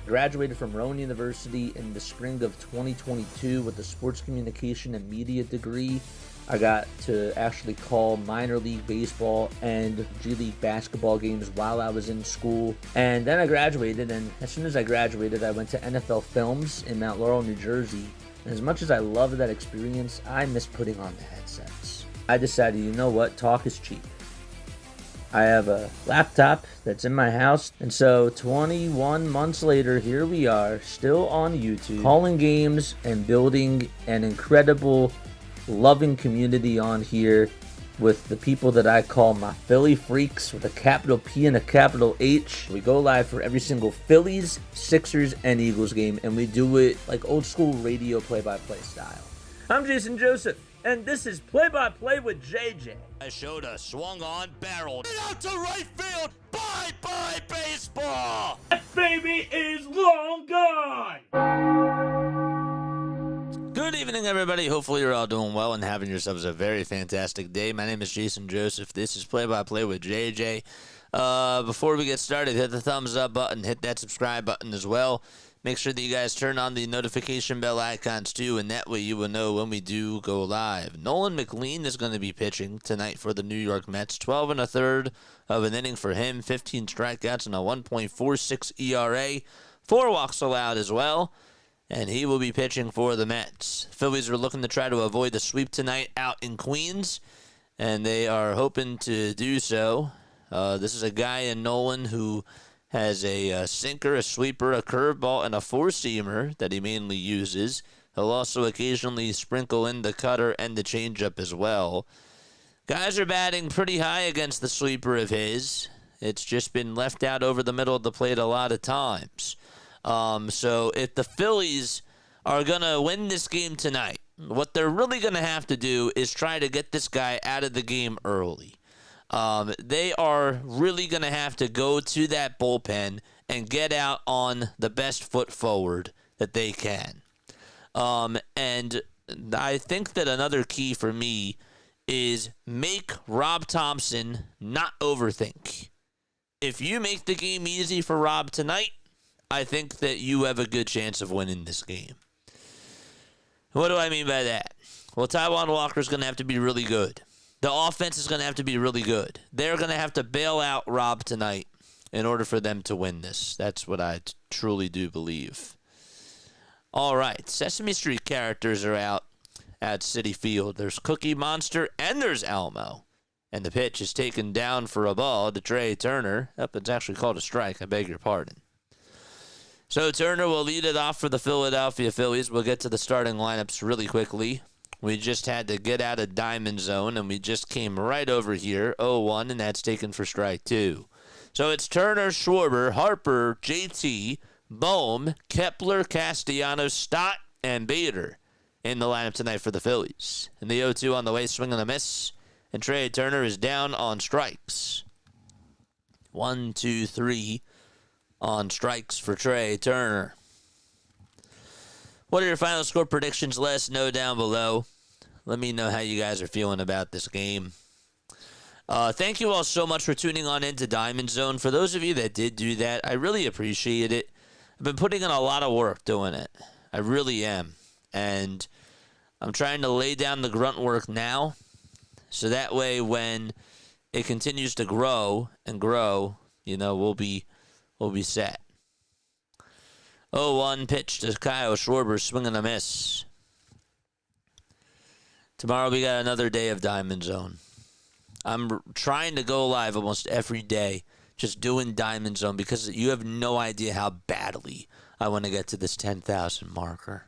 Graduated from Rowan University in the spring of 2022 with a sports communication and media degree. I got to actually call minor league baseball and G League basketball games while I was in school. And then I graduated, and as soon as I graduated, I went to NFL Films in Mount Laurel, New Jersey. And as much as I loved that experience, I miss putting on the headsets. I decided, you know what, talk is cheap. I have a laptop that's in my house, and so 21 months later, here we are, still on YouTube, calling games and building an incredible, loving community on here with the people that I call my Philly freaks with a capital P and a capital H. We go live for every single Phillies, Sixers, and Eagles game, and we do it like old school radio play-by-play style. I'm Jason Joseph, and this is Play-by-Play with JJ. I showed a swung on barrel out to right field. Bye-bye baseball. That baby is long gone. Good evening, everybody. Hopefully you're all doing well and having yourselves a very fantastic day. My name is Jason Joseph. This is Play-by-Play with JJ. Before we get started, hit the thumbs up button, hit that subscribe button as well. Make sure that you guys turn on the notification bell icons too, and that way you will know when we do go live. Nolan McLean is going to be pitching tonight for the New York Mets. 12 1/3 of an inning for him, 15 strikeouts and a 1.46 ERA, 4 walks allowed as well. And he will be pitching for the Mets. Phillies are looking to try to avoid the sweep tonight out in Queens, and they are hoping to do so. This is a guy in Nolan who has a sinker, a sweeper, a curveball, and a four-seamer that he mainly uses. He'll also occasionally sprinkle in the cutter and the changeup as well. Guys are batting pretty high against the sweeper of his. It's just been left out over the middle of the plate a lot of times. So if the Phillies are going to win this game tonight, what they're really going to have to do is try to get this guy out of the game early. They are really going to have to go to that bullpen and get out on the best foot forward that they can. And I think that another key for me is make Rob Thompson not overthink. If you make the game easy for Rob tonight, I think that you have a good chance of winning this game. What do I mean by that? Well, Taijuan Walker is going to have to be really good. The offense is going to have to be really good. They're going to have to bail out Rob tonight in order for them to win this. That's what I truly do believe. All right, Sesame Street characters are out at Citi Field. There's Cookie Monster and there's Elmo. And the pitch is taken down for a ball to Trey Turner. It's actually called a strike. I beg your pardon. So Turner will lead it off for the Philadelphia Phillies. We'll get to the starting lineups really quickly. We just had to get out of diamond zone, and we just came right over here, 0-1, and that's taken for strike 2. So it's Turner, Schwarber, Harper, JT, Bohm, Kepler, Castellanos, Stott, and Bader in the lineup tonight for the Phillies. And the 0-2 on the way, swing and a miss, and Trey Turner is down on strikes. 1, 2, 3. On strikes for Trey Turner. What are your final score predictions? Let us know down below. Let me know how you guys are feeling about this game. Thank you all so much for tuning on into Diamond Zone. For those of you that did do that, I really appreciate it. I've been putting in a lot of work doing it. I really am. And I'm trying to lay down the grunt work now, so that way when it continues to grow and grow, we'll be set. 0-1 pitch to Kyle Schwarber, swing and a miss. Tomorrow we got another day of Diamond Zone. I'm trying to go live almost every day, just doing Diamond Zone, because you have no idea how badly I want to get to this 10,000 marker.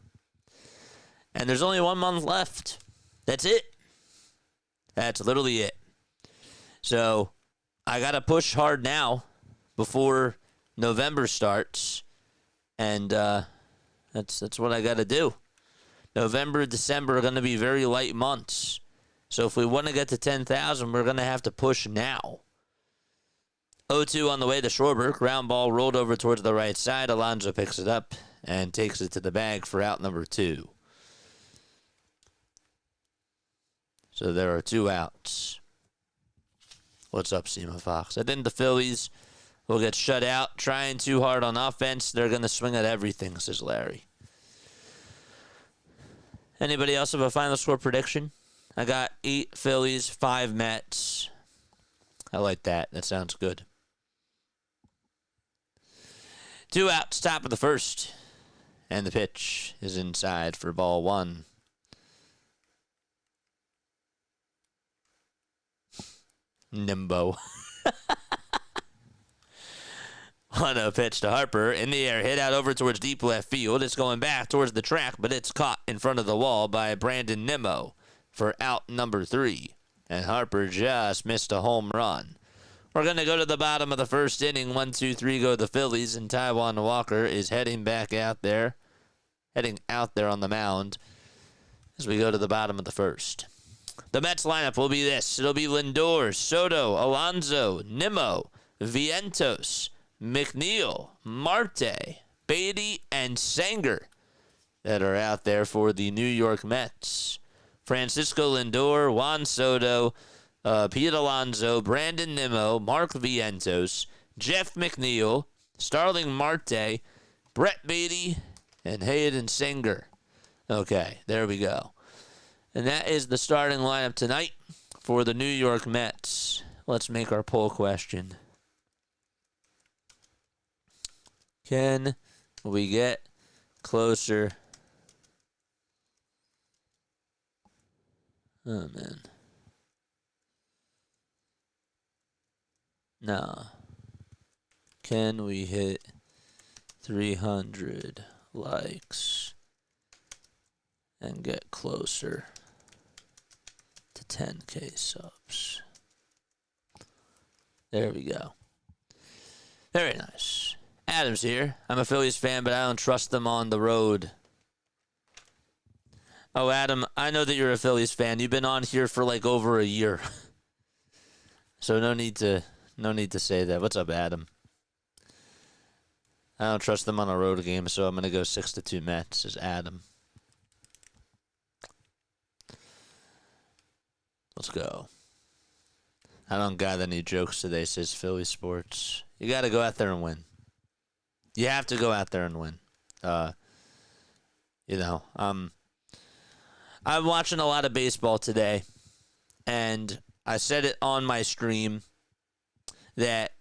And there's only 1 month left. That's it. That's literally it. So I got to push hard now before November starts, and that's what I got to do. November, December are going to be very light months. So if we want to get to 10,000, we're going to have to push now. 0-2 on the way to Schwarber. Ground ball rolled over towards the right side. Alonso picks it up and takes it to the bag for out number 2. So there are 2 outs. What's up, Seema Fox? I think the Phillies will get shut out. Trying too hard on offense. They're going to swing at everything, says Larry. Anybody else have a final score prediction? I got 8 Phillies, 5 Mets. I like that. That sounds good. 2 outs, top of the first. And the pitch is inside for ball 1. Nimbo. 1-0 pitch to Harper. In the air, hit out over towards deep left field. It's going back towards the track, but it's caught in front of the wall by Brandon Nimmo for out number 3. And Harper just missed a home run. We're going to go to the bottom of the first inning. 1-2-3 go the Phillies, and Taijuan Walker is heading out there on the mound as we go to the bottom of the first. The Mets lineup will be this. It'll be Lindor, Soto, Alonso, Nimmo, Vientos, McNeil, Marte, Beatty, and Sanger that are out there for the New York Mets. Francisco Lindor, Juan Soto, Pete Alonso, Brandon Nimmo, Mark Vientos, Jeff McNeil, Starling Marte, Brett Beatty, and Hayden Sanger. Okay, there we go. And that is the starting lineup tonight for the New York Mets. Let's make our poll question. Can we get closer? Oh, man. No. Can we hit 300 likes and get closer to 10K subs? There we go. Very nice. Adam's here. I'm a Phillies fan, but I don't trust them on the road. Oh, Adam, I know that you're a Phillies fan. You've been on here for like over a year. So no need to say that. What's up, Adam? I don't trust them on a road game, so I'm going to go 6-2 Mets, says Adam. Let's go. I don't got any jokes today, says Philly Sports. You got to go out there and win. You have to go out there and win. I'm watching a lot of baseball today, and I said it on my stream that,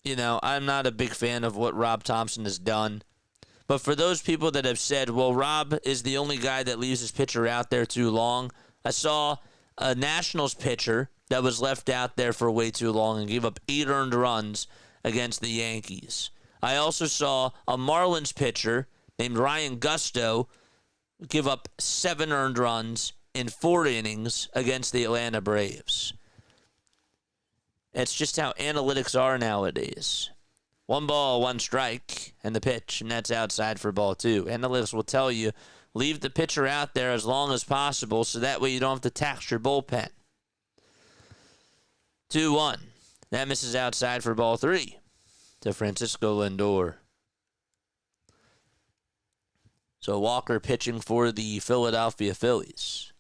I'm not a big fan of what Rob Thompson has done. But for those people that have said, well, Rob is the only guy that leaves his pitcher out there too long, I saw a Nationals pitcher that was left out there for way too long and gave up 8 earned runs against the Yankees. I also saw a Marlins pitcher named Ryan Gusto give up 7 earned runs in 4 innings against the Atlanta Braves. It's just how analytics are nowadays. 1 ball, 1 strike, and the pitch, and that's outside for ball 2. Analytics will tell you, leave the pitcher out there as long as possible so that way you don't have to tax your bullpen. 2-1. That misses outside for ball 3 to Francisco Lindor. So Walker pitching for the Philadelphia Phillies.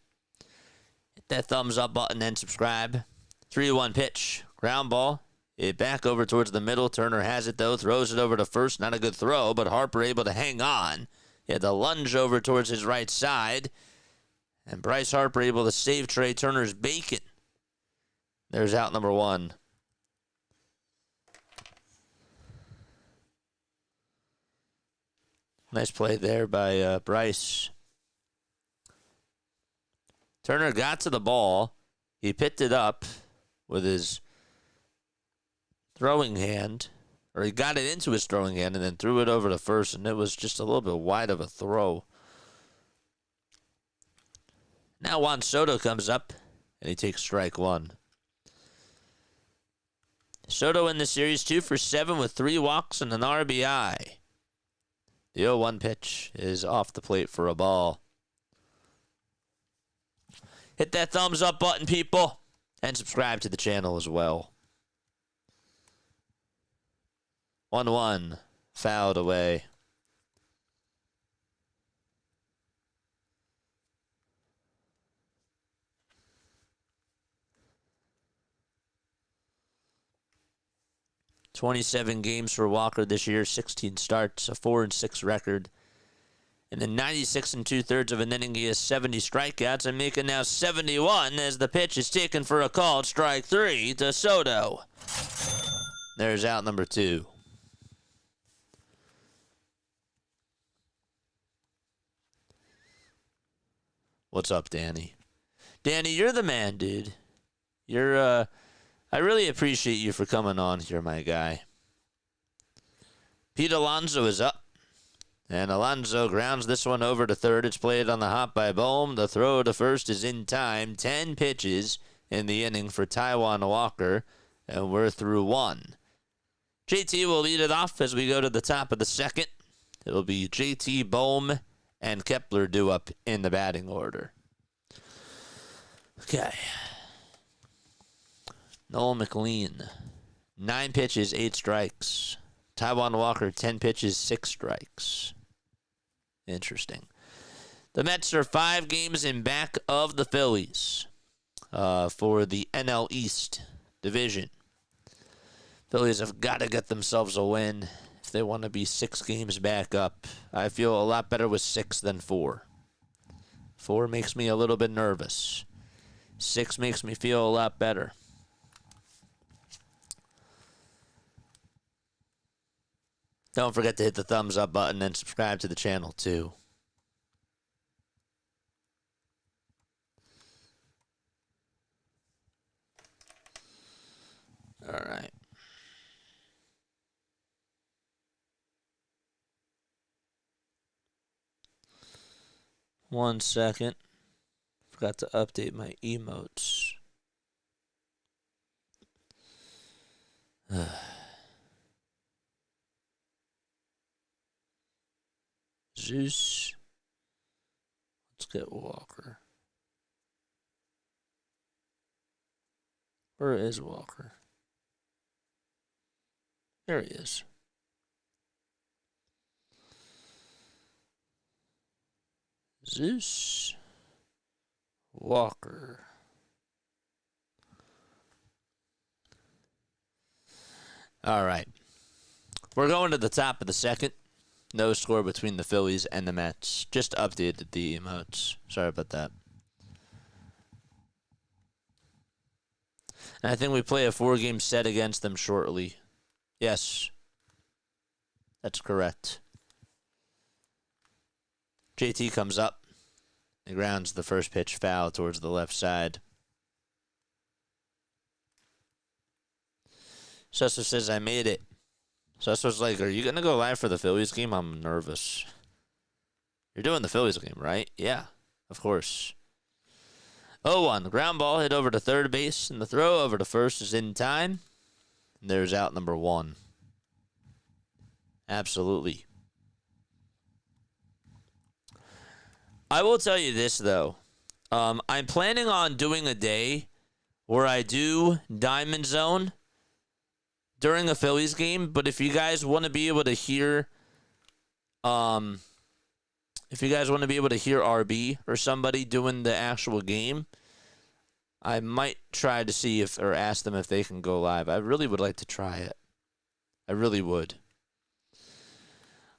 Hit that thumbs up button and subscribe. 3-1 pitch. Ground ball. It back over towards the middle. Turner has it, though. Throws it over to first. Not a good throw, but Harper able to hang on. He had the lunge over towards his right side. And Bryce Harper able to save Trey Turner's bacon. There's out number 1. Nice play there by Bryce. Turner got to the ball. He picked it up with his throwing hand, or he got it into his throwing hand and then threw it over to first, and it was just a little bit wide of a throw. Now Juan Soto comes up, and he takes strike 1. Soto in the series 2 for 7 with 3 walks and an RBI. The 0-1 pitch is off the plate for a ball. Hit that thumbs up button, people, and subscribe to the channel as well. 1-1, fouled away. 27 games for Walker this year, 16 starts, a 4-6 record. And then 96 2/3 of an inning, he has 70 strikeouts and making now 71 as the pitch is taken for a called strike 3 to Soto. There's out number 2. What's up, Danny? Danny, you're the man, dude. I really appreciate you for coming on here, my guy. Pete Alonso is up. And Alonso grounds this one over to third. It's played on the hop by Bohm. The throw to first is in time. 10 pitches in the inning for Taijuan Walker. And we're through 1. JT will lead it off as we go to the top of the second. It'll be JT, Bohm, and Kepler due up in the batting order. Okay. Noel McLean. 9 pitches, 8 strikes. Taijuan Walker, 10 pitches, 6 strikes. Interesting. The Mets are 5 games in back of the Phillies for the NL East division. Phillies have got to get themselves a win if they want to be 6 games back up. I feel a lot better with 6 than 4. 4 makes me a little bit nervous. 6 makes me feel a lot better. Don't forget to hit the thumbs up button and subscribe to the channel too. All right. One second. Forgot to update my emotes. Zeus. Let's get Walker. Where is Walker? There he is. Zeus. Walker. All right. We're going to the top of the second. No score between the Phillies and the Mets. Just updated the emotes. Sorry about that. And I think we play a 4-game set against them shortly. Yes. That's correct. JT comes up. He grounds the first pitch foul towards the left side. Susso says, I made it. Susso's like, are you going to go live for the Phillies game? I'm nervous. You're doing the Phillies game, right? Yeah, of course. 0-1. The ground ball hit over to third base, and the throw over to first is in time. And there's out number 1. Absolutely. I will tell you this, though. I'm planning on doing a day where I do Diamond Zone during a Phillies game, but if you guys want to be able to hear RB or somebody doing the actual game, I might try to see if, or ask them if they can go live. I really would like to try it. I really would.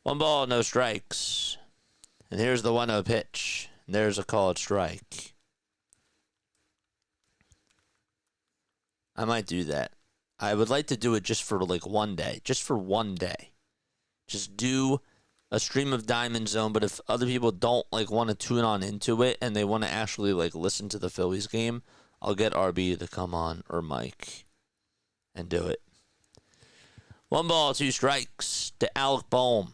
1 ball, no strikes. And here's the 1-0 pitch. And there's a called strike. I might do that. I would like to do it just for like one day. Just for one day. Just do a stream of Diamond Zone. But if other people don't like want to tune on into it and they want to actually like listen to the Phillies game, I'll get RB to come on or Mike and do it. 1 ball, 2 strikes to Alec Bohm.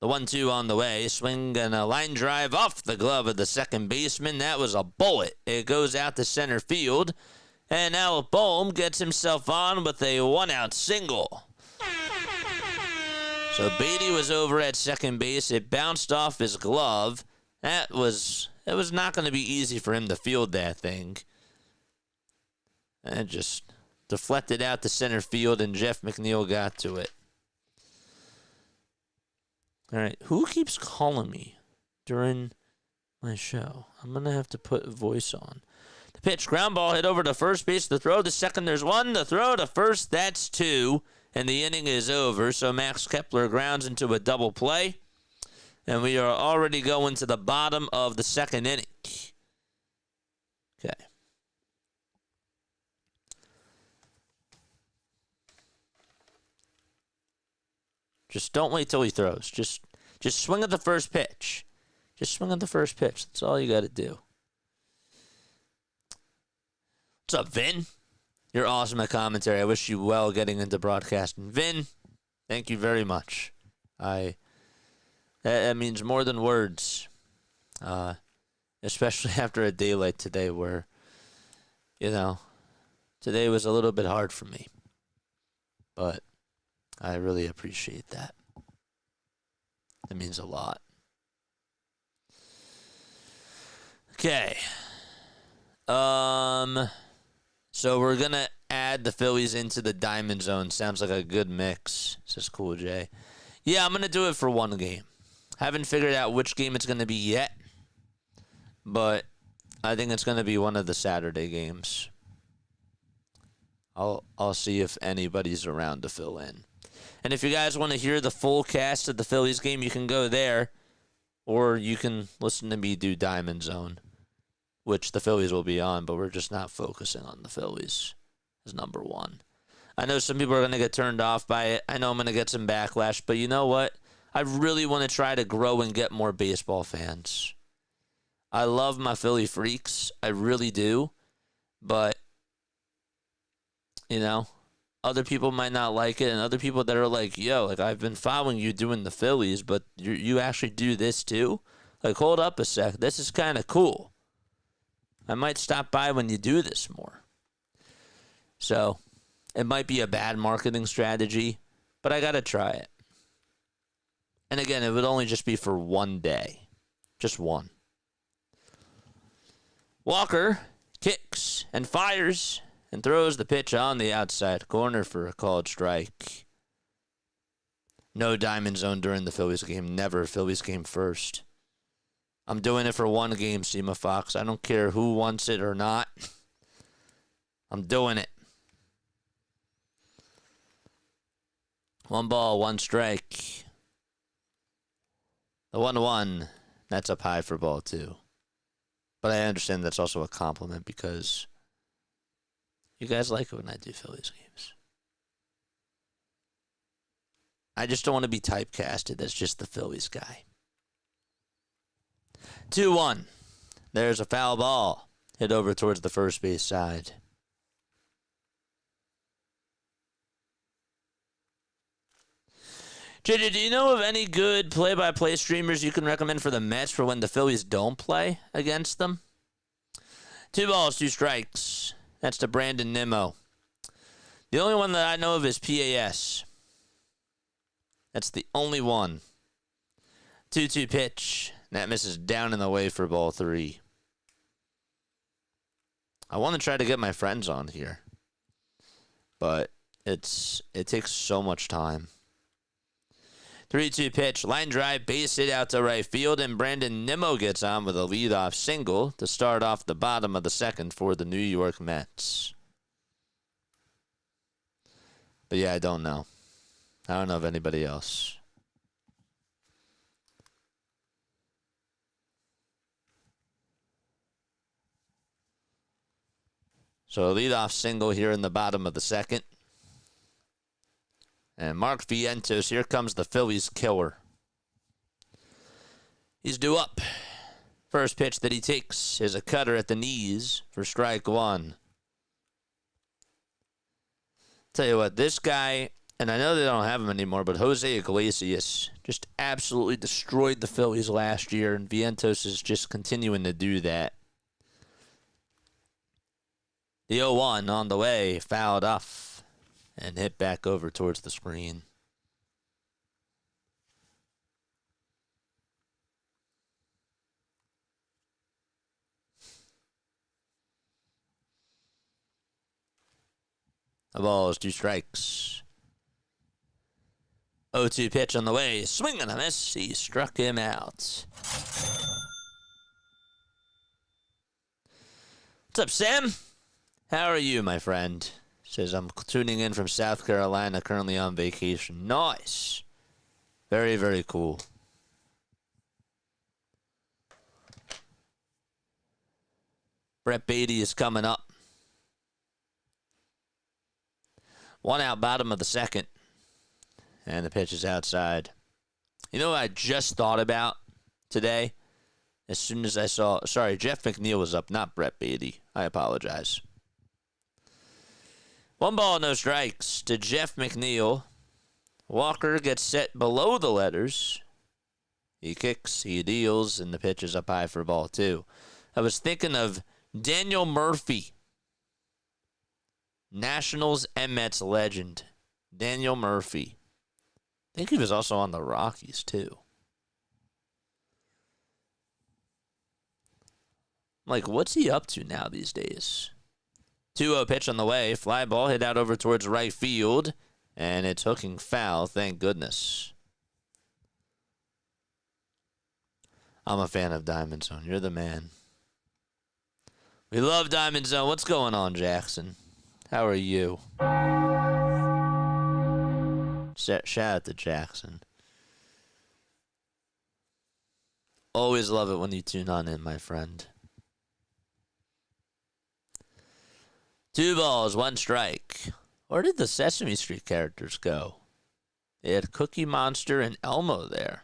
The 1-2 on the way. Swing and a line drive off the glove of the second baseman. That was a bullet. It goes out to center field. And Alec Bohm gets himself on with a 1-out single. So Beatty was over at second base. It bounced off his glove. It was not going to be easy for him to field that thing. And just deflected out to center field, and Jeff McNeil got to it. All right, who keeps calling me during my show? I'm going to have to put voice on. The pitch, ground ball, hit over to first base. The throw to second, there's one. The throw to first, that's two. And the inning is over. So Max Kepler grounds into a double play. And we are already going to the bottom of the second inning. Okay. Just don't wait till he throws. Just swing at the first pitch. Just swing at the first pitch. That's all you got to do. What's up, Vin? You're awesome at commentary. I wish you well getting into broadcasting. Vin, thank you very much. That means more than words. Especially after a day like today where, today was a little bit hard for me. But I really appreciate that. It means a lot. Okay. So we're going to add the Phillies into the diamond zone. Sounds like a good mix, says Cool J. Yeah, I'm going to do it for one game. Haven't figured out which game it's going to be yet, but I think it's going to be one of the Saturday games. I'll see if anybody's around to fill in. And if you guys want to hear the full cast of the Phillies game, you can go there, or you can listen to me do Diamond Zone, which the Phillies will be on, but we're just not focusing on the Phillies as number one. I know some people are going to get turned off by it. I know I'm going to get some backlash, but you know what? I really want to try to grow and get more baseball fans. I love my Philly freaks. I really do. But, other people might not like it, and other people that are like, yo, like, I've been following you doing the Phillies, but you actually do this too? Like, hold up a sec. This is kind of cool. I might stop by when you do this more. So, it might be a bad marketing strategy, but I got to try it. And again, it would only just be for one day. Just one. Walker kicks and fires and throws the pitch on the outside corner for a called strike. No diamond zone during the Phillies game. Never. Phillies game first. I'm doing it for one game, Sema Fox. I don't care who wants it or not. I'm doing it. 1 ball, 1 strike. The 1-1, that's up high for ball 2. But I understand that's also a compliment because you guys like it when I do Phillies games. I just don't want to be typecasted as just the Phillies guy. 2-1. There's a foul ball. Hit over towards the first base side. JJ, do you know of any good play-by-play streamers you can recommend for the Mets for when the Phillies don't play against them? 2 balls, 2 strikes. That's to Brandon Nimmo. The only one that I know of is PAS. That's the only one. 2-2 pitch. That misses down in the way for ball 3. I want to try to get my friends on here, but it takes so much time. 3-2 pitch, line drive, base hit out to right field, and Brandon Nimmo gets on with a leadoff single to start off the bottom of the second for the New York Mets. But yeah, I don't know. I don't know of anybody else. So a leadoff single here in the bottom of the second. And Mark Vientos, here comes the Phillies killer. He's due up. First pitch that he takes is a cutter at the knees for strike 1. Tell you what, this guy, and I know they don't have him anymore, but Jose Iglesias just absolutely destroyed the Phillies last year, and Vientos is just continuing to do that. The 0-1 on the way, fouled off. And hit back over towards the screen. The ball is 2 strikes. 0-2 pitch on the way. Swing and a miss. He struck him out. What's What's up, Sam? How are you, my friend? Says, I'm tuning in from South Carolina, currently on vacation. Nice. Very, very cool. Brett Beatty is coming up. 1 out, bottom of the second. And the pitch is outside. You know what I just thought about today? As soon as I saw... Sorry, Jeff McNeil was up, not Brett Beatty. I apologize. 1 ball, no strikes to Jeff McNeil. Walker gets set below the letters. He kicks, he deals, and the pitch is up high for ball 2. I was thinking of Daniel Murphy. Nationals and Mets legend. Daniel Murphy. I think he was also on the Rockies, too. Like, what's he up to now these days? 2-0 pitch on the way. Fly ball hit out over towards right field. And it's hooking foul, thank goodness. I'm a fan of Diamond Zone. You're the man. We love Diamond Zone. What's going on, Jackson? How are you? Shout out to Jackson. Always love it when you tune on in, my friend. 2 balls, 1 strike. Where did the Sesame Street characters go? They had Cookie Monster and Elmo there.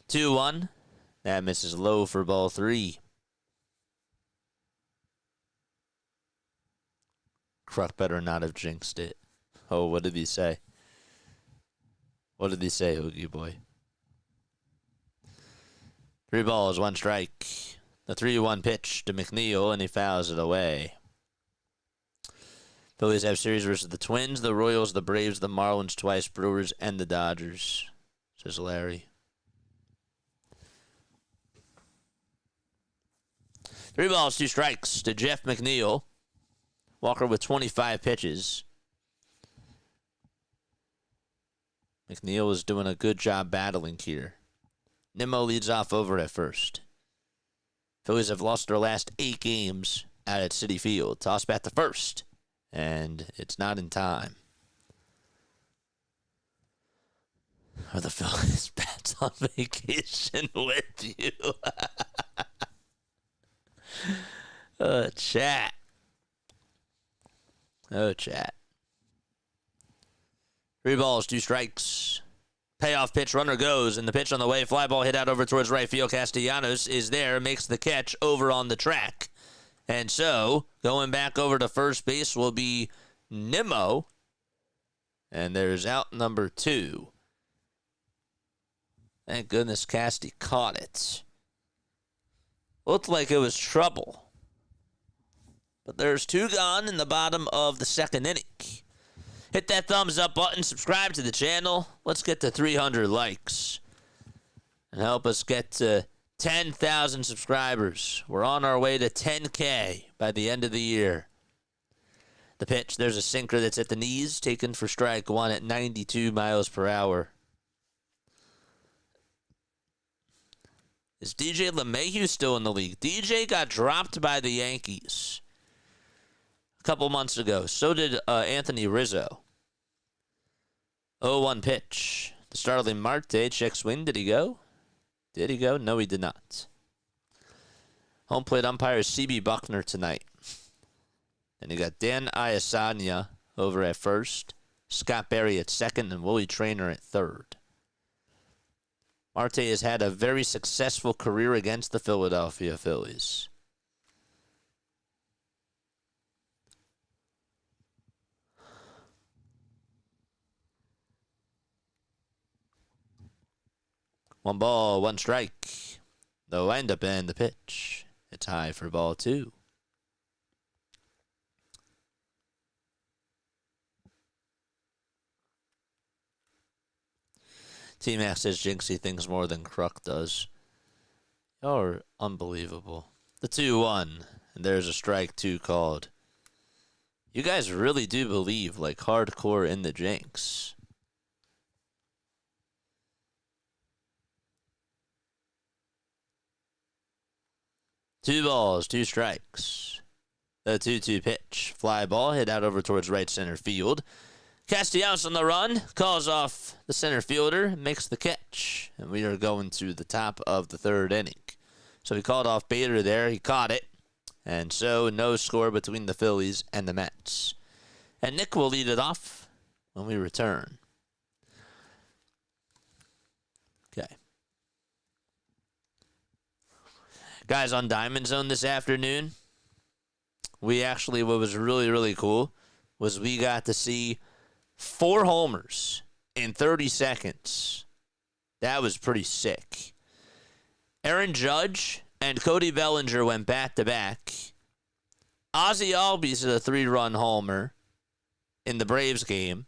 2-1. That misses low for ball 3. Kruk better not have jinxed it. Oh, what did he say? What did he say, Oogie Boy? 3 balls, 1 strike. The 3-1 pitch to McNeil, and he fouls it away. Phillies have series versus the Twins, the Royals, the Braves, the Marlins twice, Brewers, and the Dodgers, says Larry. 3 balls, 2 strikes to Jeff McNeil. Walker with 25 pitches. McNeil is doing a good job battling here. Nimmo leads off over at first. Phillies have lost their last 8 games out at Citi Field. Toss back to first. And it's not in time. Are the Phillies bats on vacation with you? Chat. Oh, chat. 3 balls, 2 strikes. Payoff pitch, runner goes, and the pitch on the way. Fly ball hit out over towards right field. Castellanos is there, makes the catch over on the track. And so, going back over to first base will be Nimmo. And there's out number 2. Thank goodness Casty caught it. Looked like it was trouble. But there's 2 gone in the bottom of the second inning. Hit that thumbs up button, subscribe to the channel. Let's get to 300 likes. And help us get to 10,000 subscribers. We're on our way to 10K by the end of the year. The pitch, there's a sinker that's at the knees, taken for strike 1 at 92 miles per hour. Is DJ LeMahieu still in the league? DJ got dropped by the Yankees a couple months ago. So did Anthony Rizzo. 0-1 pitch. The Starling Marte check swing. Did he go? Did he go? No, he did not. Home plate umpire CB Buckner tonight. And you got Dan Iasanya over at first, Scott Berry at second, and Willie Traynor at third. Marte has had a very successful career against the Philadelphia Phillies. One ball, 1 strike. The windup and the pitch. It's high for ball 2. T-Mac says Jinxie thinks more than Kruk does. Y'all are unbelievable. The 2-1. And there's a strike 2 called. You guys really do believe, like, hardcore in the Jinx. 2 balls, 2 strikes. The 2-2 pitch. Fly ball hit out over towards right center field. Castellanos on the run, calls off the center fielder, makes the catch. And we are going to the top of the 3rd inning. So he called off Bader there. He caught it. And so no score between the Phillies and the Mets. And Nick will lead it off when we return. Okay. Guys, on Diamond Zone this afternoon, we actually, what was really, really cool was we got to see 4 homers in 30 seconds. That was pretty sick. Aaron Judge and Cody Bellinger went back-to-back. Ozzie Albies hit a 3-run homer in the Braves game.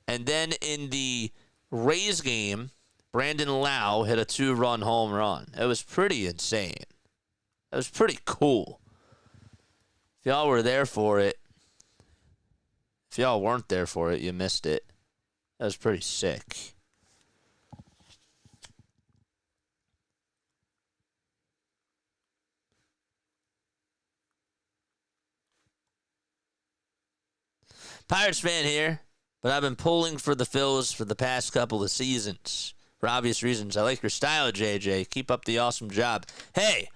And then in the Rays game, Brandon Lau hit a 2-run home run. It was pretty insane. It was pretty cool. If y'all were there for it, if y'all weren't there for it, you missed it. That was pretty sick. Pirates fan here, but I've been pulling for the Phils for the past couple of seasons. For obvious reasons. I like your style, JJ. Keep up the awesome job. Hey,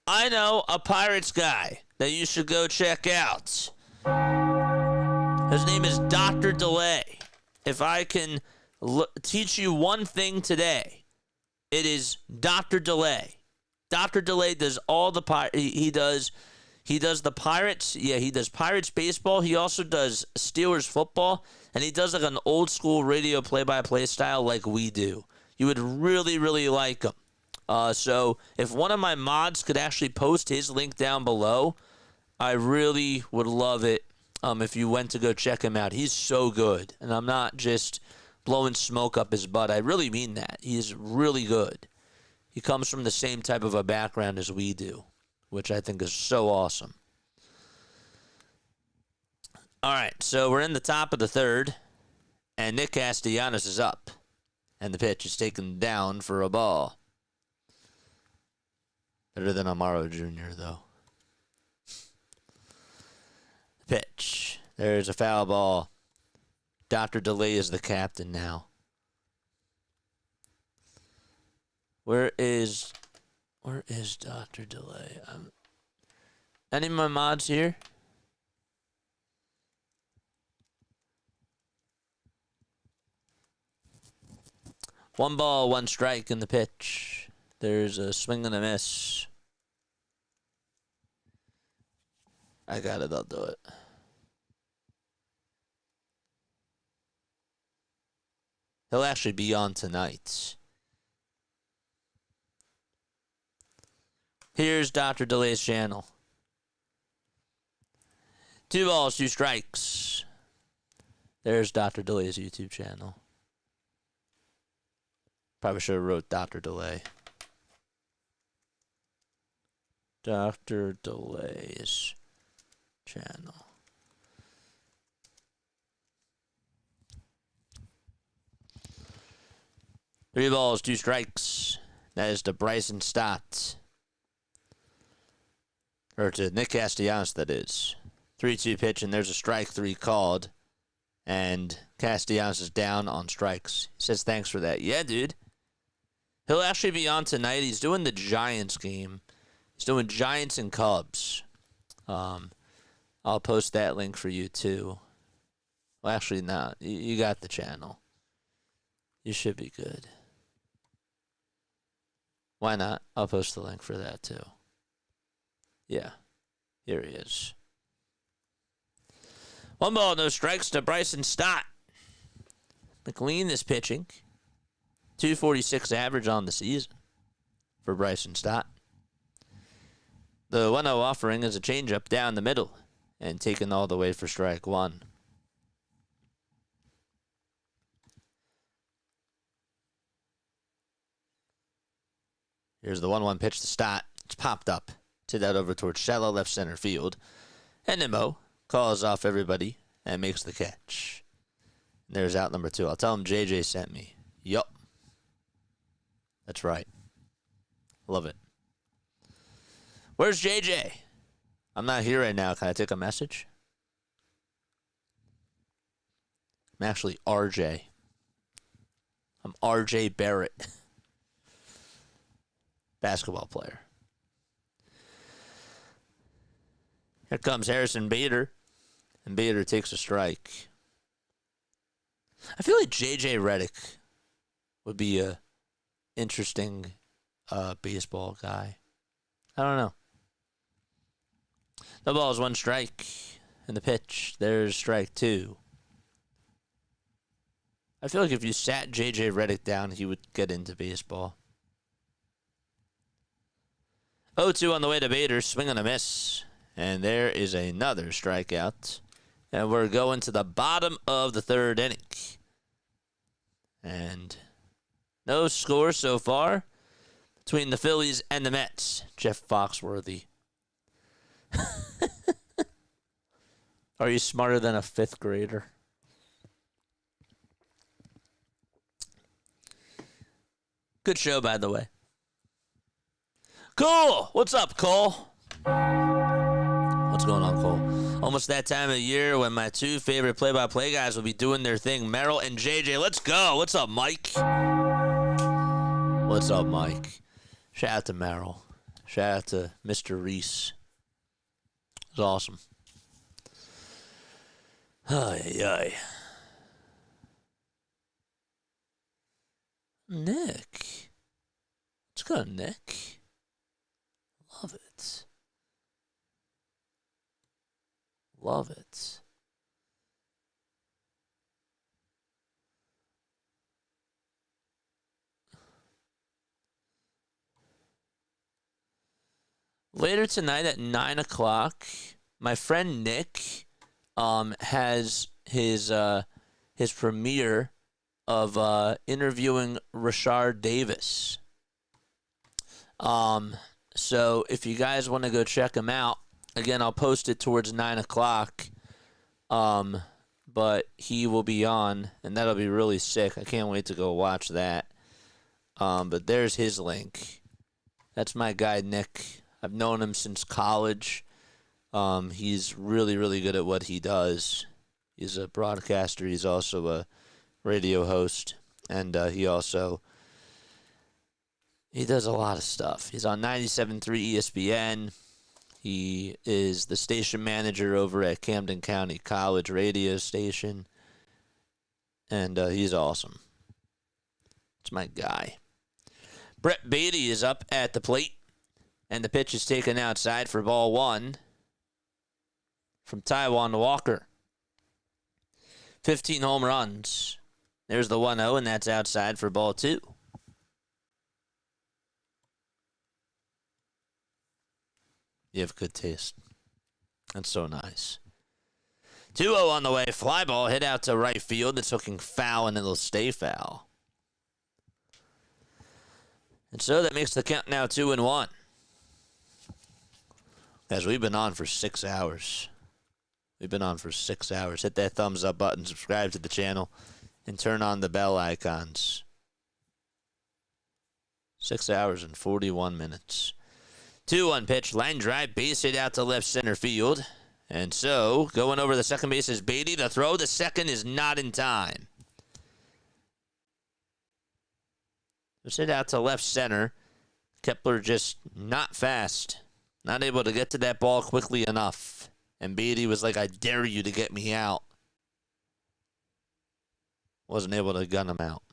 I know a Pirates guy that you should go check out. His name is Dr. Delay. If I can teach you one thing today, it is Dr. Delay. Dr. Delay does all the he does the Pirates. Yeah, he does Pirates baseball. He also does Steelers football, and he does like an old school radio play-by-play style like we do. You would really, really like him. So if one of my mods could actually post his link down below, I really would love it if you went to go check him out. He's so good, and I'm not just blowing smoke up his butt. I really mean that. He's really good. He comes from the same type of a background as we do, which I think is so awesome. All right, so we're in the top of the 3rd, and Nick Castellanos is up, and the pitch is taken down for a ball. Better than Amaro Jr., though. Pitch. There's a foul ball. Dr. Delay is the captain now. Where is Dr. Delay? Any of my mods here? One ball, 1 strike in the pitch. There's a swing and a miss. I got it. I'll do it. He'll actually be on tonight. Here's Dr. Delay's channel. 2 balls, 2 strikes. There's Dr. Delay's YouTube channel. Probably should have wrote Dr. Delay. Dr. Delay's channel. Three balls, 2 strikes. That is to Bryson Stott. Or to Nick Castellanos, that is. 3-2 pitch, and there's a strike 3 called. And Castellanos is down on strikes. He says thanks for that. Yeah, dude. He'll actually be on tonight. He's doing the Giants game. He's doing Giants and Cubs. I'll post that link for you, too. Well, actually, no. You got the channel. You should be good. Why not? I'll post the link for that, too. Yeah. Here he is. 1 ball, no strikes to Bryson Stott. McLean is pitching. 246 average on the season for Bryson Stott. The 1-0 offering is a changeup down the middle and taken all the way for strike 1. Here's the 1-1 pitch to Stott. It's popped up to that over towards shallow left center field. And Nimmo calls off everybody and makes the catch. And there's out number 2. I'll tell him JJ sent me. Yup. That's right. Love it. Where's JJ? I'm not here right now. Can I take a message? I'm actually RJ. I'm RJ Barrett. Basketball player. Here comes Harrison Bader. And Bader takes a strike. I feel like JJ Redick would be a interesting baseball guy. I don't know. The ball is 1 strike. And the pitch, there's strike 2. I feel like if you sat JJ Redick down, he would get into baseball. 0-2 on the way to Bader. Swing and a miss. And there is another strikeout. And we're going to the bottom of the 3rd inning. And no score so far between the Phillies and the Mets. Jeff Foxworthy. Are you smarter than a 5th grader? Good show, by the way. Cole! What's up, Cole? What's going on, Cole? Almost that time of the year when my 2 favorite play-by-play guys will be doing their thing. Merrill and JJ. Let's go. What's up, Mike? What's up, Mike? Shout out to Merrill. Shout out to Mr. Reese. It was awesome. Ay, ay. Nick. Let's go, Nick. Love it. Love it. Later tonight at 9 o'clock, my friend Nick has his premiere of interviewing Rashard Davis. So if you guys want to go check him out, again, I'll post it towards 9 o'clock. But he will be on, and that'll be really sick. I can't wait to go watch that. But there's his link. That's my guy, Nick. I've known him since college. He's really, really good at what he does. He's a broadcaster. He's also a radio host. And he does a lot of stuff. He's on 97.3 ESPN. He is the station manager over at Camden County College radio station. And he's awesome. It's my guy. Brett Beatty is up at the plate. And the pitch is taken outside for ball 1 from Taijuan Walker. 15 home runs. There's the 1-0, and that's outside for ball 2. You have good taste. That's so nice. 2-0 on the way. Fly ball hit out to right field. It's looking foul, and it'll stay foul. And so that makes the count now 2-1. Guys, we've been on for 6 hours. We've been on for 6 hours. Hit that thumbs up button, subscribe to the channel, and turn on the bell icons. 6 hours and 41 minutes. 2-1 pitch, line drive, base hit out to left center field. And so, going over the second base is Beatty. The throw, the second is not in time. Just hit out to left center. Kepler just not fast. Not able to get to that ball quickly enough. And Beatty was like, I dare you to get me out. Wasn't able to gun him out.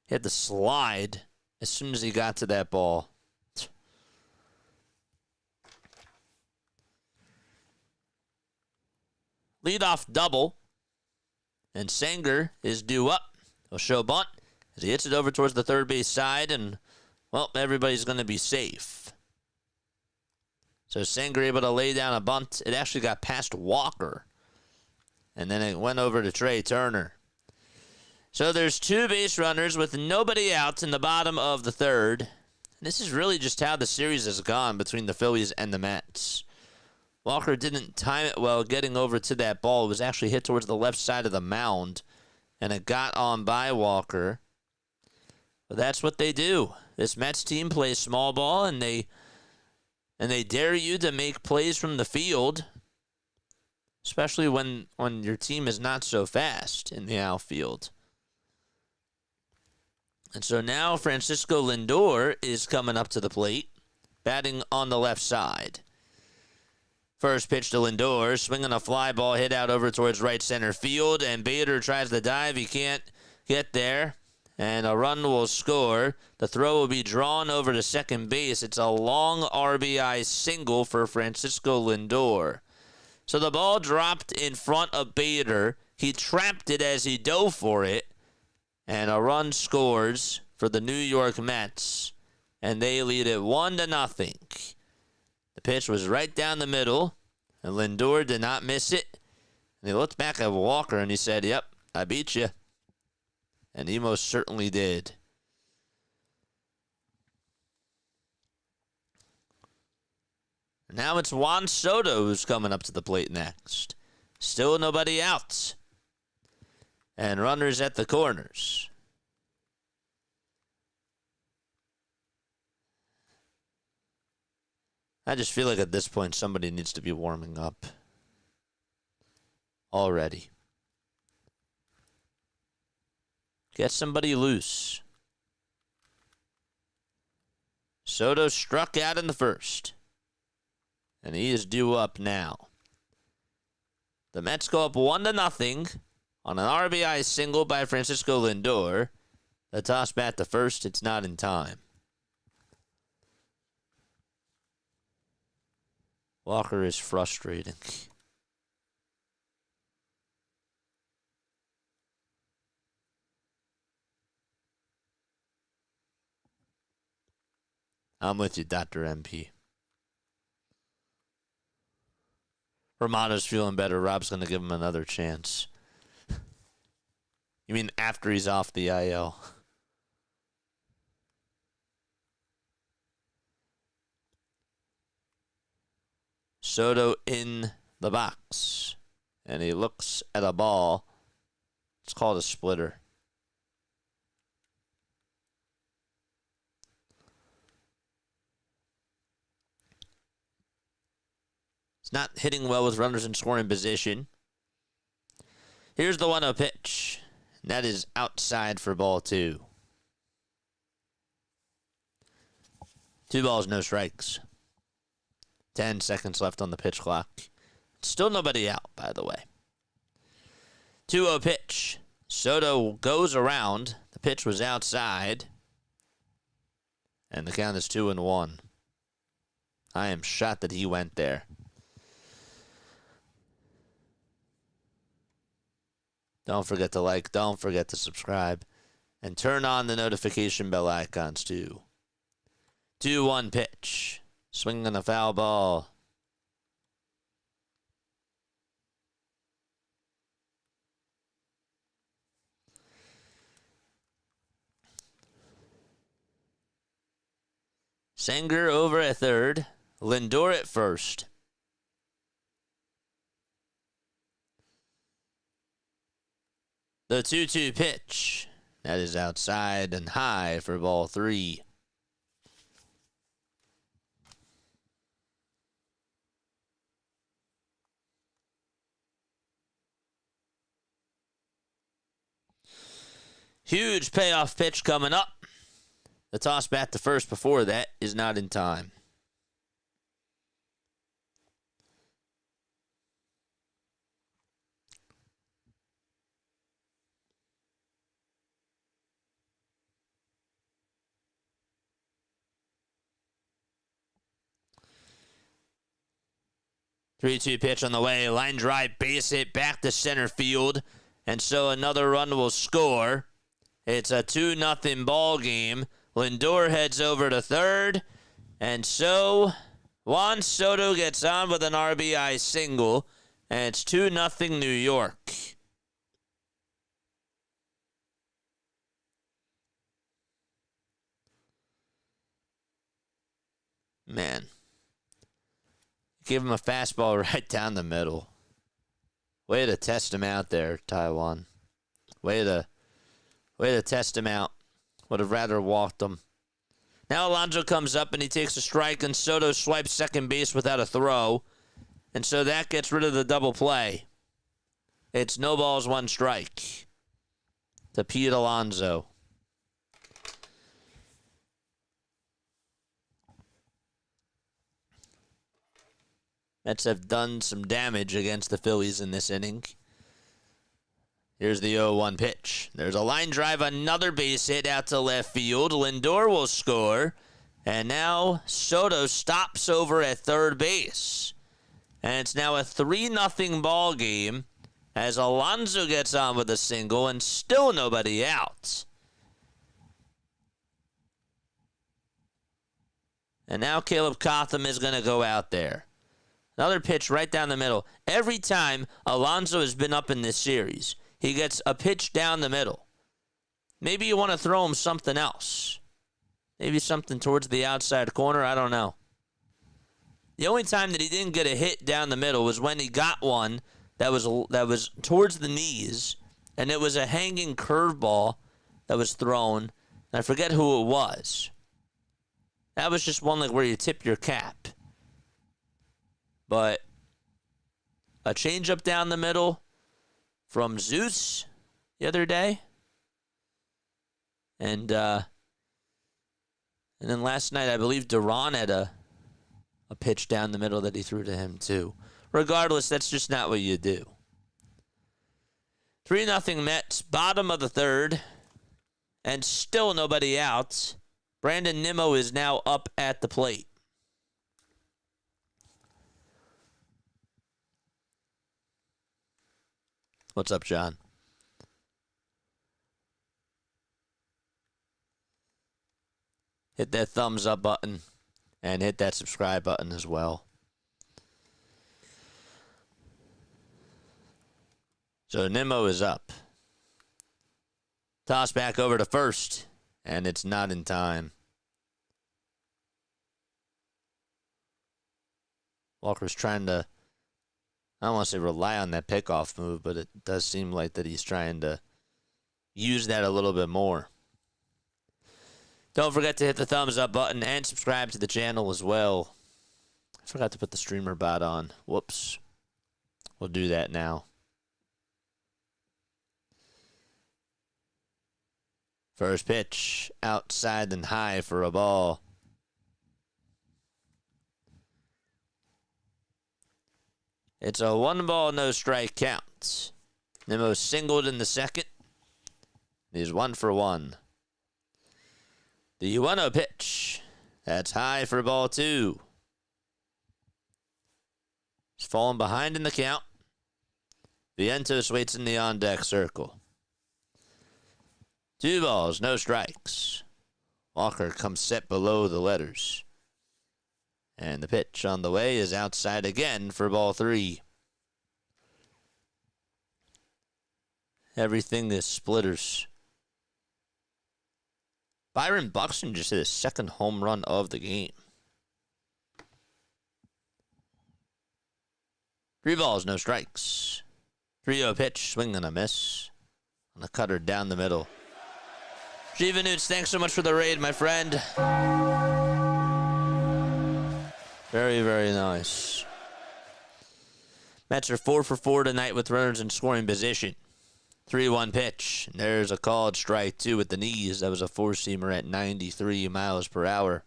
He had to slide as soon as he got to that ball. Leadoff double. And Sanger is due up. He'll show bunt as he hits it over towards the third base side. And, well, everybody's going to be safe. So Sanger able to lay down a bunt. It actually got past Walker. And then it went over to Trey Turner. So there's 2 base runners with nobody out in the bottom of the 3rd. This is really just how the series has gone between the Phillies and the Mets. Walker didn't time it well getting over to that ball. It was actually hit towards the left side of the mound. And it got on by Walker. But that's what they do. This Mets team plays small ball, and they dare you to make plays from the field, especially when your team is not so fast in the outfield. And so now Francisco Lindor is coming up to the plate, batting on the left side. First pitch to Lindor, swinging a fly ball hit out over towards right center field, and Bader tries to dive. He can't get there, and a run will score. The throw will be drawn over to second base. It's a long RBI single for Francisco Lindor. So the ball dropped in front of Bader. He trapped it as he dove for it, and a run scores for the New York Mets, and they lead it 1-0. The pitch was right down the middle, and Lindor did not miss it. And he looked back at Walker, and he said, "Yep, I beat you." And he most certainly did. Now it's Juan Soto who's coming up to the plate next. Still nobody out. And runners at the corners. I just feel like at this point somebody needs to be warming up already. Get somebody loose. Soto struck out in the first, and he is due up now. The Mets go up 1-0 on an RBI single by Francisco Lindor. The toss bat to first. It's not in time. Walker is frustrating. I'm with you, Dr. MP. Romano's feeling better. Rob's going to give him another chance. You mean after he's off the IL? Soto in the box, and he looks at a ball. It's called a splitter. It's not hitting well with runners in scoring position. Here's the 1-0 pitch. And that is outside for ball 2. 2 balls, no strikes. 10 seconds left on the pitch clock. Still nobody out, by the way. 2-0 pitch. Soto goes around. The pitch was outside. And the count is 2-1. I am shocked that he went there. Don't forget to like, don't forget to subscribe, and turn on the notification bell icons too. 2-1 pitch. Swinging a foul ball. Sanger over at third. Lindor at first. The 2-2 pitch. That is outside and high for ball 3. Huge payoff pitch coming up. The toss bat to first before that is not in time. Three-two pitch on the way. Line drive, base hit, back to center field. And so another run will score. It's a 2-0 ball game. Lindor heads over to third. And so Juan Soto gets on with an RBI single. And it's 2-0 New York. Man. Give him a fastball right down the middle. Way to test him out there, Taijuan. Way to test him out. Would have rather walked him. Now Alonso comes up and he takes a strike, and Soto swipes second base without a throw. And so that gets rid of the double play. It's no balls, one strike to Pete Alonso. Mets have done some damage against the Phillies in this inning. Here's the 0-1 pitch. There's a line drive, another base hit out to left field. Lindor will score. And now Soto stops over at third base. And it's now a 3-0 ball game as Alonso gets on with a single and still nobody out. And now Caleb Cotham is going to go out there. Another pitch right down the middle. Every time Alonso has been up in this series, he gets a pitch down the middle. Maybe you want to throw him something else. Maybe something towards the outside corner. I don't know. The only time that he didn't get a hit down the middle was when he got one that was towards the knees, and it was a hanging curveball that was thrown. And I forget who it was. That was just one like where you tip your cap. But a changeup down the middle from Zeus the other day. And then last night, I believe Duran had a pitch down the middle that he threw to him too. Regardless, that's just not what you do. 3-0 Mets, bottom of the third, and still nobody out. Brandon Nimmo is now up at the plate. What's up, John? Hit that thumbs up button and hit that subscribe button as well. So Nimmo is up. Toss back over to first, and it's not in time. Walker's trying to, I don't want to say rely on that pickoff move, but it does seem like that he's trying to use that a little bit more. Don't forget to hit the thumbs up button and subscribe to the channel as well. I forgot to put the streamer bot on. Whoops. We'll do that now. First pitch, outside and high for a ball. It's a 1-ball, no strike count. Nimmo singled in the second. He's 1 for 1. The 1-0 pitch. That's high for ball 2. He's falling behind in the count. Vientos waits in the on-deck circle. 2 balls, no strikes. Walker comes set below the letters. And the pitch on the way is outside again for ball 3. Everything is splitters. Byron Buxton just hit his second home run of the game. 3 balls, no strikes. 3-0 pitch, swing and a miss. On the cutter down the middle. Jivanutes, thanks so much for the raid, my friend. Very, very nice. Mets are 4 for 4 tonight with runners in scoring position. 3-1 pitch. And there's a called strike, 2 with the knees. That was a 4-seamer at 93 miles per hour.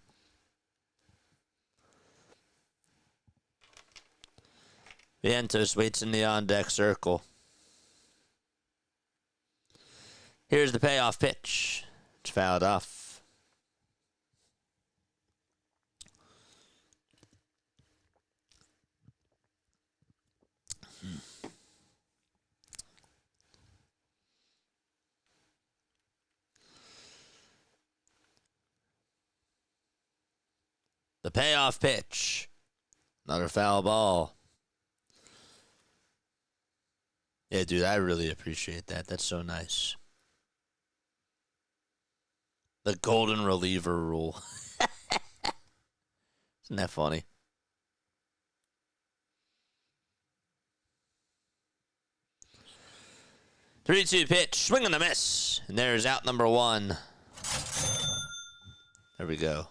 Vientos waits in the on-deck circle. Here's the payoff pitch. It's fouled off. The payoff pitch. Another foul ball. Yeah, dude, I really appreciate that. That's so nice. The golden reliever rule. Isn't that funny? Three-two pitch. Swing and a miss. And there's out number 1. There we go.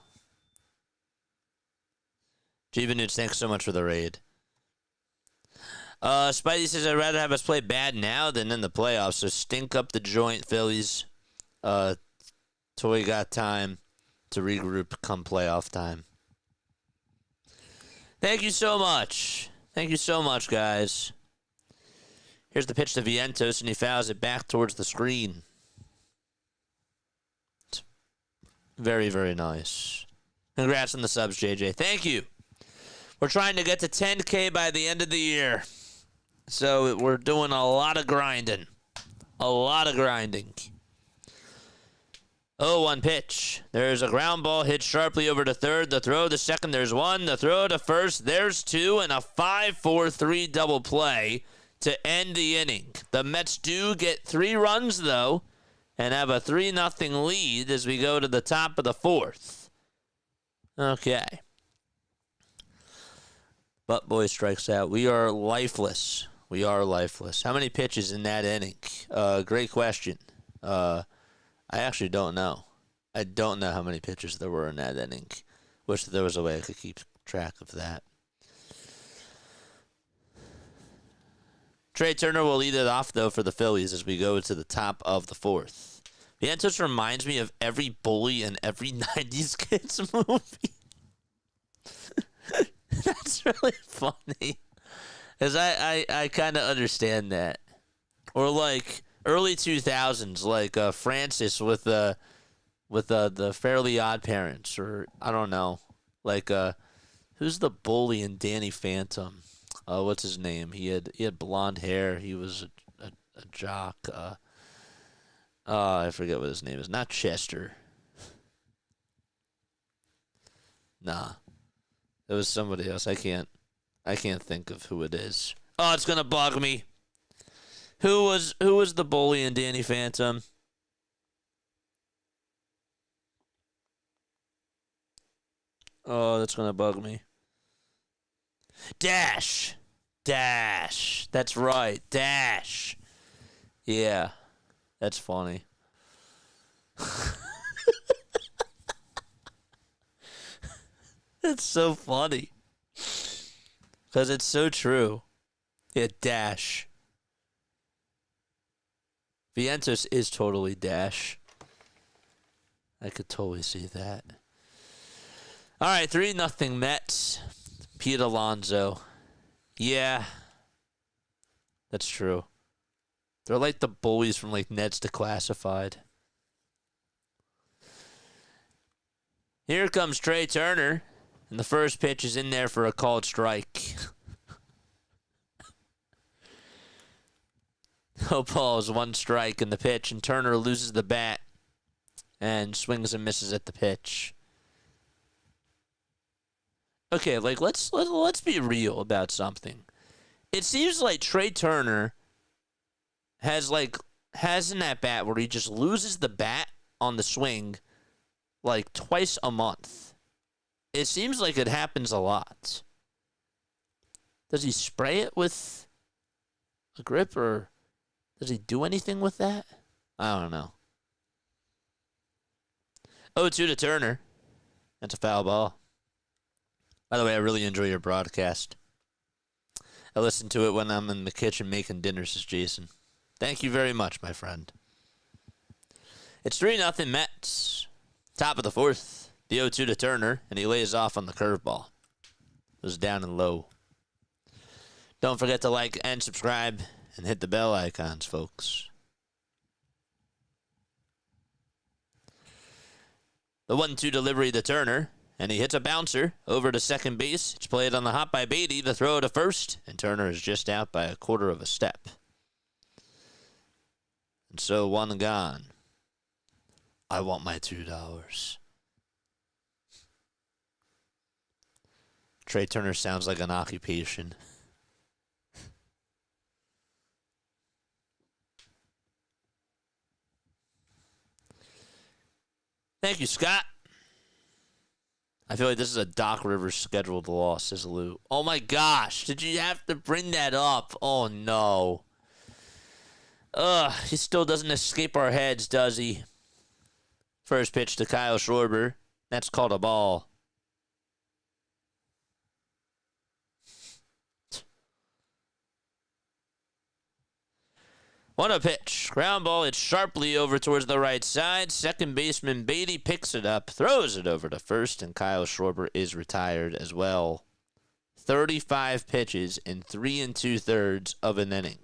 Jeevanoots, thanks so much for the raid. Spidey says, I'd rather have us play bad now than in the playoffs, so stink up the joint, Phillies. Till we got time to regroup come playoff time. Thank you so much. Thank you so much, guys. Here's the pitch to Vientos, and he fouls it back towards the screen. It's very, very nice. Congrats on the subs, JJ. Thank you. We're trying to get to 10K by the end of the year. So we're doing a lot of grinding. A lot of grinding. 0-1 pitch. There's a ground ball hit sharply over to third. The throw to second, there's one. The throw to first, there's two. And a 5-4-3 double play to end the inning. The Mets do get 3 runs, though, and have a 3-0 lead as we go to the top of the 4th. Okay. Butt Boy strikes out. We are lifeless. We are lifeless. How many pitches in that inning? Great question. I actually don't know. I don't know how many pitches there were in that inning. Wish there was a way I could keep track of that. Trey Turner will lead it off, though, for the Phillies as we go to the top of the 4th. Vientos reminds me of every bully in every 90s kids movie. That's really funny. Because I kind of understand that. Or like early 2000s, like Francis with the Fairly Odd Parents, or I don't know, like who's the bully in Danny Phantom? What's his name? He had blonde hair. He was a jock. I forget what his name is. Not Chester. Nah, it was somebody else. I can't think of who it is. Oh, it's gonna bug me. Who was the bully in Danny Phantom? Oh, that's gonna bug me. Dash. That's right. Dash. Yeah, that's funny. That's so funny. Because it's so true. Yeah, Dash. Vientos is totally Dash. I could totally see that. All right, 3-0 Mets. Pete Alonso. Yeah, that's true. They're like the bullies from like Ned's Declassified. Here comes Trey Turner. And the first pitch is in there for a called strike. No balls, 1 strike in the pitch, and Turner loses the bat and swings and misses at the pitch. Okay, like let's be real about something. It seems like Trey Turner has in that bat where he just loses the bat on the swing like twice a month. It seems like it happens a lot. Does he spray it with a grip, or does he do anything with that? I don't know. 0-2 to Turner. That's a foul ball. By the way, I really enjoy your broadcast. I listen to it when I'm in the kitchen making dinner, says Jason. Thank you very much, my friend. It's 3-0 Mets. Top of the 4th. The 0-2 to Turner, and he lays off on the curveball. It was down and low. Don't forget to like and subscribe and hit the bell icons, folks. The 1-2 delivery to Turner, and he hits a bouncer over to second base. It's played on the hop by Beatty. The throw to first, and Turner is just out by a quarter of a step. And so 1 gone. I want my $2. Trey Turner sounds like an occupation. Thank you, Scott. I feel like this is a Doc Rivers scheduled loss, says Lou. Oh my gosh, did you have to bring that up? Oh no. He still doesn't escape our heads, does he? First pitch to Kyle Schwarber. That's called a ball. What a pitch. Ground ball. It's sharply over towards the right side. Second baseman Beatty picks it up, throws it over to first, and Kyle Schwarber is retired as well. 35 pitches in 3 2/3 of an inning.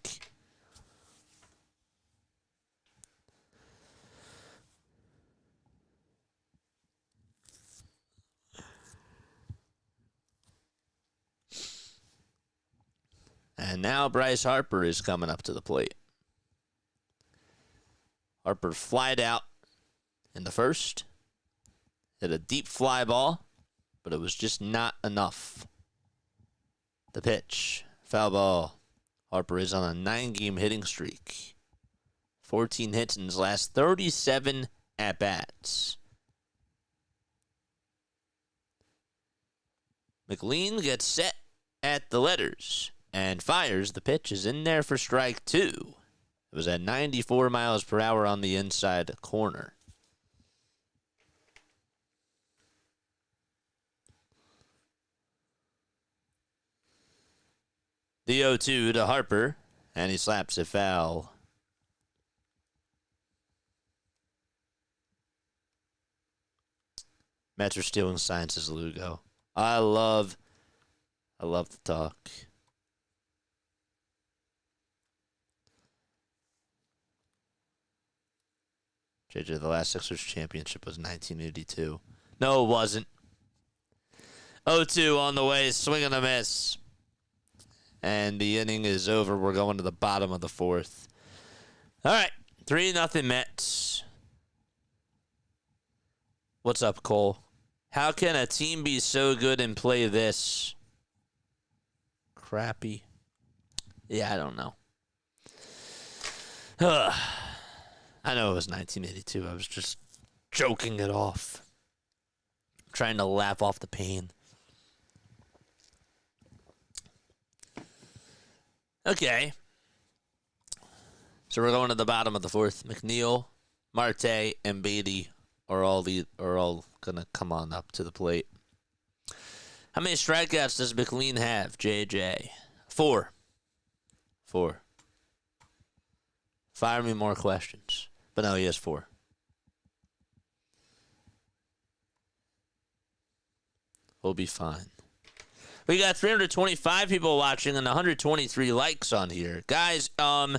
And now Bryce Harper is coming up to the plate. Harper flied out in the first. Hit a deep fly ball, but it was just not enough. The pitch, foul ball. Harper is on a 9-game hitting streak. 14 hits in his last 37 at-bats. McLean gets set at the letters and fires. The pitch is in there for strike 2. It was at 94 miles per hour on the inside corner. The 0-2 to Harper, and he slaps it foul. Mets are stealing signs, says Lugo. I love the talk. JJ, the last Sixers championship was 1982. No, it wasn't. 0-2 on the way, swing and a miss. And the inning is over. We're going to the bottom of the fourth. All right, 3-0 Mets. What's up, Cole? How can a team be so good and play this crappy? Yeah, I don't know. I know it was 1982. I was just joking it off. Trying to laugh off the pain. Okay. So we're going to the bottom of the fourth. McNeil, Marte, and Beatty are all going to come on up to the plate. How many strikeouts does McLean have, JJ? 4. Fire me more questions. But no, he has 4. We'll be fine. We got 325 people watching and 123 likes on here. Guys, I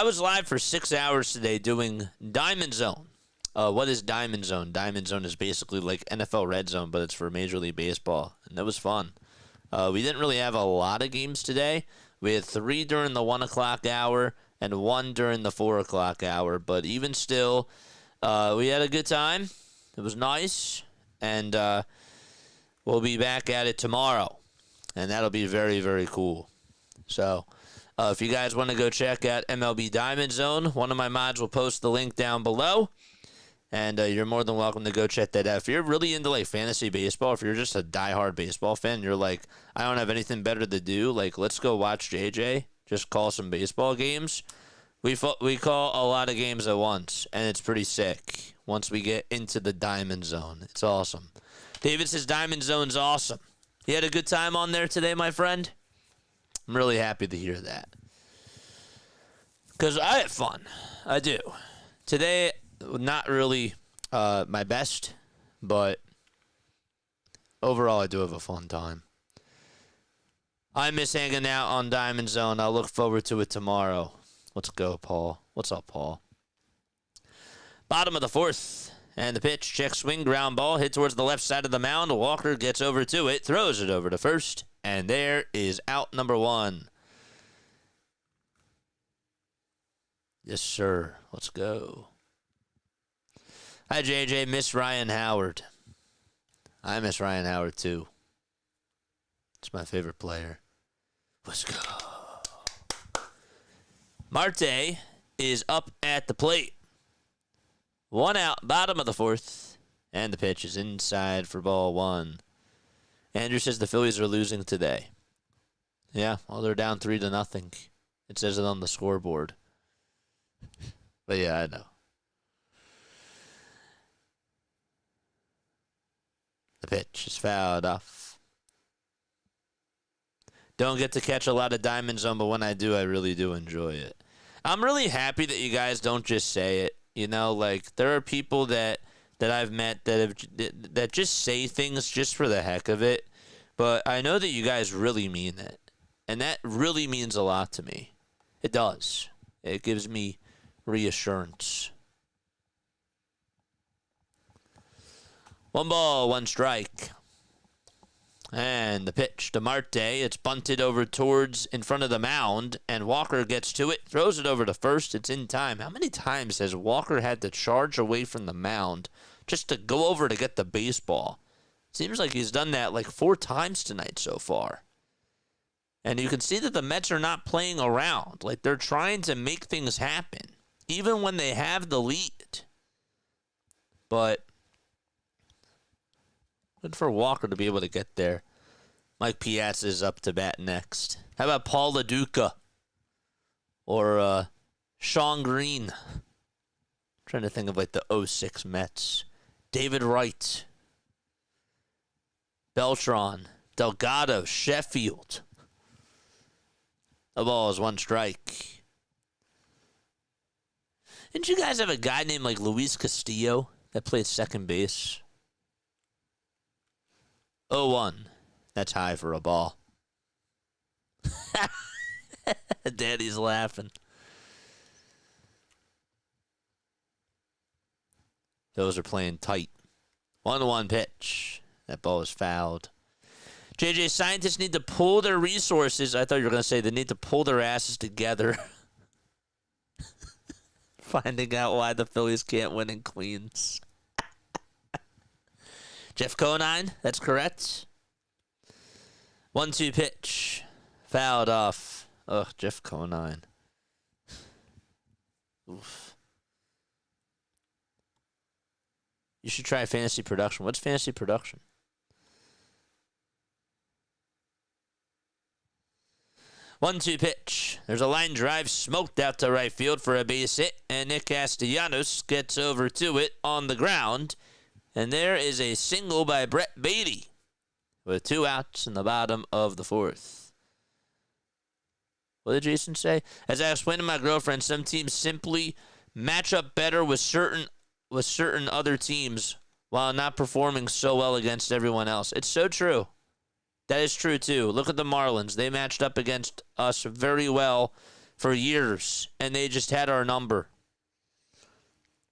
was live for 6 hours today doing Diamond Zone. What is Diamond Zone? Diamond Zone is basically like NFL Red Zone, but it's for Major League Baseball. And that was fun. We didn't really have a lot of games today. We had 3 during the 1 o'clock hour and 1 during the 4 o'clock hour. But even still, we had a good time. It was nice. And we'll be back at it tomorrow. And that'll be very, very cool. So if you guys want to go check out MLB Diamond Zone, one of my mods will post the link down below. And you're more than welcome to go check that out. If you're really into like fantasy baseball, if you're just a diehard baseball fan, you're like, I don't have anything better to do. Like, let's go watch JJ. Just call some baseball games. We call a lot of games at once, and it's pretty sick once we get into the Diamond Zone. It's awesome. David says Diamond Zone's awesome. You had a good time on there today, my friend? I'm really happy to hear that. Because I had fun. I do. Today, not really my best, but overall I do have a fun time. I miss hanging out on Diamond Zone. I'll look forward to it tomorrow. Let's go, Paul. What's up, Paul? Bottom of the fourth. And the pitch, check swing, ground ball, hit towards the left side of the mound. Walker gets over to it, throws it over to first, and there is out number 1. Yes, sir. Let's go. Hi, JJ. Miss Ryan Howard. I miss Ryan Howard, too. It's my favorite player. Let's go. Marte is up at the plate. 1 out, bottom of the fourth, and the pitch is inside for ball 1. Andrew says the Phillies are losing today. Yeah, well, they're down 3-0. It says it on the scoreboard. But yeah, I know. pitch is fouled off. Don't get to catch a lot of Diamond Zone, but when I do, I really do enjoy it. I'm really happy that you guys don't just say it. You know, like, there are people that I've met that just say things just for the heck of it. But I know that you guys really mean it. And that really means a lot to me. It does. It gives me reassurance. 1 ball, 1 strike. And the pitch to Marte. It's bunted over towards in front of the mound, and Walker gets to it, throws it over to first. It's in time. How many times has Walker had to charge away from the mound just to go over to get the baseball? Seems like he's done that like 4 times tonight so far. And you can see that the Mets are not playing around. Like, they're trying to make things happen, even when they have the lead. But good for Walker to be able to get there. Mike Piazza is up to bat next. How about Paul LaDuca? Or Sean Green? I'm trying to think of like the 06 Mets. David Wright. Beltran. Delgado. Sheffield. The ball is 1 strike. Didn't you guys have a guy named like Luis Castillo that played second base? 0-1. That's high for a ball. Daddy's laughing. Those are playing tight. 1-1 pitch. That ball is fouled. JJ, scientists need to pull their resources. I thought you were going to say they need to pull their asses together. Finding out why the Phillies can't win in Queens. Jeff Conine, that's correct. 1-2 pitch. Fouled off. Ugh, Jeff Conine. Oof. You should try fantasy production. What's fantasy production? One-two pitch. There's a line drive smoked out to right field for a base hit, and Nick Castellanos gets over to it on the ground. And there is a single by Brett Beatty with 2 outs in the bottom of the 4th. What did Jason say? As I explained to my girlfriend, some teams simply match up better with certain other teams while not performing so well against everyone else. It's so true. That is true, too. Look at the Marlins. They matched up against us very well for years, and they just had our number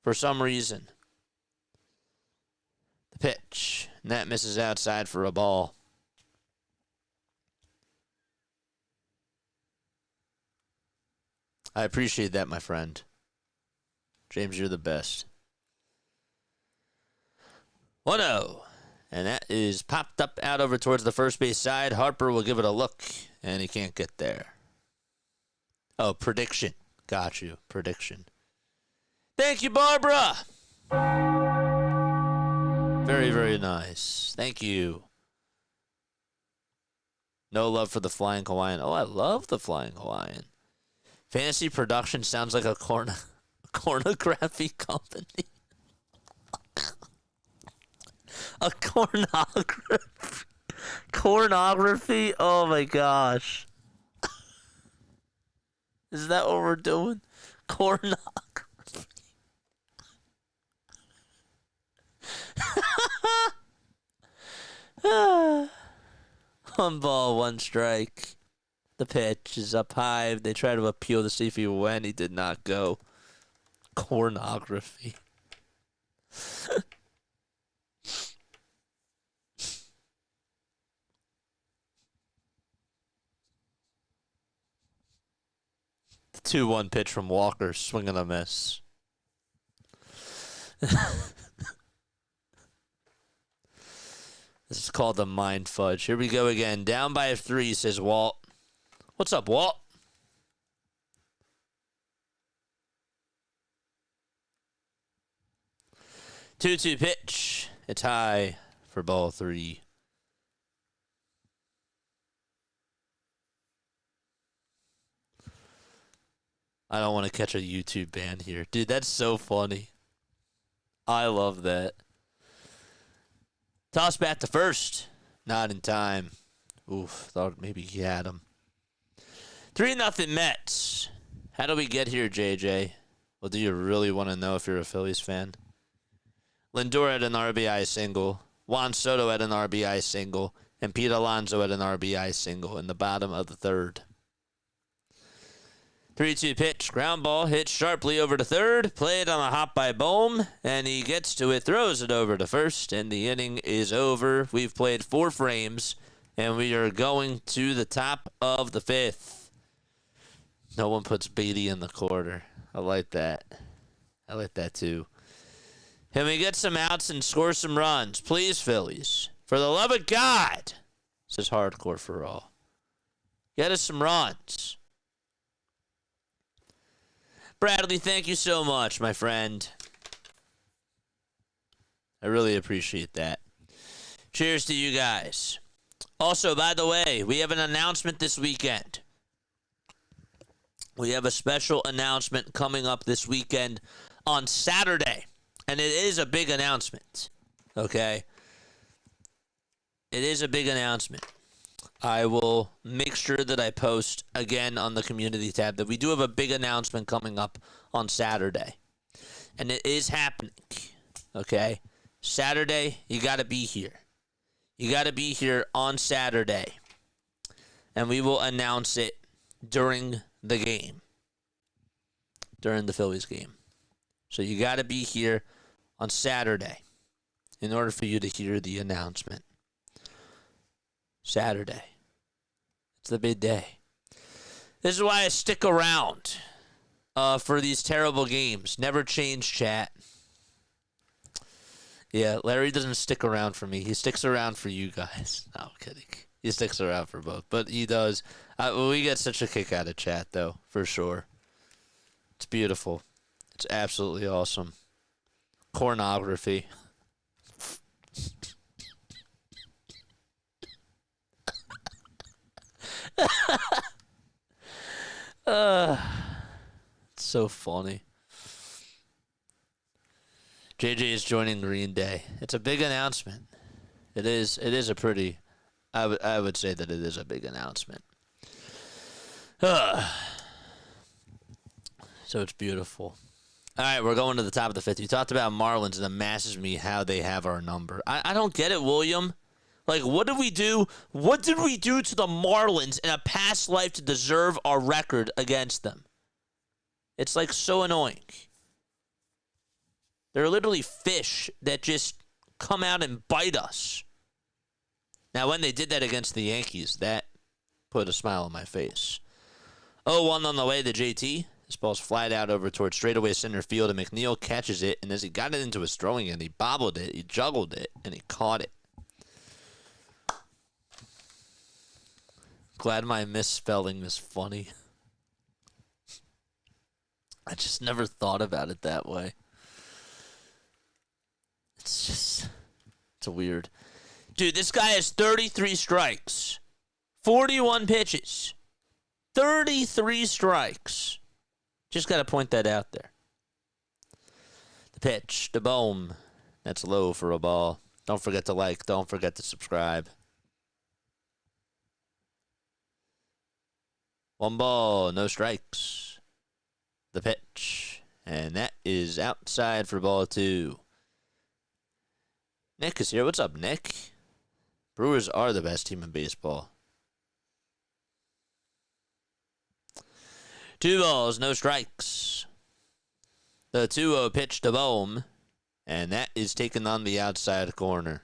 for some reason. The pitch, and that misses outside for a ball. I appreciate that, my friend. James, you're the best. 1-0. And that is popped up out over towards the first base side. Harper will give it a look, and he can't get there. Oh, prediction. Got you. Prediction. Thank you, Barbara. Very, very nice. Thank you. No love for the Flying Hawaiian. Oh, I love the Flying Hawaiian. Fantasy production sounds like a pornography company. A pornography. Pornography? Oh my gosh. Is that what we're doing? Pornography. 1 ball, 1 strike. The pitch is up high. They try to appeal to see if he went. He did not go. Pornography. The 2-1 pitch from Walker, swing and a miss. This is called the mind fudge. Here we go again. Down by 3, says Walt. What's up, Walt? Two-two pitch. It's high for ball 3. I don't want to catch a YouTube ban here. Dude, that's so funny. I love that. Toss back to first. Not in time. Oof, thought maybe he had him. 3-0 Mets. How do we get here, JJ? Well, do you really want to know if you're a Phillies fan? Lindor had an RBI single. Juan Soto had an RBI single. And Pete Alonso had an RBI single in the bottom of the third. 3-2 pitch. Ground ball hit sharply over to third. Played on a hop by Bohm. And he gets to it, throws it over to first. And the inning is over. We've played 4 frames. And we are going to the top of the 5th. No one puts Beatty in the quarter. I like that. I like that too. Can we get some outs and score some runs? Please, Phillies. For the love of God. This is hardcore for all. Get us some runs. Bradley, thank you so much, my friend. I really appreciate that. Cheers to you guys. Also, by the way, we have an announcement this weekend. We have a special announcement coming up this weekend on Saturday. And it is a big announcement. Okay? It is a big announcement. I will make sure that I post again on the community tab that we do have a big announcement coming up on Saturday. And it is happening. Okay? Saturday, you got to be here. You got to be here on Saturday. And we will announce it during the game. During the Phillies game. So you got to be here on Saturday in order for you to hear the announcement. Saturday. It's the big day. This is why I stick around for these terrible games. Never change, chat. Yeah, Larry doesn't stick around for me. He sticks around for you guys. No, I'm kidding. He sticks around for both. But he does. We get such a kick out of chat, though, for sure. It's beautiful. It's absolutely awesome. Pornography. It's so funny. JJ is joining Green Day. It's a big announcement. It is a pretty. I would say that it is a big announcement. So it's beautiful. All right, we're going to the top of the 5th. You talked about Marlins, and it masses me how they have our number. I don't get it, William. Like, what did we do? What did we do to the Marlins in a past life to deserve our record against them? It's, like, so annoying. They're literally fish that just come out and bite us. Now, when they did that against the Yankees, that put a smile on my face. 0-1 on the way to JT. This ball's flied out over towards straightaway center field, and McNeil catches it, and as he got it into his throwing end, he bobbled it, he juggled it, and he caught it. Glad my misspelling is funny. I just never thought about it that way. It's weird. Dude, this guy has 33 strikes. 41 pitches. 33 strikes. Just got to point that out there. The pitch, the bohm. That's low for a ball. Don't forget to like. Don't forget to subscribe. 1 ball, no strikes. The pitch. And that is outside for ball 2. Nick is here. What's up, Nick? Brewers are the best team in baseball. 2 balls, no strikes. The 2-0 pitch to Bohm, and that is taken on the outside corner.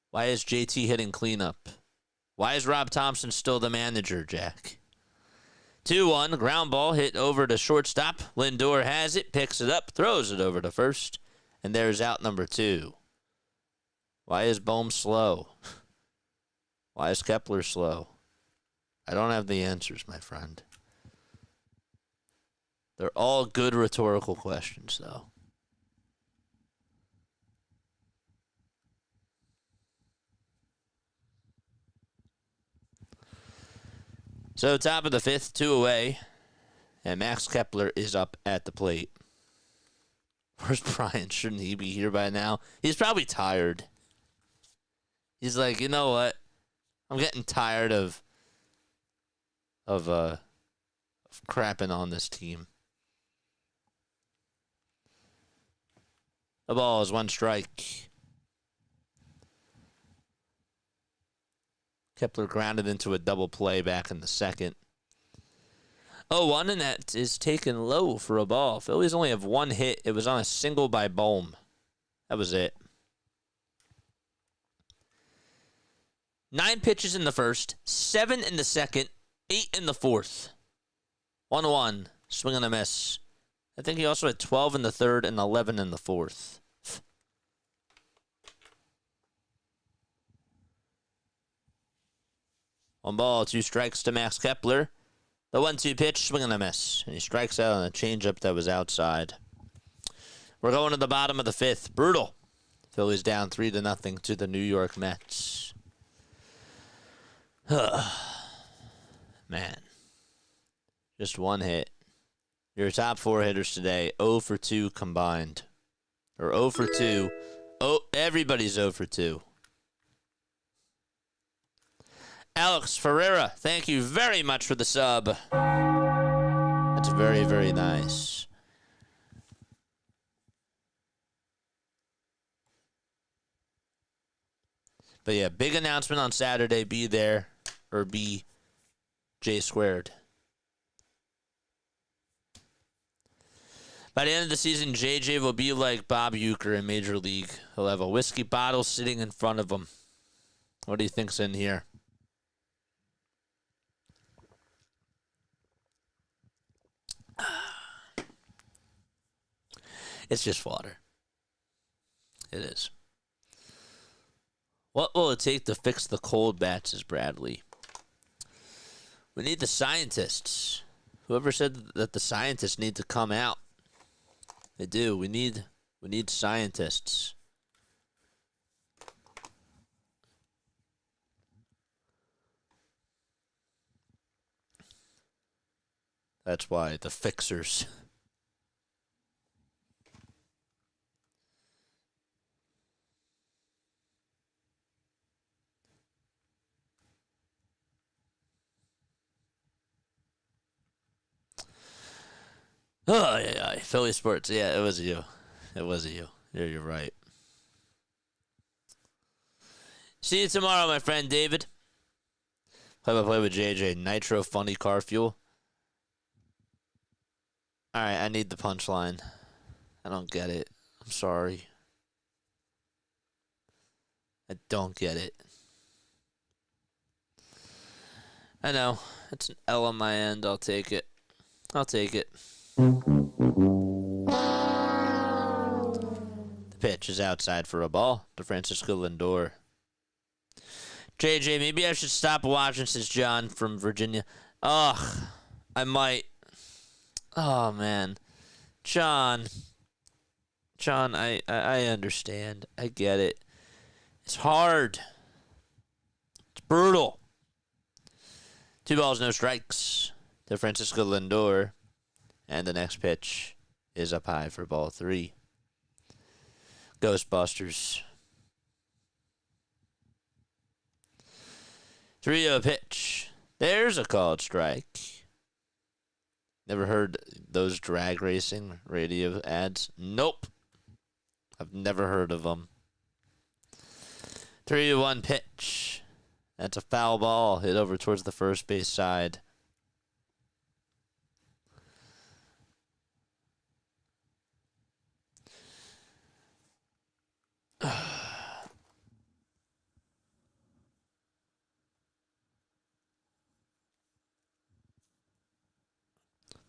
Why is JT hitting cleanup? Why is Rob Thompson still the manager, Jack? 2-1, ground ball hit over to shortstop. Lindor has it, picks it up, throws it over to first, and there's out number 2. Why is Bohm slow? Why is Kepler slow? I don't have the answers, my friend. They're all good rhetorical questions, though. So top of the 5th, 2 away, and Max Kepler is up at the plate. Where's Brian? Shouldn't he be here by now? He's probably tired. He's like, you know what? I'm getting tired of crapping on this team. The ball is 1 strike. Kepler grounded into a double play back in the second. 0-1, and that is taken low for a ball. Phillies only have 1 hit. It was on a single by Bohm. That was it. 9 pitches in the first, 7 in the second, 8 in the fourth. 1-1, swing and a miss. I think he also had 12 in the third and 11 in the fourth. One ball, 2 strikes to Max Kepler. The 1-2 pitch, swing and a miss. And he strikes out on a changeup that was outside. We're going to the bottom of the 5th. Brutal. Phillies down 3-0 to the New York Mets. Man. Just 1 hit. Your top 4 hitters today, 0 for 2 combined. Or 0 for 2. Oh, everybody's 0 for 2. Alex Ferreira, thank you very much for the sub. That's very, very nice. But yeah, big announcement on Saturday. Be there or be J squared. By the end of the season, JJ will be like Bob Uecker in Major League. He'll have a whiskey bottle sitting in front of him. What do you think's in here? It's just water. It is. What will it take to fix the cold bats, says Bradley? We need the scientists. Whoever said that the scientists need to come out. They do. We need scientists. That's why the fixers. Oh, yeah. Philly Sports. Yeah, it was you. It was you. Yeah, you're right. See you tomorrow, my friend David. Play-by-play with JJ. Nitro funny car fuel. All right, I need the punchline. I don't get it. I'm sorry. I don't get it. I know. It's an L on my end. I'll take it. I'll take it. The pitch is outside for a ball to Francisco Lindor. JJ, maybe I should stop watching, says John from Virginia. Ugh, I might. Oh, man. John, I understand. I get it. It's hard. It's brutal. 2 balls, no strikes to Francisco Lindor. And the next pitch is up high for ball 3. Ghostbusters. 3-0 pitch. There's a called strike. Never heard those drag racing radio ads? Nope. I've never heard of them. 3-1 pitch. That's a foul ball hit over towards the first base side.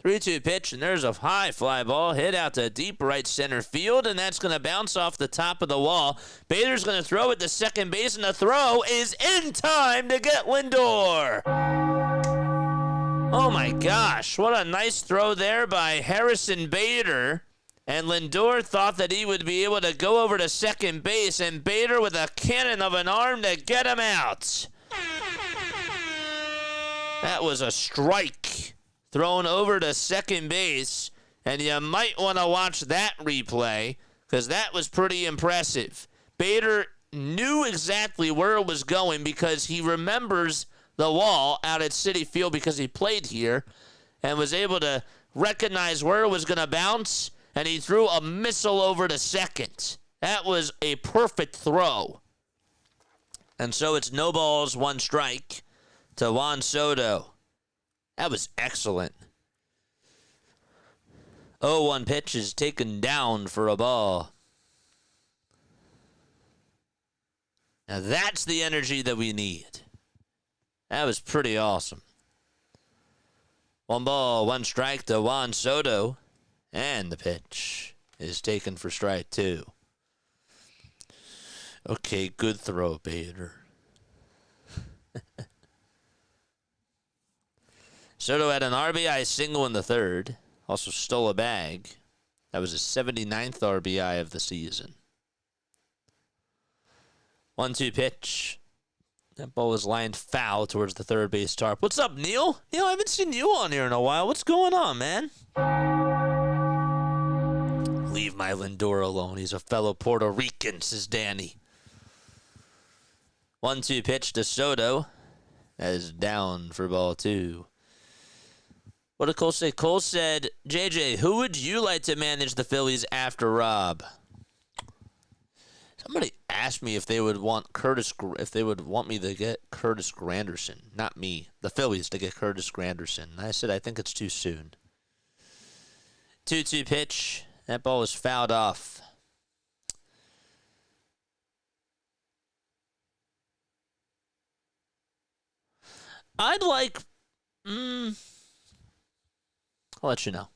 Three-two pitch, and there's a high fly ball hit out to deep right center field, and that's going to bounce off the top of the wall. Bader's going to throw it to second base, and the throw is in time to get Lindor. Oh my gosh, what a nice throw there by Harrison Bader. And Lindor thought that he would be able to go over to second base, and Bader with a cannon of an arm to get him out. That was a strike thrown over to second base, And you might want to watch that replay because that was pretty impressive. Bader knew exactly where it was going because he remembers the wall out at Citi Field because he played here and was able to recognize where it was going to bounce, and he threw a missile over to second. That was a perfect throw. And so it's no balls, one strike to Juan Soto. That was excellent. 0-1 pitch is taken down for a ball. Now that's the energy that we need. That was pretty awesome. 1 ball, 1 strike to Juan Soto. And the pitch is taken for strike 2. Okay, good throw, Bader. Soto had an RBI single in the third. Also stole a bag. That was his 79th RBI of the season. 1-2 pitch. That ball was lined foul towards the third base tarp. What's up, Neil? Neil, I haven't seen you on here in a while. What's going on, man? Leave my Lindor alone. He's a fellow Puerto Rican, says Danny. 1-2 pitch to Soto. That is down for ball 2. What did Cole say? Cole said, JJ, who would you like to manage the Phillies after Rob? Somebody asked me if they would want me to get Curtis Granderson. Not me. The Phillies to get Curtis Granderson. I said I think it's too soon. 2-2 pitch. That ball was fouled off. I'd like... I'll let you know.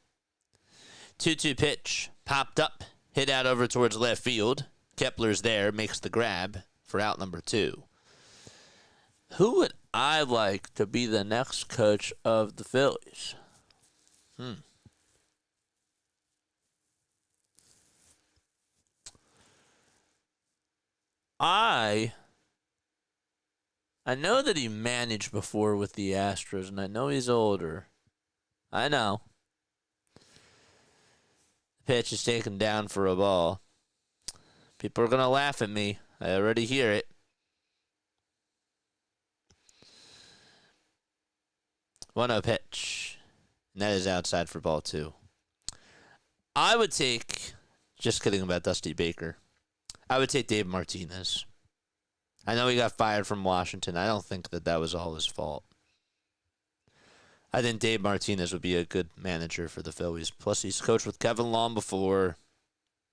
2-2 pitch. Popped up. Hit out over towards left field. Kepler's there. Makes the grab for out number 2. Who would I like to be the next coach of the Phillies? I know that he managed before with the Astros, and I know he's older. I know. The pitch is taken down for a ball. People are going to laugh at me. I already hear it. 1-0 pitch. And that is outside for ball 2. I would take, just kidding about Dusty Baker, I would take Dave Martinez. I know he got fired from Washington. I don't think that was all his fault. I think Dave Martinez would be a good manager for the Phillies. Plus, he's coached with Kevin Long before.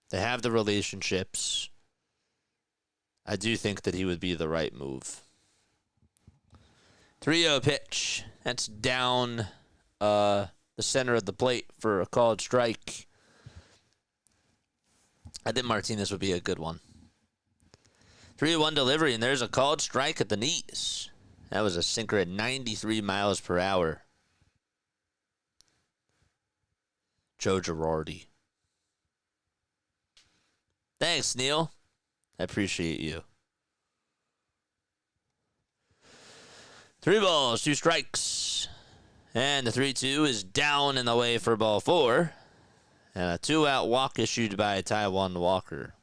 They have the relationships. I do think that he would be the right move. 3-0 pitch. That's down the center of the plate for a called strike. I think Martinez would be a good one. 3-1 delivery, and there's a called strike at the knees. That was a sinker at 93 miles per hour. Joe Girardi. Thanks, Neil. I appreciate you. 3 balls, 2 strikes. And the 3-2 is down and away for ball 4. And a 2-out walk issued by Taijuan Walker.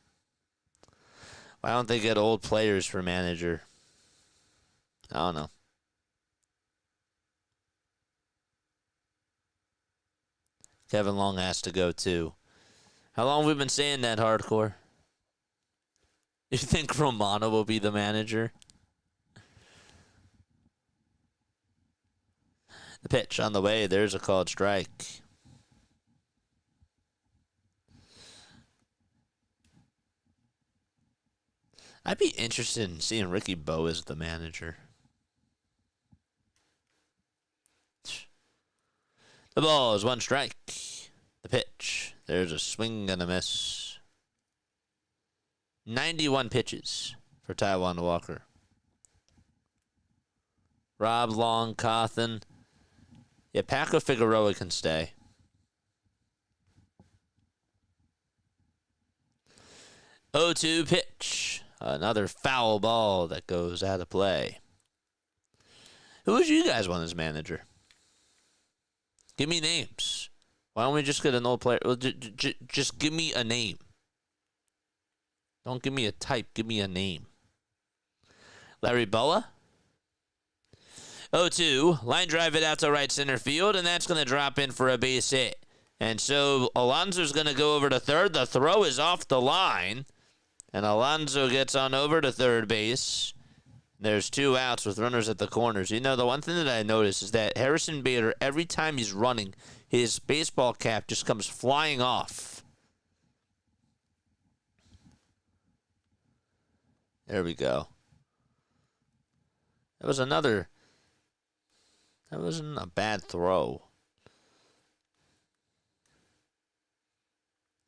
Why don't they get old players for manager? I don't know. Kevin Long has to go too. How long have we been saying that, Hardcore? You think Romano will be the manager? The pitch on the way. There's a called strike. I'd be interested in seeing Ricky Bowe as the manager. The ball is 1 strike. The pitch. There's a swing and a miss. 91 pitches for Taijuan Walker. Rob Long, Cawthon. Yeah, Paco Figueroa can stay. 0-2 pitch. Another foul ball that goes out of play. Who would you guys want as manager? Give me names. Why don't we just get an old player? Well, just give me a name. Don't give me a type. Give me a name. Larry Boa. 0-2. Line drive it out to right center field, and that's going to drop in for a base hit. And so Alonso's going to go over to third. The throw is off the line, and Alonso gets on over to third base. There's 2 outs with runners at the corners. You know, the one thing that I noticed is that Harrison Bader, every time he's running, his baseball cap just comes flying off. There we go. That wasn't a bad throw.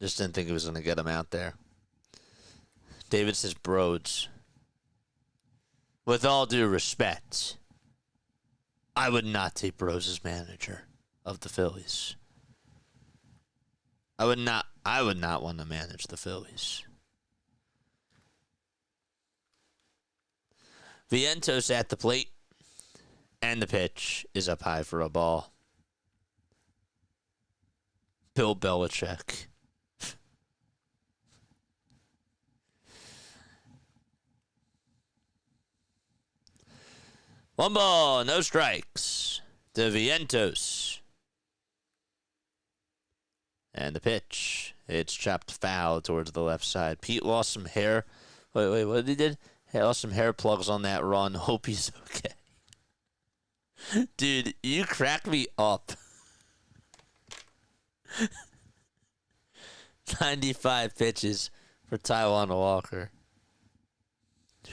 Just didn't think it was going to get him out there. David says Broads. With all due respect, I would not take Bros as manager of the Phillies. I would not want to manage the Phillies. Vientos at the plate, and the pitch is up high for a ball. Bill Belichick. One ball, no strikes to Vientos. And the pitch, it's chopped foul towards the left side. Pete lost some hair. Wait, what did he did? He lost some hair plugs on that run. Hope he's okay. Dude, you crack me up. 95 pitches for Taijuan Walker.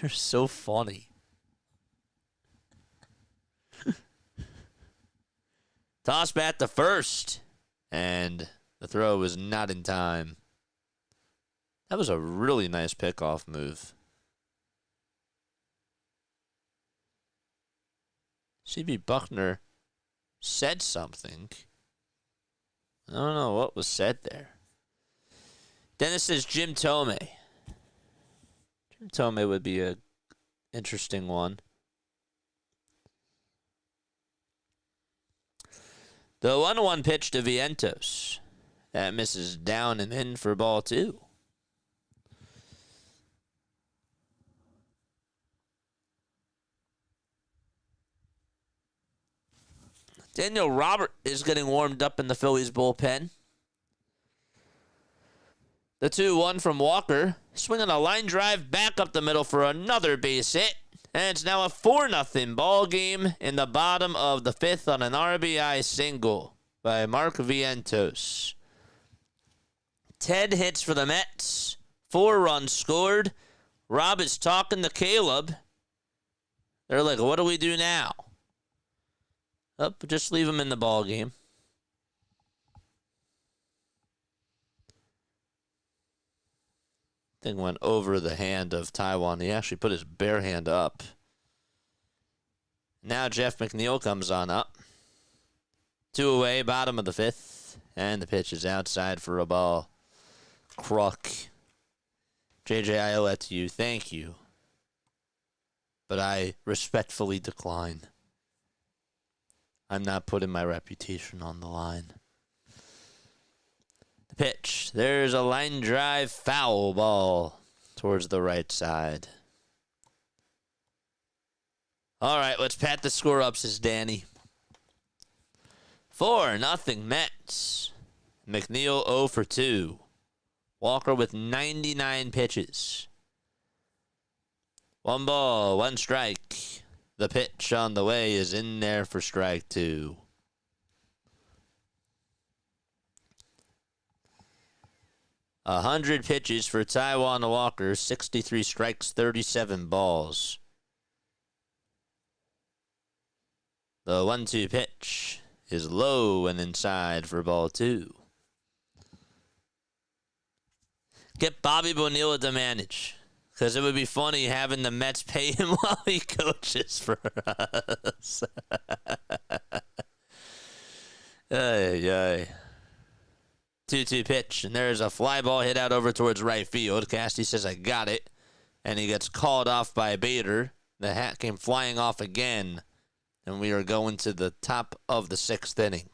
You're so funny. Toss bat to first, and the throw was not in time. That was a really nice pickoff move. CB Buckner said something. I don't know what was said there. Dennis says Jim Thome. Jim Thome would be a interesting one. The 1-1 pitch to Vientos. That misses down and in for ball 2. Daniel Robert is getting warmed up in the Phillies bullpen. The 2-1 from Walker. Swinging a line drive back up the middle for another base hit. And it's now a 4-0 ball game in the bottom of the 5th on an RBI single by Mark Vientos. 10 hits for the Mets. 4 runs scored. Rob is talking to Caleb. They're like, what do we do now? Oh, just leave him in the ball game. Thing went over the hand of Taijuan. He actually put his bare hand up. Now Jeff McNeil comes on up. 2 away, bottom of the 5th. And the pitch is outside for a ball. Kruk. JJ, I owe that to you. Thank you. But I respectfully decline. I'm not putting my reputation on the line. The pitch. There's a line drive foul ball towards the right side. All right, let's pat the score up, says Danny. 4-0 Mets. McNeil 0 for 2. Walker with 99 pitches. 1 ball, 1 strike. The pitch on the way is in there for strike 2. A 100 pitches for Taijuan Walker, 63 strikes, 37 balls. The 1-2 pitch is low and inside for ball 2. Get Bobby Bonilla to manage, because it would be funny having the Mets pay him while he coaches for us. Ay. 2-2 pitch, and there's a fly ball hit out over towards right field. Casty says, I got it. And he gets called off by Bader. The hat came flying off again, and we are going to the top of the 6th inning.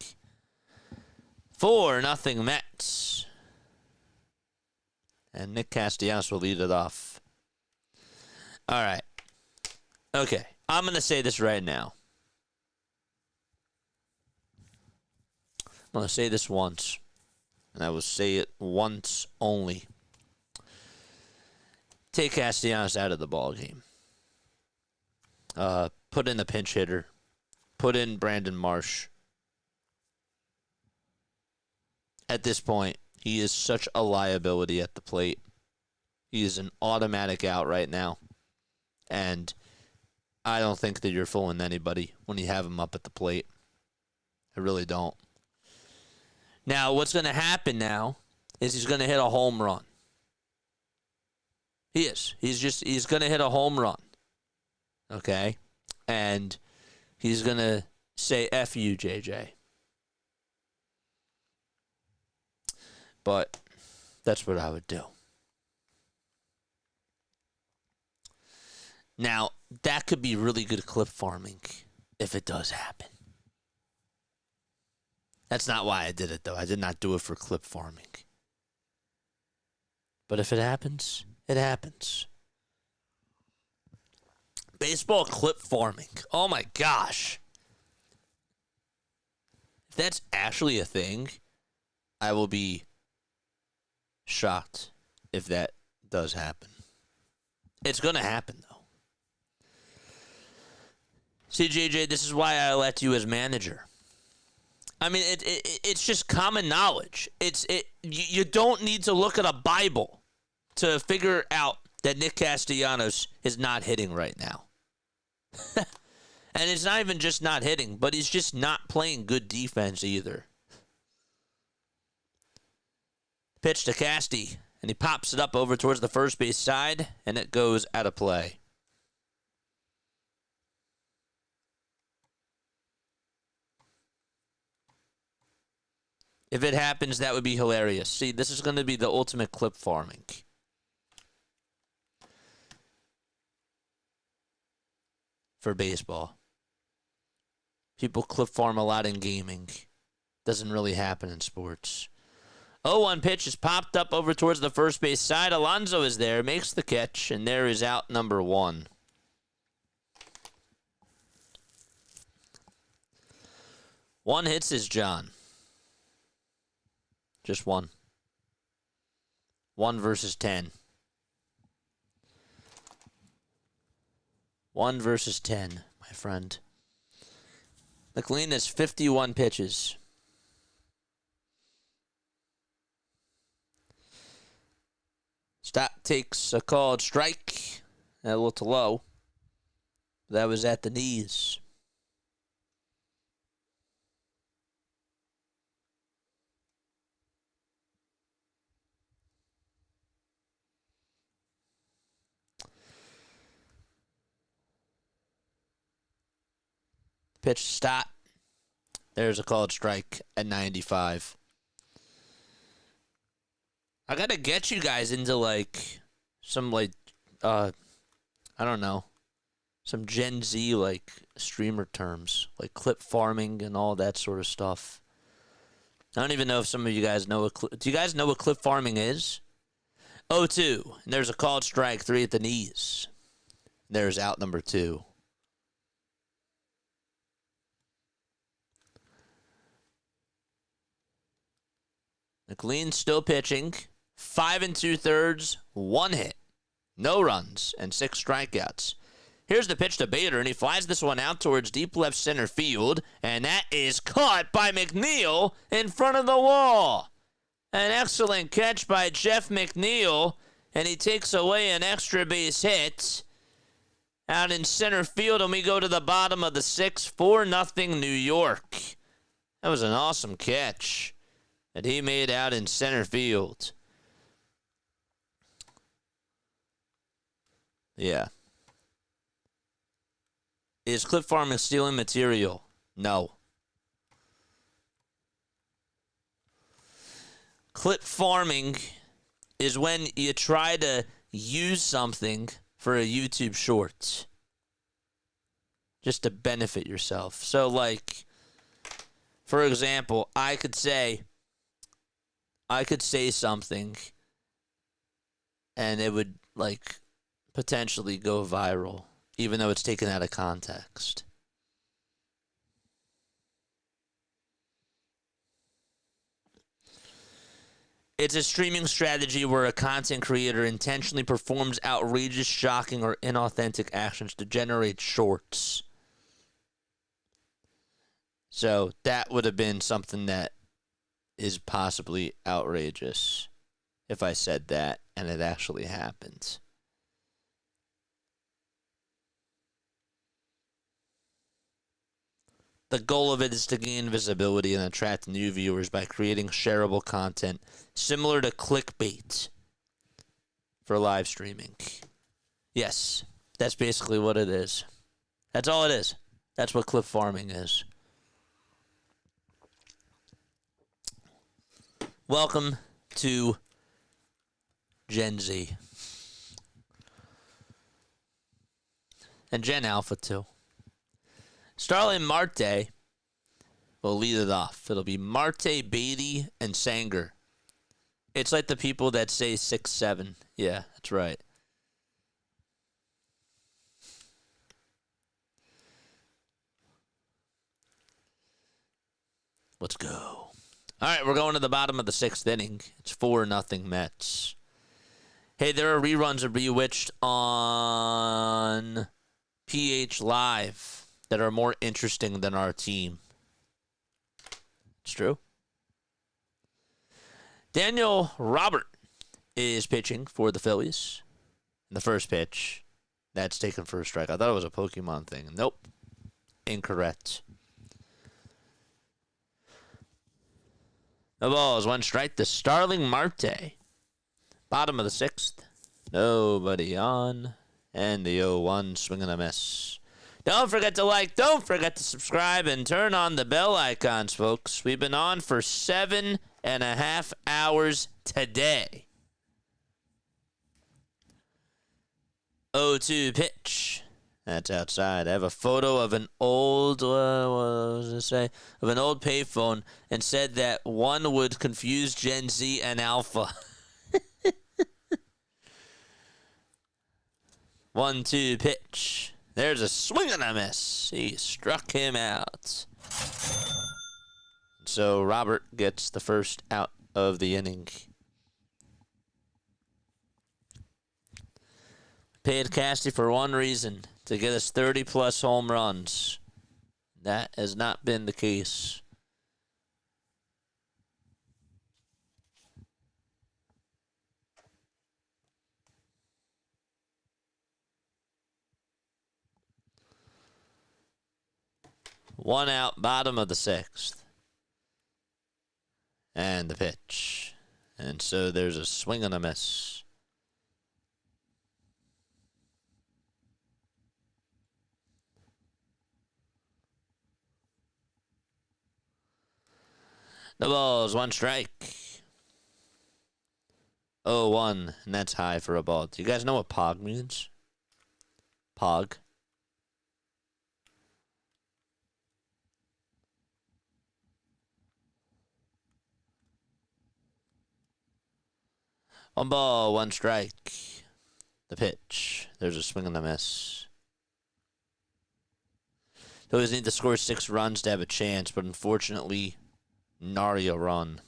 4-0 Mets. And Nick Castellanos will lead it off. All right. Okay. I'm going to say this right now. I'm going to say this once. And I will say it once only. Take Castellanos out of the ball game. Put in the pinch hitter. Put in Brandon Marsh. At this point, he is such a liability at the plate. He is an automatic out right now. And I don't think that you're fooling anybody when you have him up at the plate. I really don't. Now, what's going to happen now is he's going to hit a home run. He is. He's going to hit a home run. Okay? And he's going to say, F you, JJ. But that's what I would do. Now, that could be really good clip farming if it does happen. That's not why I did it, though. I did not do it for clip farming. But if it happens, it happens. Baseball clip farming. Oh, my gosh. If that's actually a thing, I will be shocked if that does happen. It's going to happen, though. See, JJ, this is why I elect you as manager. I mean, it's just common knowledge. You don't need to look at a Bible to figure out that Nick Castellanos is not hitting right now. And it's not even just not hitting, but he's just not playing good defense either. Pitch to Casty, and he pops it up over towards the first base side, and it goes out of play. If it happens, that would be hilarious. See, this is going to be the ultimate clip farming. For baseball. People clip farm a lot in gaming. Doesn't really happen in sports. 0-1 pitch is popped up over towards the first base side. Alonso is there, makes the catch, and there is out number 1. One hits is John. Just one. 1 versus 10. 1 versus 10, my friend. McLean has 51 pitches. Stop takes a called strike. A little too low. That was at the knees. Pitch stop. There's a called strike at 95. I gotta get you guys into some I don't know, some Gen Z streamer terms like clip farming and all that sort of stuff. I don't even know if some of you guys know do you guys know what clip farming is? 0-2, and there's a called strike, 3 at the knees. There's out number 2. McLean still pitching. 5 2/3, 1 hit, no runs, and 6 strikeouts. Here's the pitch to Bader, and he flies this one out towards deep left center field, and that is caught by McNeil in front of the wall. An excellent catch by Jeff McNeil, and he takes away an extra base hit out in center field, and we go to the bottom of the 6th, 4-0 New York. That was an awesome catch that he made out in center field. Yeah. Is clip farming stealing material? No. Clip farming is when you try to use something for a YouTube short just to benefit yourself. So, for example, I could say, I could say something and it would, like, potentially go viral, even though it's taken out of context. It's a streaming strategy where a content creator intentionally performs outrageous, shocking, or inauthentic actions to generate shorts. So that would have been something that is possibly outrageous if I said that and it actually happened. The goal of it is to gain visibility and attract new viewers by creating shareable content similar to clickbait for live streaming. Yes, that's basically what it is. That's all it is. That's what clip farming is. Welcome to Gen Z. And Gen Alpha, too. Starling Marte will lead it off. It'll be Marte, Beatty, and Sanger. It's like the people that say 6'7". Yeah, that's right. Let's go. All right, we're going to the bottom of the 6th inning. It's 4-0 Mets. Hey, there are reruns of Bewitched on PH Live that are more interesting than our team. It's true. Daniel Robert is pitching for the Phillies. The first pitch, that's taken for a strike. I thought it was a Pokemon thing. Nope. Incorrect. The ball is 1 strike to Starling Marte. Bottom of the 6th. Nobody on. And the 0-1 swing and a miss. Don't forget to like, don't forget to subscribe, and turn on the bell icons, folks. We've been on for 7.5 hours today. 0-2 pitch. That's outside. I have a photo of an old, what was it say? Of an old payphone, and said that one would confuse Gen Z and Alpha. 1-2 pitch. There's a swing and a miss. He struck him out. So Robert gets the first out of the inning. Paid Casty for one reason, to get us 30-plus home runs. That has not been the case. One out, bottom of the 6th. And the pitch. And so there's a swing and a miss. The ball's 1 strike. 0-1, and that's high for a ball. Do you guys know what pog means? Pog. One ball, 1 strike. The pitch. There's a swing and a miss. They always need to score 6 runs to have a chance, but unfortunately, nary a run.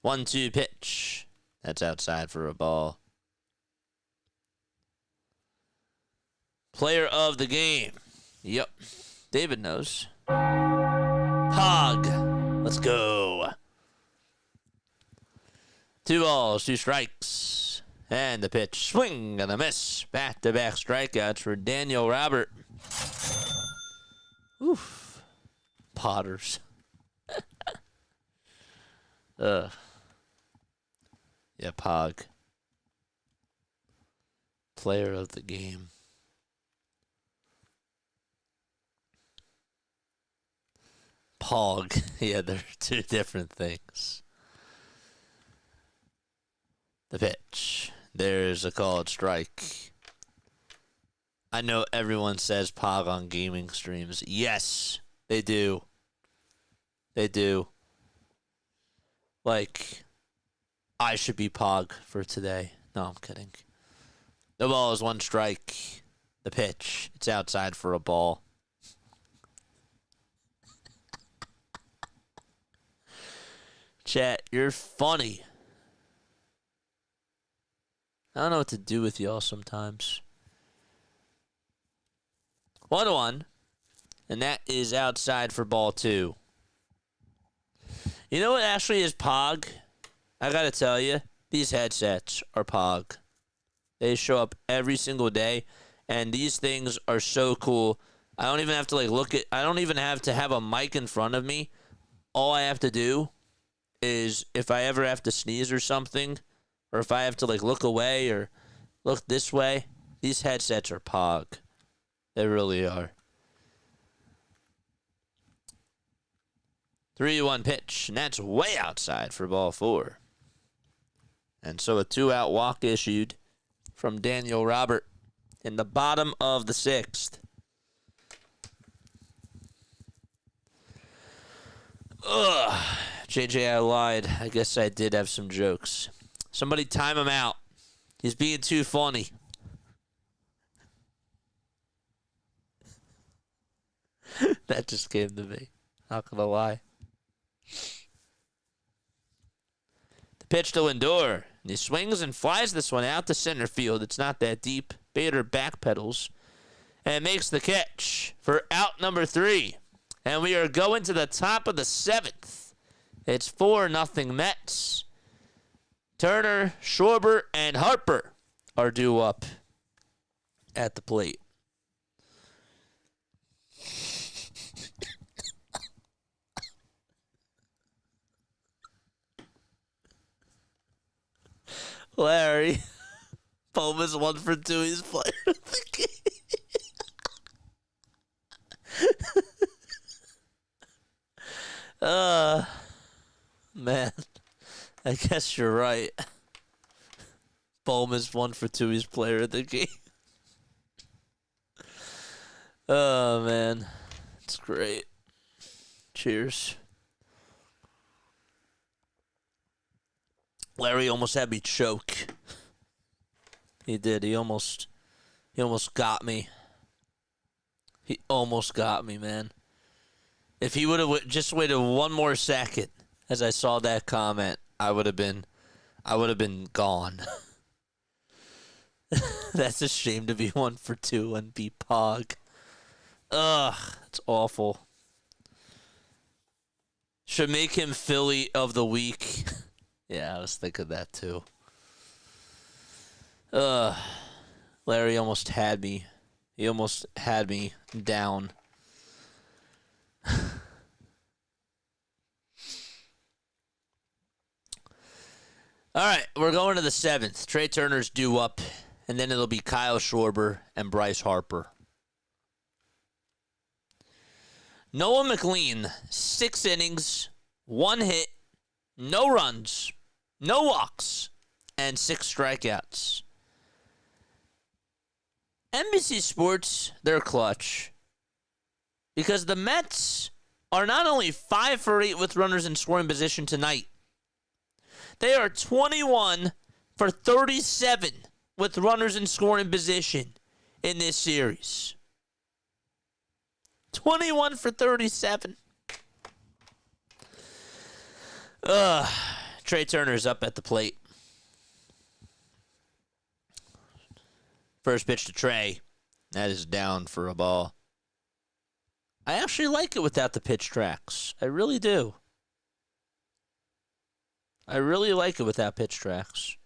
One-two pitch. That's outside for a ball. Player of the game. Yep. David knows. Pog. Let's go. 2 balls, 2 strikes. And the pitch. Swing and a miss. Back-to-back strikeouts for Daniel Robert. Oof. Potters. Yeah, Pog. Player of the game. Pog. Yeah, they're 2 different things. The pitch. There's a called strike. I know everyone says Pog on gaming streams. Yes, They do. They do. Like, I should be Pog for today. No, I'm kidding. The ball is 1 strike. The pitch. It's outside for a ball. Chat, you're funny. I don't know what to do with y'all sometimes. 1-1. And that is outside for ball 2. You know what actually is Pog? I gotta tell you, these headsets are Pog. They show up every single day, and these things are so cool. I don't even have to I don't even have to have a mic in front of me. All I have to do is, if I ever have to sneeze or something, or if I have to look away or look this way, these headsets are Pog. They really are. 3-1 pitch, and that's way outside for ball 4. And so a 2-out walk issued from Daniel Robert in the bottom of the 6th. Ugh. JJ, I lied. I guess I did have some jokes. Somebody time him out. He's being too funny. That just came to me. Not gonna lie. The pitch to Lindor. And he swings and flies this one out to center field. It's not that deep. Bader backpedals and makes the catch for out number 3. And we are going to the top of the 7th. It's 4-0 Mets. Turner, Schwarber, and Harper are due up at the plate. Larry, Bohm is 1 for 2. He's player of the game. Man, I guess you're right. Bohm is 1 for 2. He's player of the game. Oh, man. It's great. Cheers. Larry almost had me choke. He did. He almost got me. He almost got me, man. If he would have just waited 1 more second as I saw that comment, I would have been gone. That's a shame to be 1 for 2 and be Pog. Ugh, it's awful. Should make him Philly of the week. Yeah, I was thinking that too. Larry almost had me. He almost had me down. All right, we're going to the 7th. Trey Turner's due up, and then it'll be Kyle Schwarber and Bryce Harper. Noah McLean, 6 innings, 1 hit, no runs, no walks, and 6 strikeouts. NBC Sports, they're clutch. Because the Mets are not only 5 for 8 with runners in scoring position tonight, they are 21 for 37 with runners in scoring position in this series. 21 for 37. Trey Turner's up at the plate. First pitch to Trey. That is down for a ball. I actually like it without the pitch tracks. I really do. I really like it without pitch tracks.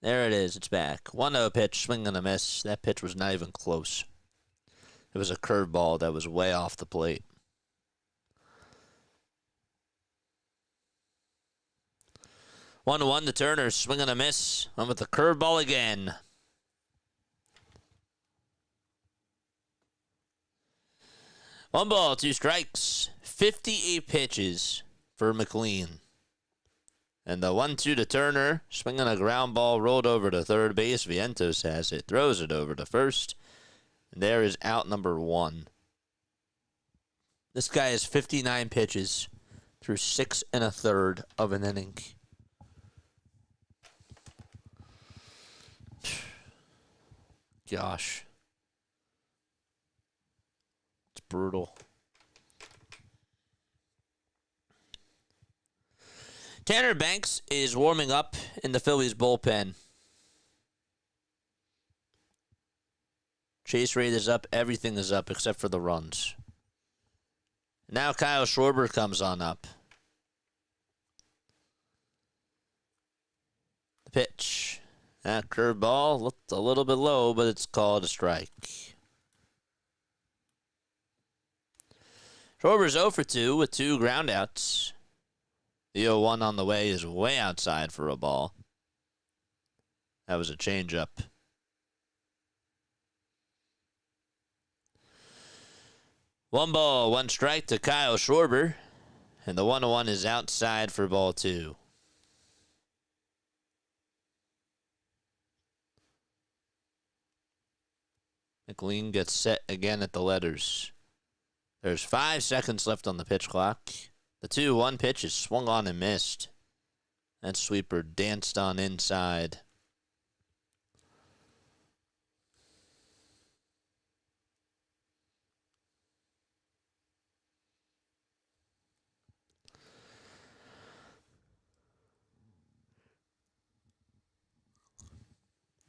There it is. It's back. 1-0 pitch. Swing and a miss. That pitch was not even close. It was a curveball that was way off the plate. 1-1 to Turner. Swing and a miss. Went with the curveball again. One ball, 2 strikes. 58 pitches for McLean. And the 1-2 to Turner. Swinging a ground ball, rolled over to third base. Vientos has it. Throws it over to first. And there is out number 1. This guy has 59 pitches through 6 1/3 of an inning. Gosh. It's brutal. Tanner Banks is warming up in the Phillies bullpen. Chase rate is up. Everything is up except for the runs. Now Kyle Schwarber comes on up. The pitch. That curveball looked a little bit low, but it's called a strike. Schwarber's 0 for 2 with 2 groundouts. The 0-1 on the way is way outside for a ball. That was a changeup. One ball, one strike to Kyle Schwarber. And the 1-1 is outside for ball 2. McLean gets set again at the letters. There's 5 seconds left on the pitch clock. The 2-1 pitch is swung on and missed. That sweeper danced on inside.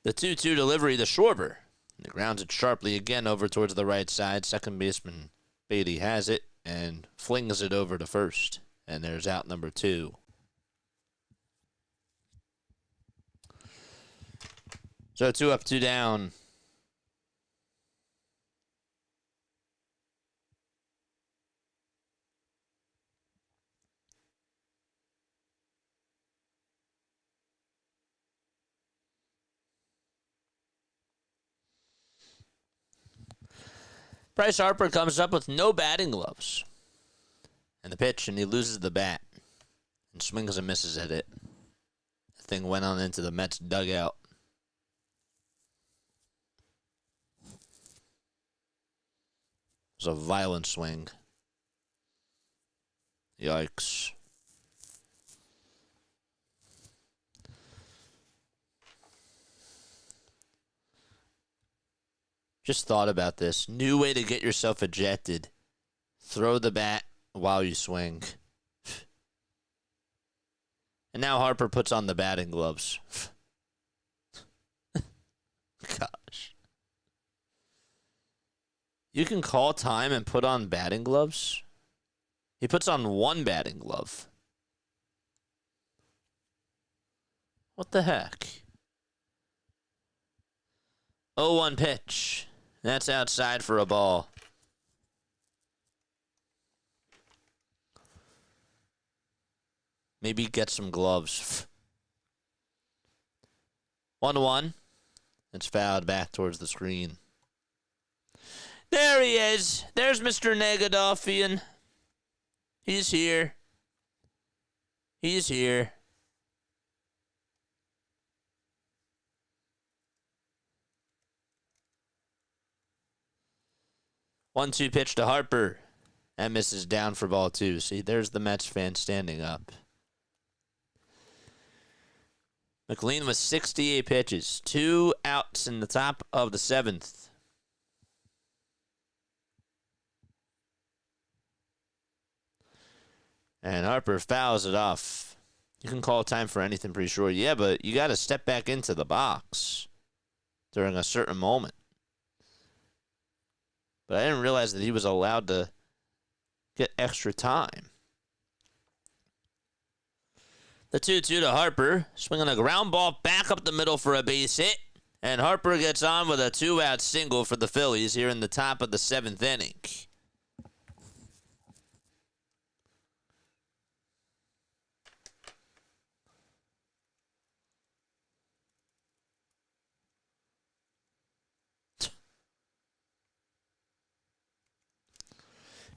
The 2-2 delivery to Schwarber. He grounds it sharply again over towards the right side. Second baseman Beatty has it and flings it over to first. And there's out number 2. So 2 up, 2 down. Bryce Harper comes up with no batting gloves. And the pitch, and he loses the bat. And swings and misses at it. The thing went on into the Mets dugout. It was a violent swing. Yikes. Just thought about this. New way to get yourself ejected. Throw the bat while you swing. And now Harper puts on the batting gloves. Gosh. You can call time and put on batting gloves? He puts on 1 batting glove. What the heck? 0-1 pitch. That's outside for a ball. Maybe get some gloves. 1-1. It's fouled back towards the screen. There he is. There's Mr. Negadofian. He's here. He's here. 1-2 pitch to Harper. That misses down for ball 2. See, there's the Mets fan standing up. McLean with 68 pitches. 2 outs in the top of the 7th. And Harper fouls it off. You can call time for anything, pretty sure. Yeah, but you got to step back into the box during a certain moment. But I didn't realize that he was allowed to get extra time. The 2-2 to Harper. Swinging a ground ball back up the middle for a base hit. And Harper gets on with a 2-out single for the Phillies here in the top of the 7th inning.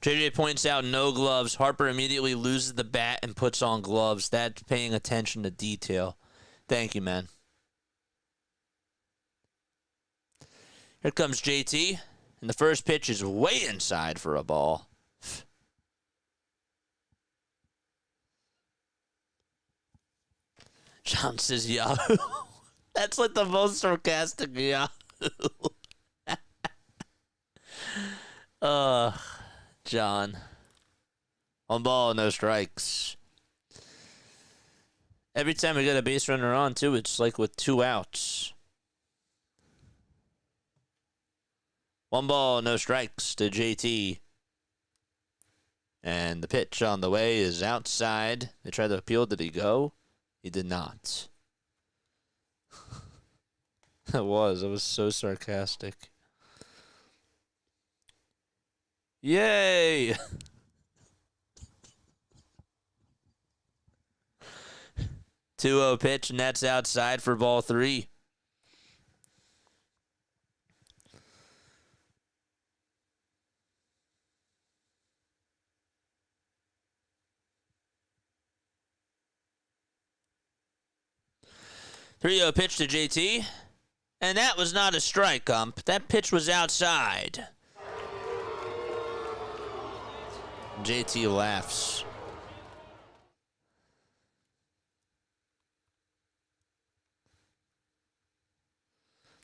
JJ points out no gloves. Harper immediately loses the bat and puts on gloves. That's paying attention to detail. Thank you, man. Here comes JT. And the first pitch is way inside for a ball. John says Yahoo. That's like the most sarcastic Yahoo. John. On ball, no strikes. Every time we get a base runner on, too, it's like with 2 outs. 1 ball, no strikes to JT. And the pitch on the way is outside. They tried to appeal. Did he go? He did not. It was so sarcastic. Yay! 2-0 pitch, and that's outside for ball 3. Three-0 pitch to JT, and that was not a strike, ump. That pitch was outside. JT laughs.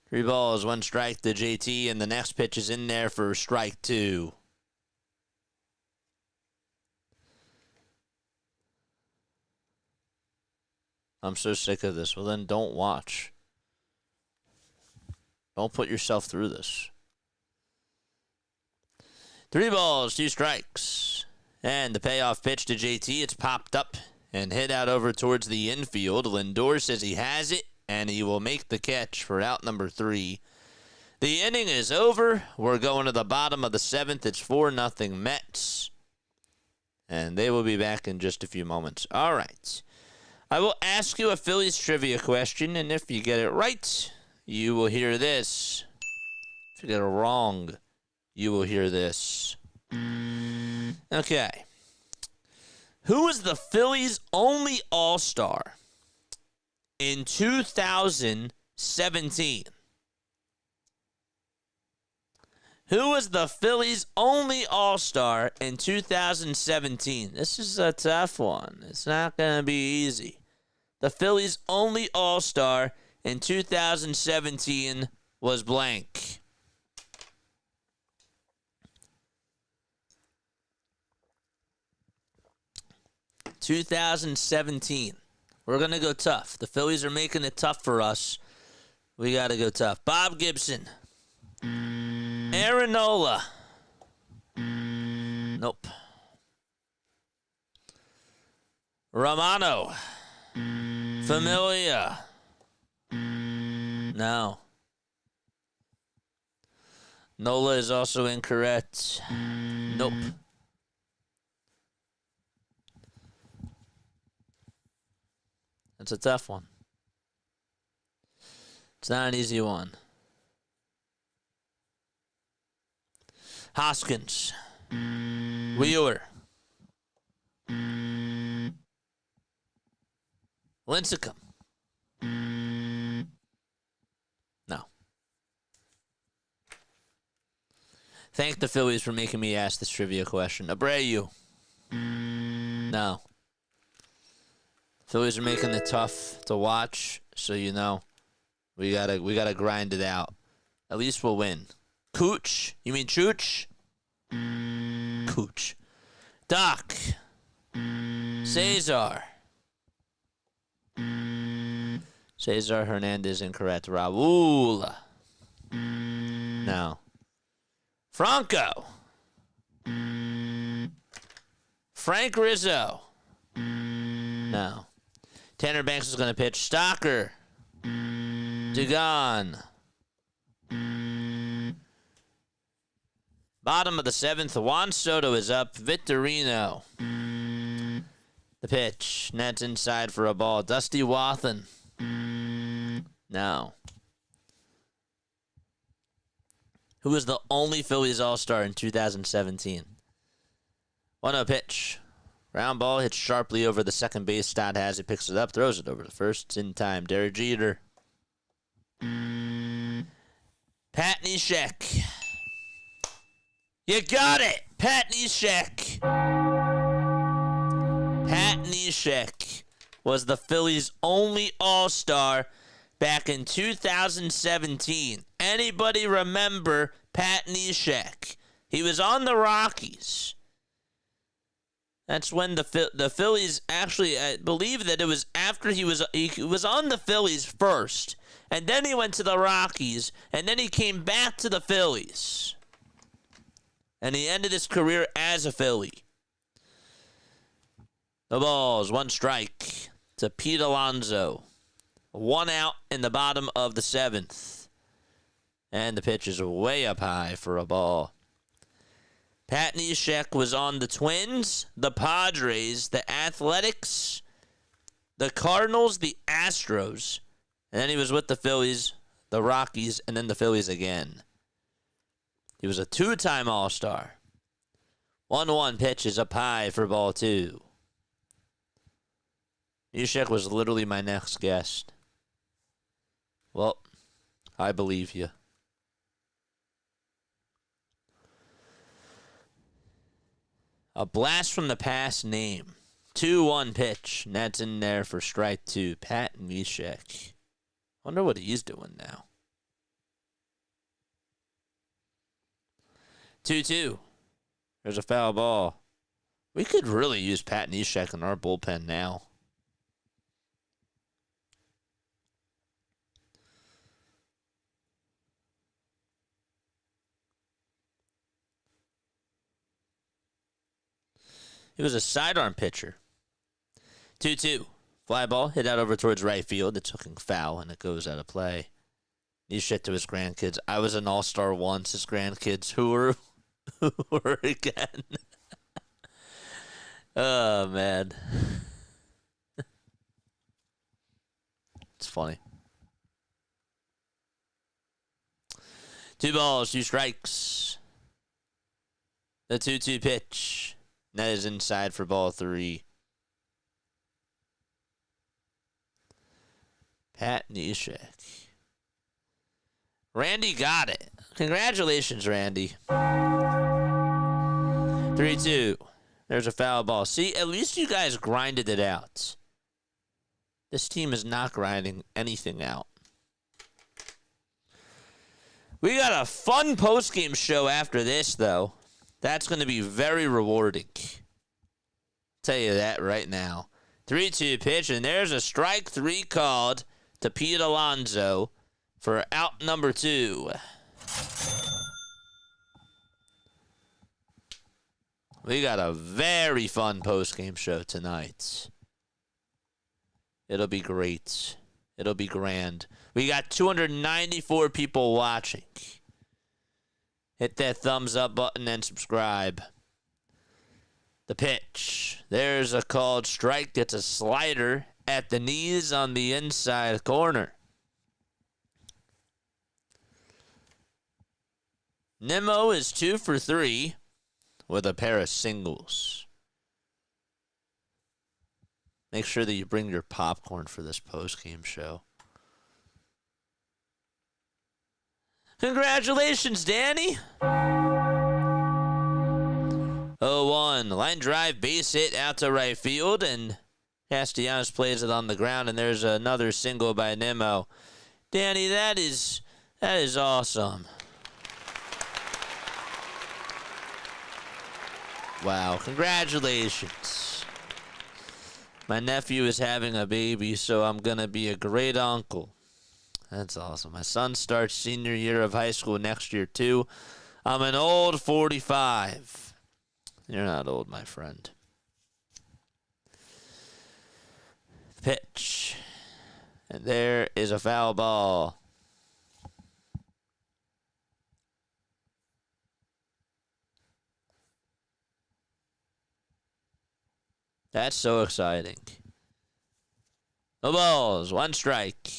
Three balls, 1 strike to JT, and the next pitch is in there for strike 2. I'm so sick of this. Well, then don't watch. Don't put yourself through this. 3 balls, 2 strikes. And the payoff pitch to JT. It's popped up and hit out over towards the infield. Lindor says he has it, and he will make the catch for out number 3. The inning is over. We're going to the bottom of the 7th. It's 4-0 Mets. And they will be back in just a few moments. All right. I will ask you a Phillies trivia question, and if you get it right, you will hear this. If you get it wrong, you will hear this. Okay. Who was the Phillies' only All-Star in 2017? Who was the Phillies' only All-Star in 2017? This is a tough one. It's not going to be easy. The Phillies' only All-Star in 2017 was blank. (2017). We're going to go tough. The Phillies are making it tough for us. We got to go tough. Bob Gibson. Aaron Nola. Nope. Romano. Familia. No. Nola is also incorrect. Nope. That's a tough one. It's not an easy one. Hoskins. Wheeler. Lincecum. No. Thank the Phillies for making me ask this trivia question. Abreu. No. Phillies are making it tough to watch, so you know we gotta grind it out. At least we'll win. Cooch? You mean Chooch? Cooch. Doc. Cesar. Cesar Hernandez incorrect. Raul. No. Franco. Frank Rizzo. No. Tanner Banks is going to pitch. Stocker. Dugan. Bottom of the 7th. Juan Soto is up. Victorino. The pitch. That's inside for a ball. Dusty Wathan. No. Who was the only Phillies All-Star in 2017? 1-0 pitch. Round ball hits sharply over the second base. Stott has it, picks it up, throws it over the first. It's in time. Derek Jeter. Pat Neshek. You got it! Pat Neshek. Pat Neshek was the Phillies' only All-Star back in 2017. Anybody remember Pat Neshek? He was on the Rockies. That's when the Phillies actually, I believe that it was after he was on the Phillies first, and then he went to the Rockies, and then he came back to the Phillies. And he ended his career as a Philly. The balls, 1 strike to Pete Alonso. 1 out in the bottom of the 7th. And the pitch is way up high for a ball. Pat Neshek was on the Twins, the Padres, the Athletics, the Cardinals, the Astros. And then he was with the Phillies, the Rockies, and then the Phillies again. He was a 2-time All-Star. 1-1 pitch is up high for ball 2. Neshek was literally my next guest. Well, I believe you. A blast from the past name. 2-1 pitch. And that's in there for strike 2. Pat Neshek. Wonder what he's doing now. 2-2. There's a foul ball. We could really use Pat Neshek in our bullpen now. He was a sidearm pitcher. 2-2. Fly ball hit out over towards right field. It's hooking foul, and it goes out of play. Neshek to his grandkids. I was an all-star once. His grandkids. Who were again? Oh, man. It's funny. 2 balls, 2 strikes. The 2-2 pitch. That is inside for ball 3. Pat Neshek. Randy got it. Congratulations, Randy. 3-2. There's a foul ball. See, at least you guys grinded it out. This team is not grinding anything out. We got a fun post-game show after this, though. That's going to be very rewarding. Tell you that right now. 3-2 pitch, and there's a strike 3 called to Pete Alonso for out number 2. We got a very fun post-game show tonight. It'll be great. It'll be grand. We got 294 people watching. Hit that thumbs up button and subscribe. The pitch. There's a called strike. It's a slider at the knees on the inside corner. Nimmo is 2 for 3 with a pair of singles. Make sure that you bring your popcorn for this post-game show. Congratulations, Danny. 0-1. Line drive, base hit out to right field, and Castellanos plays it on the ground, and there's another single by Nimmo. Danny, that is awesome. Wow, congratulations. My nephew is having a baby, so I'm going to be a great uncle. That's awesome. My son starts senior year of high school next year, too. I'm an old 45. You're not old, my friend. Pitch. And there is a foul ball. That's so exciting. No balls, 1 strike.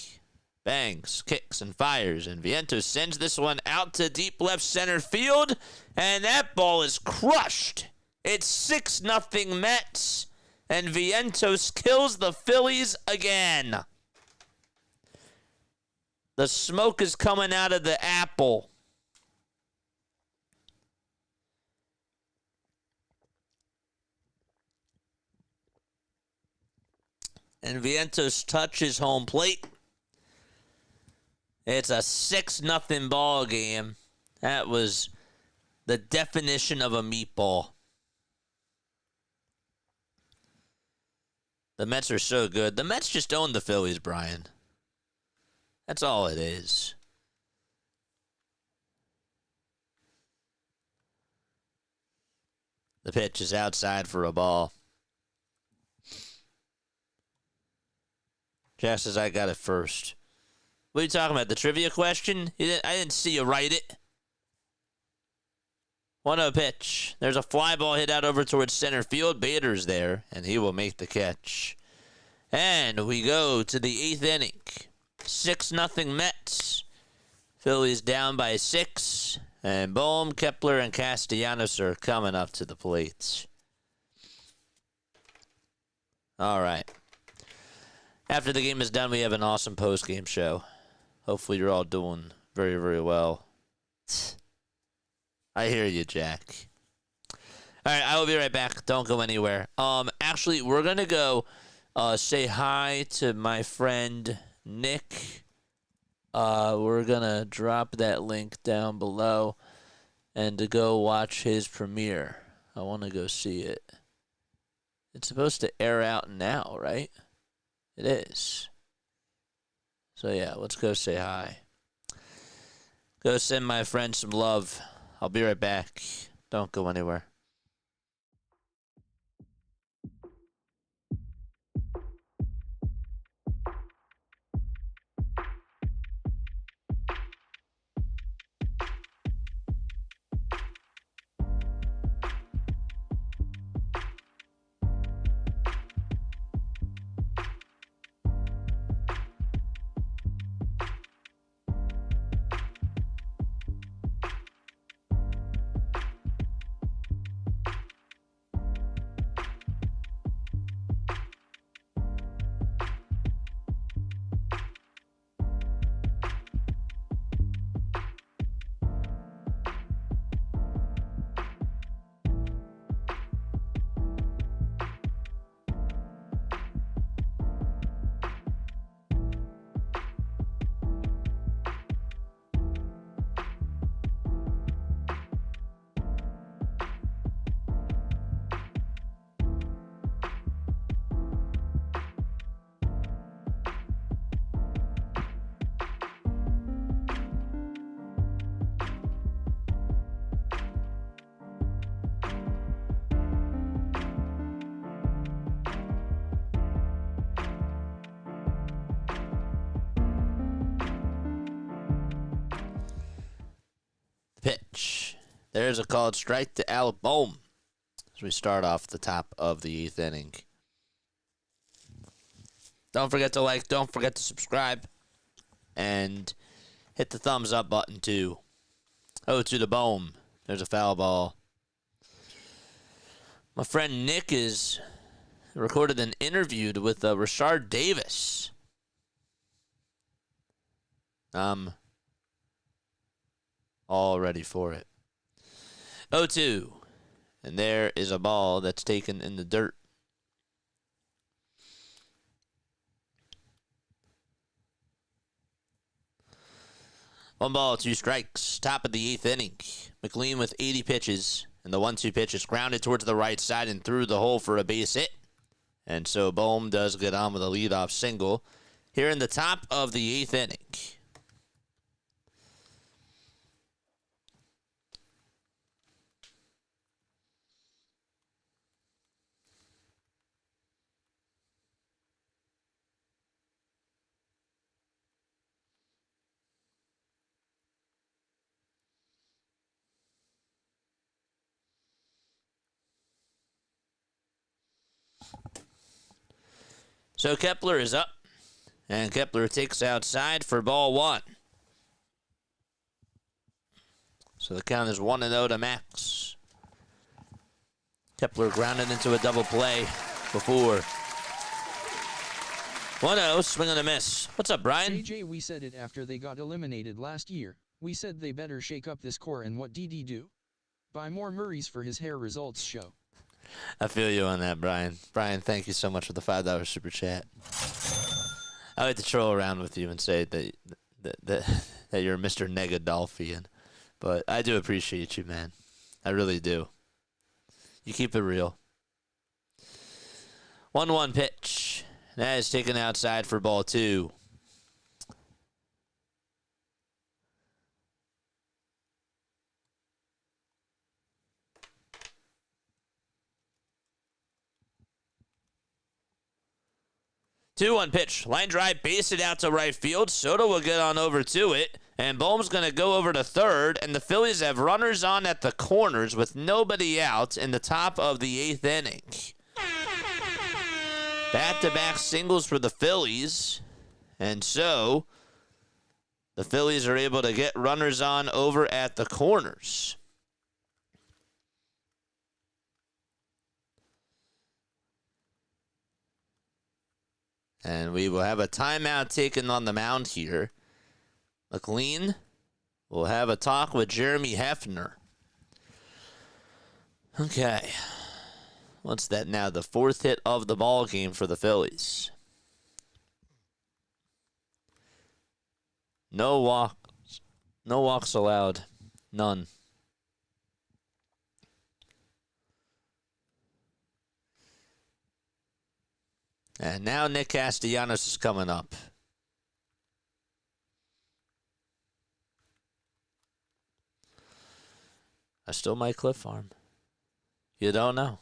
Bangs, kicks, and fires, and Vientos sends this one out to deep left center field, and that ball is crushed. It's 6-0 Mets, and Vientos kills the Phillies again. The smoke is coming out of the apple. and Vientos touches home plate. It's a 6-0 ball game. That was the definition of a meatball. The Mets are so good. The Mets just own the Phillies, Brian. That's all it is. The pitch is outside for a ball. Jack says, I got it first. What are you talking about? The trivia question? I didn't see you write it. 1-0 pitch. There's a fly ball hit out over towards center field. Bader's there, and he will make the catch. And we go to the 8th inning. 6-0 Mets. Phillies down by 6. And Bohm, Kepler, and Castellanos are coming up to the plate. All right. After the game is done, we have an awesome post-game show. Hopefully you're all doing very, very well. I hear you, Jack. All right, I will be right back. Don't go anywhere. Actually, we're going to go say hi to my friend Nick. We're going to drop that link down below and to go watch his premiere. I want to go see it. It's supposed to air out now, right? It is. So, yeah, let's go say hi. Go send my friend some love. I'll be right back. Don't go anywhere. Pitch. There's a called strike to Bohm as we start off the top of the 8th inning. Don't forget to like, don't forget to subscribe, and hit the thumbs up button too. Oh, to the Bohm. There's a foul ball. My friend Nick is recorded an interview with Rashard Davis. All ready for it. 0-2. And there is a ball that's taken in the dirt. One ball, 2 strikes. Top of the 8th inning. McLean with 80 pitches. And the 1-2 pitch is grounded towards the right side and through the hole for a base hit. And so Bohm does get on with a leadoff single here in the top of the 8th inning. So Kepler is up, and Kepler takes outside for ball 1. So the count is 1-0 to Max. Kepler grounded into a double play before. 1-0, swing and a miss. What's up, Brian? JJ, we said it after they got eliminated last year. We said they better shake up this core, and what did he do? Buy more Murrays for his hair results show. I feel you on that, Brian. Brian, thank you so much for the $5 super chat. I like to troll around with you and say that you're Mr. Negadolphian, but I do appreciate you, man. I really do. You keep it real. 1-1 pitch. That is taken outside for ball 2. Two-one pitch. Line drive, base it out to right field. Soto will get on over to it. And Bohm's going to go over to third. And the Phillies have runners on at the corners with nobody out in the top of the 8th inning. Back-to-back singles for the Phillies. And so, the Phillies are able to get runners on over at the corners. And we will have a timeout taken on the mound here. McLean will have a talk with Jeremy Hefner. Okay. What's that now? The 4th hit of the ball game for the Phillies. No walks. No walks allowed. None. And now Nick Castellanos is coming up. I still might cliff farm. You don't know.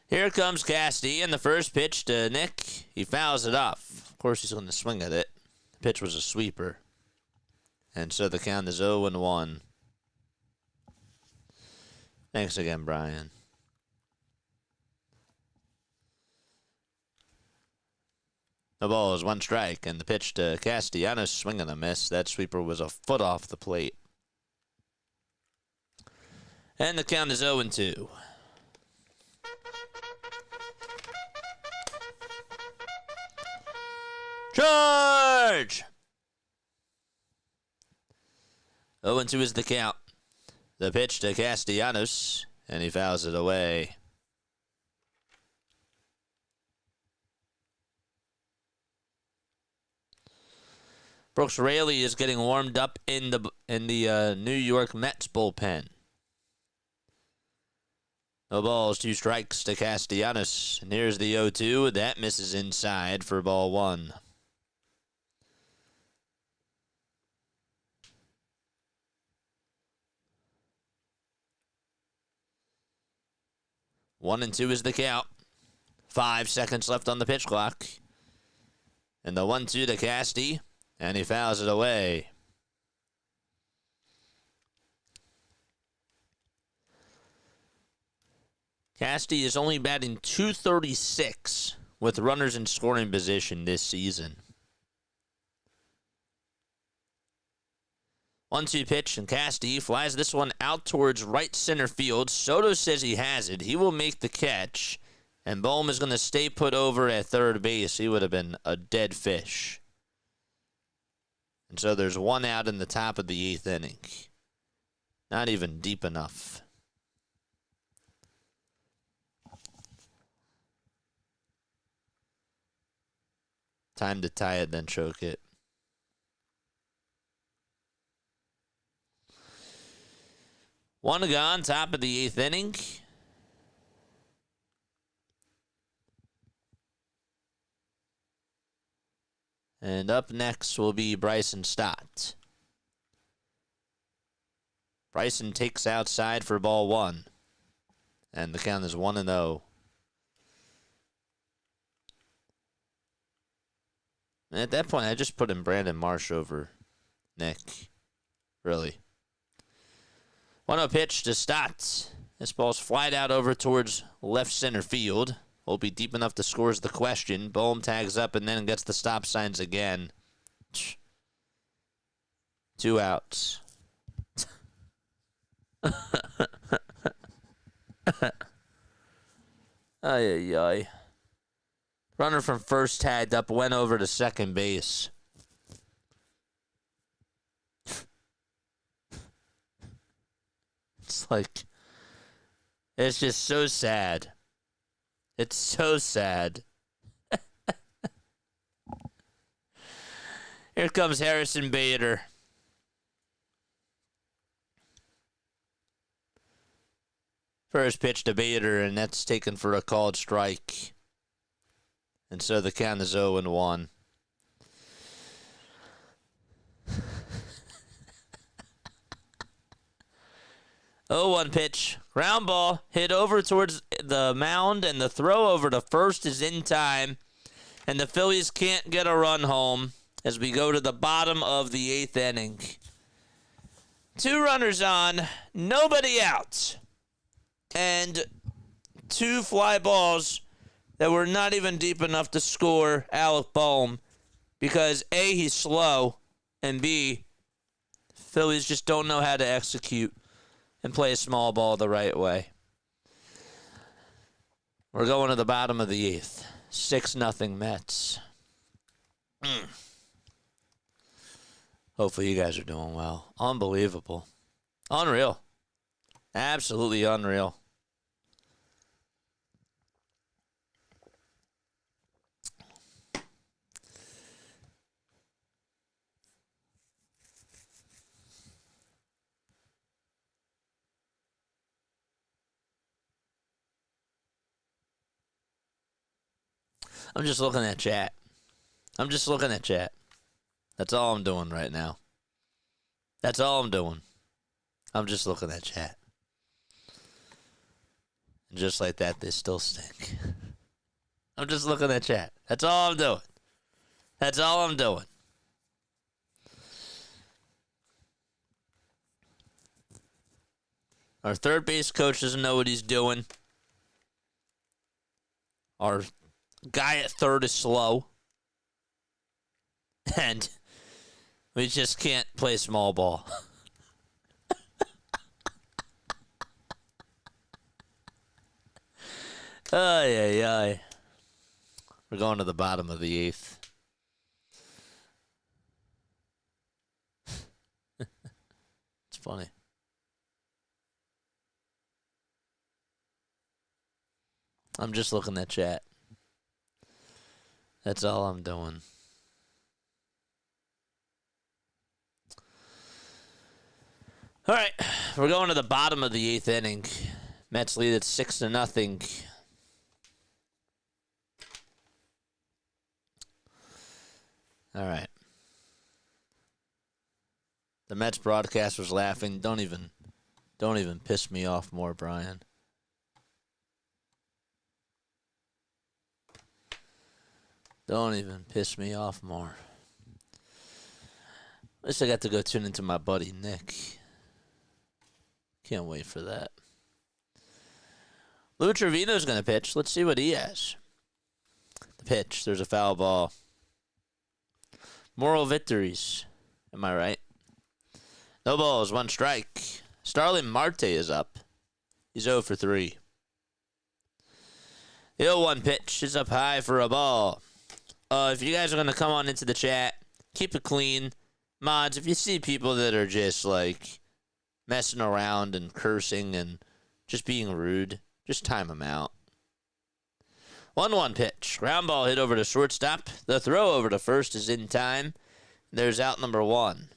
Here comes Casty, and the first pitch to Nick. He fouls it off. Of course, he's going to swing at it. The pitch was a sweeper. And so the count is 0-1. Thanks again, Brian. The ball is 1 strike, and the pitch to Castellanos, swing and a miss. That sweeper was a foot off the plate. And the count is 0-2. Charge! 0-2 is the count. The pitch to Castellanos, and he fouls it away. Brooks Raley is getting warmed up in the New York Mets bullpen. No balls, 2 strikes to Castellanos. And here's the 0-2. That misses inside for ball 1. One and 2 is the count. 5 seconds left on the pitch clock. And the 1-2 to Casty. And he fouls it away. Casty is only batting .236 with runners in scoring position this season. 1-2 pitch, and Casty flies this one out towards right center field. Soto says he has it. He will make the catch, and Bohm is going to stay put over at third base. He would have been a dead fish. And so there's 1 out in the top of the 8th inning. Not even deep enough. Time to tie it, then choke it. One gone, top of the 8th inning. And up next will be Bryson Stott. Bryson takes outside for ball 1. And the count is 1-0. And at that point, I just put in Brandon Marsh over Nick. Really. 1-0 pitch to Stott. This ball's flied out over towards left center field. Will be deep enough to score is the question. Bohm tags up and then gets the stop signs again. 2 outs. Ay, ay, ay. Runner from first tagged up, went over to second base. It's like, it's just so sad. It's so sad. Here comes Harrison Bader. First pitch to Bader, and that's taken for a called strike. And so the count is 0-1. Oh, 1 pitch. Ground ball hit over towards the mound, and the throw over to first is in time. And the Phillies can't get a run home as we go to the bottom of the 8th inning. 2 runners on, nobody out. And 2 fly balls that were not even deep enough to score Alec Bohm because A, he's slow, and B, Phillies just don't know how to execute and play a small ball the right way. We're going to the bottom of the 8th. 6-0 Mets. Hopefully you guys are doing well. Unbelievable. Unreal. Absolutely unreal. I'm just looking at chat. That's all I'm doing right now. That's all I'm doing. I'm just looking at chat. And just like that, they still stink. I'm just looking at chat. That's all I'm doing. That's all I'm doing. Our third base coach doesn't know what he's doing. Our guy at third is slow. And we just can't play small ball. Ay, ay, ay. We're going to the bottom of the 8th. It's funny. I'm just looking at chat. That's all I'm doing. All right, we're going to the bottom of the 8th inning. Mets lead at 6-0. All right. The Mets broadcaster's laughing. Don't even piss me off more, Brian. Don't even piss me off more. At least I got to go tune into my buddy Nick. Can't wait for that. Lou Trevino's going to pitch. Let's see what he has. The pitch. There's a foul ball. Moral victories. Am I right? No balls, 1 strike. Starling Marte is up. He's 0 for 3. The 0-1 pitch is up high for a ball. If you guys are going to come on into the chat, keep it clean. Mods, if you see people that are just like messing around and cursing and just being rude, just time them out. 1-1 pitch. Ground ball hit over to shortstop. The throw over to first is in time. There's out number 1.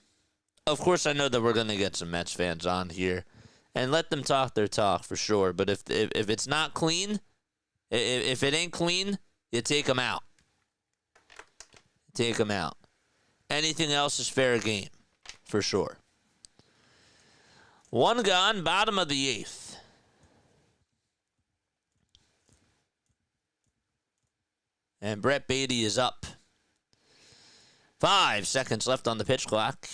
Of course, I know that we're going to get some Mets fans on here. And let them talk their talk for sure. But if it's not clean, if it ain't clean, you take them out. Take them out. Anything else is fair game, for sure. 1 gone, bottom of the 8th. And Brett Beatty is up. 5 seconds left on the pitch clock.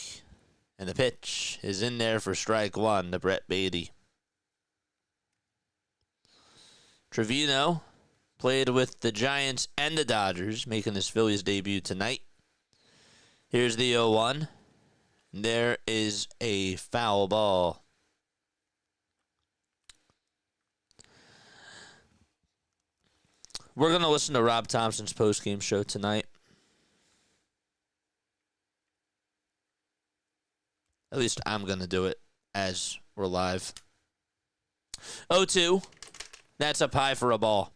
And the pitch is in there for strike 1 to Brett Beatty. Trevino played with the Giants and the Dodgers, making his Phillies debut tonight. Here's the 0-1. There is a foul ball. We're going to listen to Rob Thompson's postgame show tonight. At least I'm going to do it as we're live. 0-2. That's up high for a ball.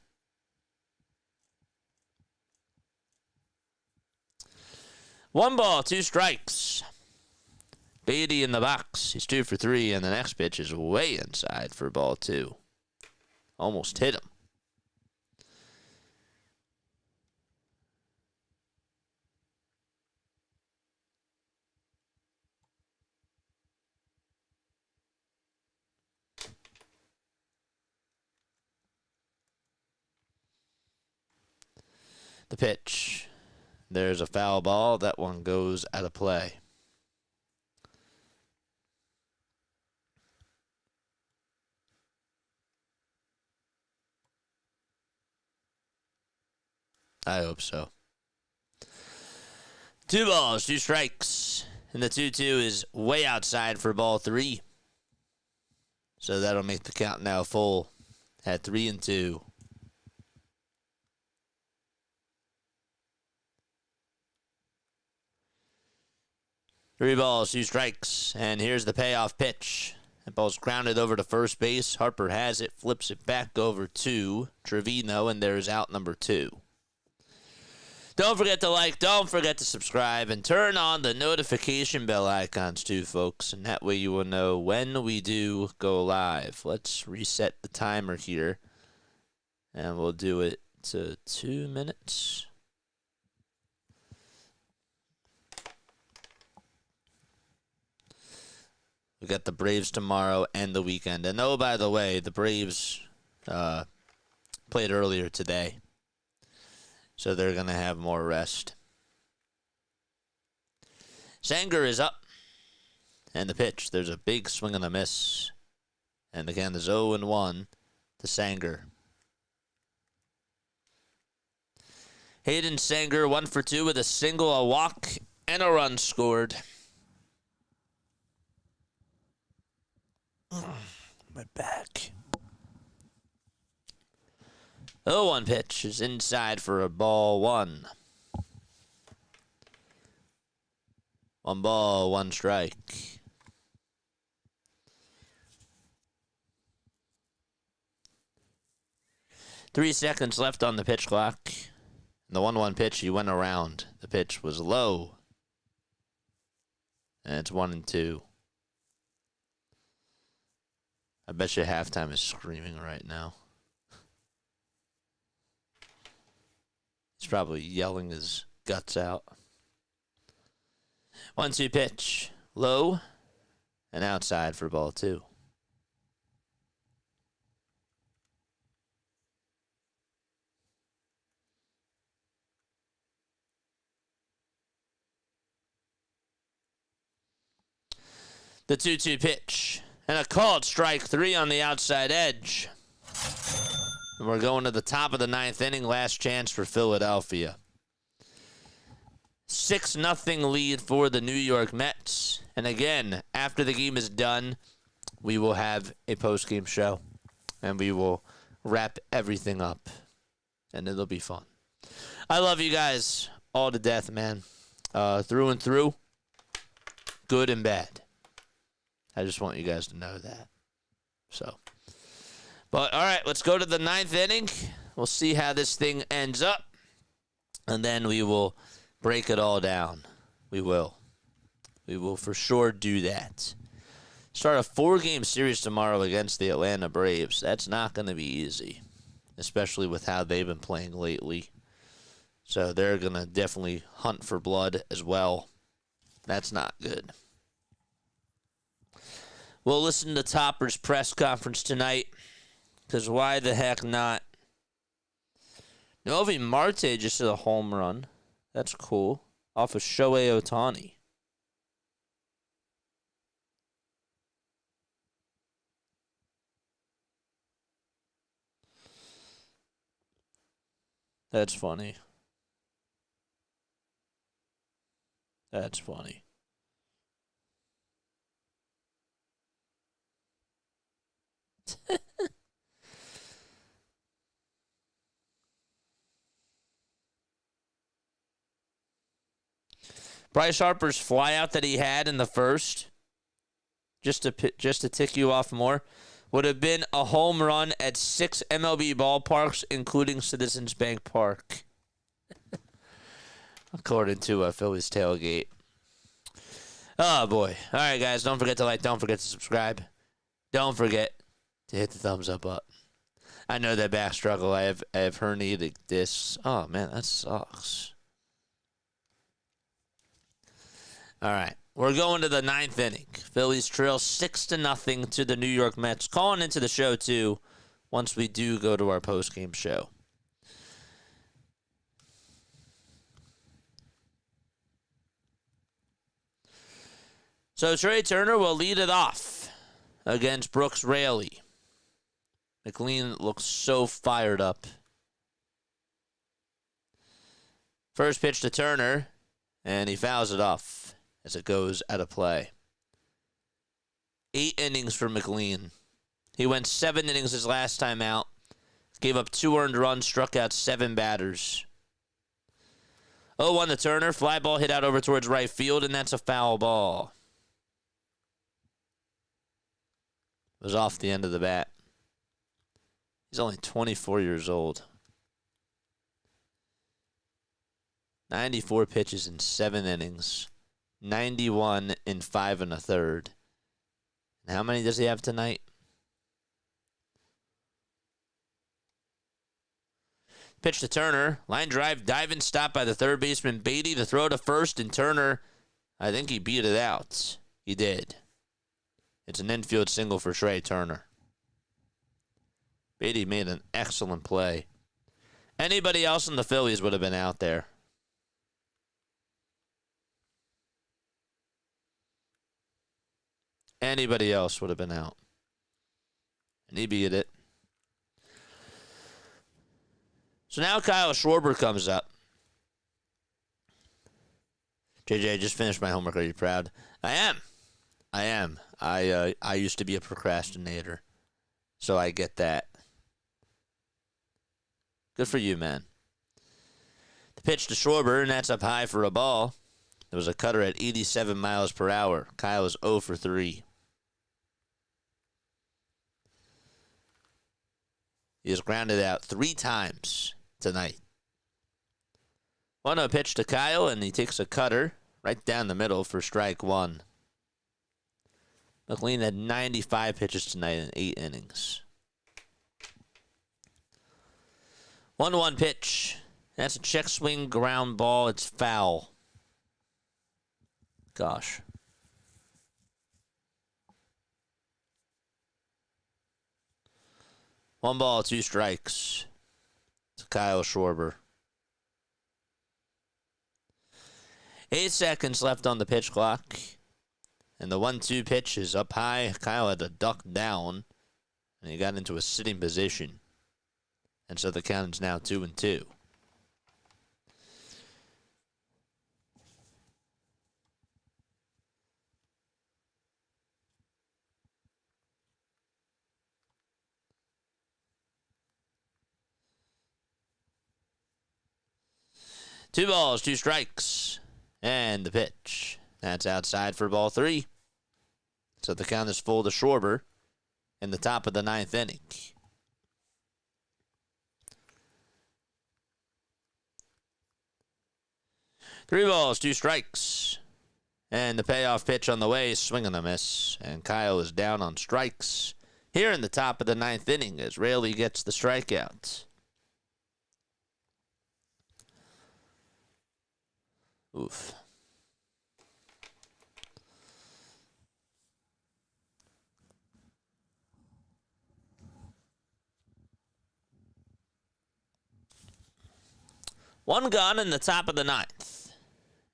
One ball, 2 strikes. Beatty in the box. He's 2 for 3, and the next pitch is way inside for ball 2. Almost hit him. The pitch. There's a foul ball. That one goes out of play. I hope so. 2 balls, 2 strikes. And the 2-2 is way outside for ball 3. So that'll make the count now full at 3-2. 3 balls, 2 strikes. And here's the payoff pitch. That ball's grounded over to first base. Harper has it, flips it back over to Trevino, and there's out number 2. Don't forget to like, don't forget to subscribe, and turn on the notification bell icons too, folks. And that way you will know when we do go live. Let's reset the timer here. And we'll do it to 2 minutes. We got the Braves tomorrow and the weekend. And oh, by the way, the Braves played earlier today. So they're going to have more rest. Sanger is up. And the pitch. There's a big swing and a miss. And again, there's 0-1 to Sanger. Hayden Sanger, 1 for 2 with a single, a walk, and a run scored. My back. 0-1 pitch is inside for a ball 1. 1 ball, 1 strike. Three seconds left on the pitch clock. The 1-1 pitch, he went around. The pitch was low. And it's 1-2. I bet you halftime is screaming right now. He's probably yelling his guts out. 1-2 pitch. Low and outside for ball 2. The 2-2 pitch. And a called strike 3 on the outside edge. And we're going to the top of the 9th inning. Last chance for Philadelphia. 6-0 lead for the New York Mets. And again, after the game is done, we will have a post-game show. And we will wrap everything up. And it'll be fun. I love you guys all to death, man. Through and through. Good and bad. I just want you guys to know that. So, but all right, let's go to the 9th inning. We'll see how this thing ends up. And then we will break it all down. We will. We will for sure do that. Start a 4-game series tomorrow against the Atlanta Braves. That's not going to be easy, especially with how they've been playing lately. So they're going to definitely hunt for blood as well. That's not good. We'll listen to Topper's press conference tonight, because why the heck not? Novi Marte just hit a home run. That's cool. Off of Shohei Ohtani. That's funny. That's funny. Bryce Harper's flyout that he had in the first, just to tick you off more, would have been a home run at 6 MLB ballparks, including Citizens Bank Park. According to Phillies Tailgate. Oh, boy. All right, guys. Don't forget to like. Don't forget to subscribe. Don't forget to hit the thumbs up button. I know that back struggle. I have herniated discs. Oh, man, that sucks. All right. We're going to the 9th inning. Phillies trail 6-0 to the New York Mets. Calling into the show, too, once we do go to our post-game show. So Trea Turner will lead it off against Brooks Raley. McLean looks so fired up. First pitch to Turner, and he fouls it off as it goes out of play. 8 innings for McLean. He went 7 innings his last time out, gave up 2 earned runs, struck out 7 batters. 0-1 to Turner, fly ball hit out over towards right field, and that's a foul ball. It was off the end of the bat. He's only 24 years old. 94 pitches in 7 innings. 91 in 5 1/3. And how many does he have tonight? Pitch to Turner. Line drive, diving stop by the third baseman Beatty to throw to first, and Turner, I think he beat it out. He did. It's an infield single for Trea Turner. Beatty made an excellent play. Anybody else in the Phillies would have been out there. Anybody else would have been out. And he beat it. So now Kyle Schwarber comes up. JJ, I just finished my homework. Are you proud? I am. I used to be a procrastinator, so I get that. Good for you, man. The pitch to Schwarber, and that's up high for a ball. There was a cutter at 87 miles per hour. Kyle is 0 for 3. He has grounded out 3 times tonight. 1-0 pitch to Kyle, and he takes a cutter right down the middle for strike 1. McLean had 95 pitches tonight in 8 innings. 1-1 pitch. That's a check swing ground ball. It's foul. Gosh. One ball, 2 strikes to Kyle Schwarber. 8 seconds left on the pitch clock. And the 1-2 pitch is up high. Kyle had to duck down, and he got into a sitting position. And so the count is now 2-2. Two balls, 2 strikes. And the pitch. That's outside for ball 3. So the count is full to Schwarber in the top of the 9th inning. Three balls, 2 strikes. And the payoff pitch on the way is swing and a miss. And Kyle is down on strikes here in the top of the 9th inning as Raley gets the strikeout. Oof. One gone in the top of the 9th.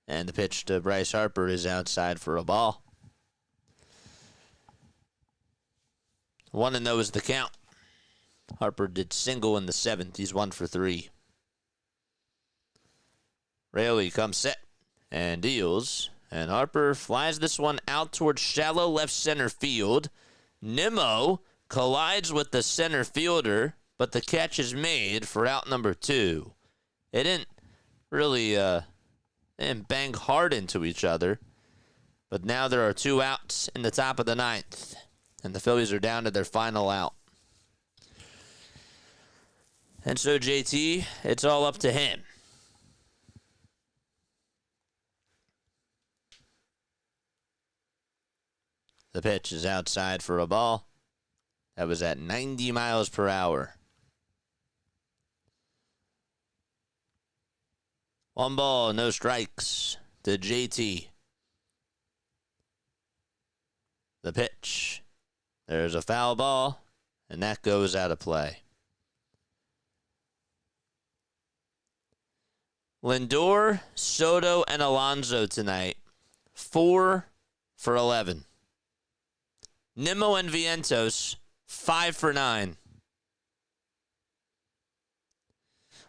And the pitch to Bryce Harper is outside for a ball. 1-0 is the count. Harper did single in the 7th. He's 1 for 3. Raley comes set and deals. And Harper flies this one out towards shallow left center field. Nimmo collides with the center fielder, but the catch is made for out number 2. They didn't really bang hard into each other. But now there are 2 outs in the top of the 9th. and the Phillies are down to their final out. And so, JT, it's all up to him. The pitch is outside for a ball. That was at 90 miles per hour. 1 ball, no strikes to JT. The pitch. There's a foul ball, and that goes out of play. Lindor, Soto, and Alonso tonight. 4 for 11. Nimmo and Vientos, 5 for 9.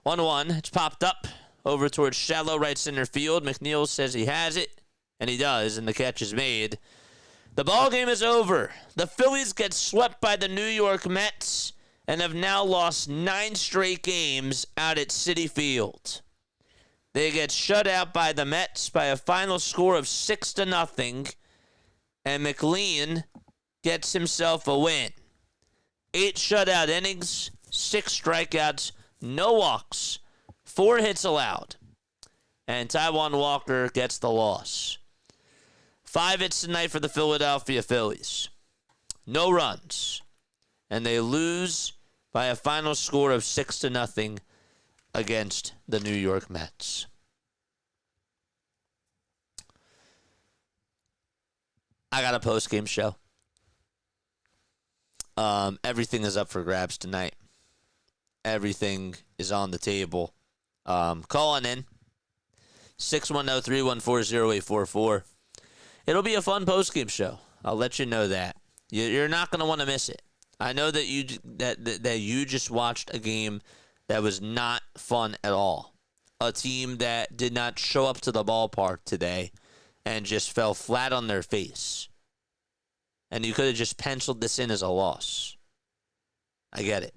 1-1. It's popped up over towards shallow right center field. McNeil says he has it, and he does, and the catch is made. The ball game is over. The Phillies get swept by the New York Mets and have now lost 9 straight games out at Citi Field. They get shut out by the Mets by a final score of 6-0, and McLean gets himself a win. 8 shutout innings, 6 strikeouts, no walks, 4 hits allowed, and Taijuan Walker gets the loss. 5 hits tonight for the Philadelphia Phillies. No runs, and they lose by a final score of 6-0 against the New York Mets. I got a post-game show. Everything is up for grabs tonight. Everything is on the table. Call on in. 610-314-0844. It'll be a fun post-game show. I'll let you know that. You're not going to want to miss it. I know that you just watched a game that was not fun at all. A team that did not show up to the ballpark today and just fell flat on their face. And you could have just penciled this in as a loss. I get it.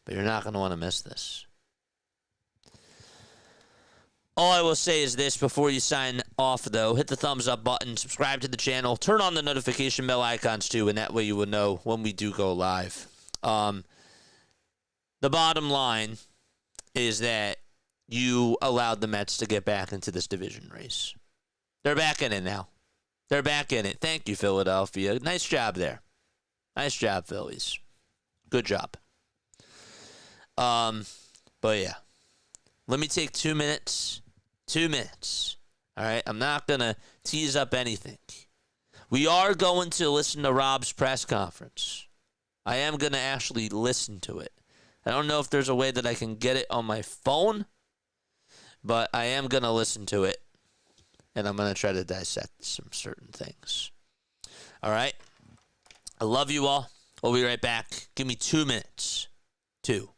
But you're not going to want to miss this. All I will say is this before you sign off, though. Hit the thumbs up button, subscribe to the channel, turn on the notification bell icons, too, and that way you will know when we do go live. The bottom line is that you allowed the Mets to get back into this division race. They're back in it now. They're back in it. Thank you, Philadelphia. Nice job there. Nice job, Phillies. Good job. But yeah. Let me take 2 minutes. 2 minutes. All right? I'm not going to tease up anything. We are going to listen to Rob's press conference. I am going to actually listen to it. I don't know if there's a way that I can get it on my phone, but I am going to listen to it, and I'm going to try to dissect some certain things. All right? I love you all. We'll be right back. Give me 2 minutes. 2.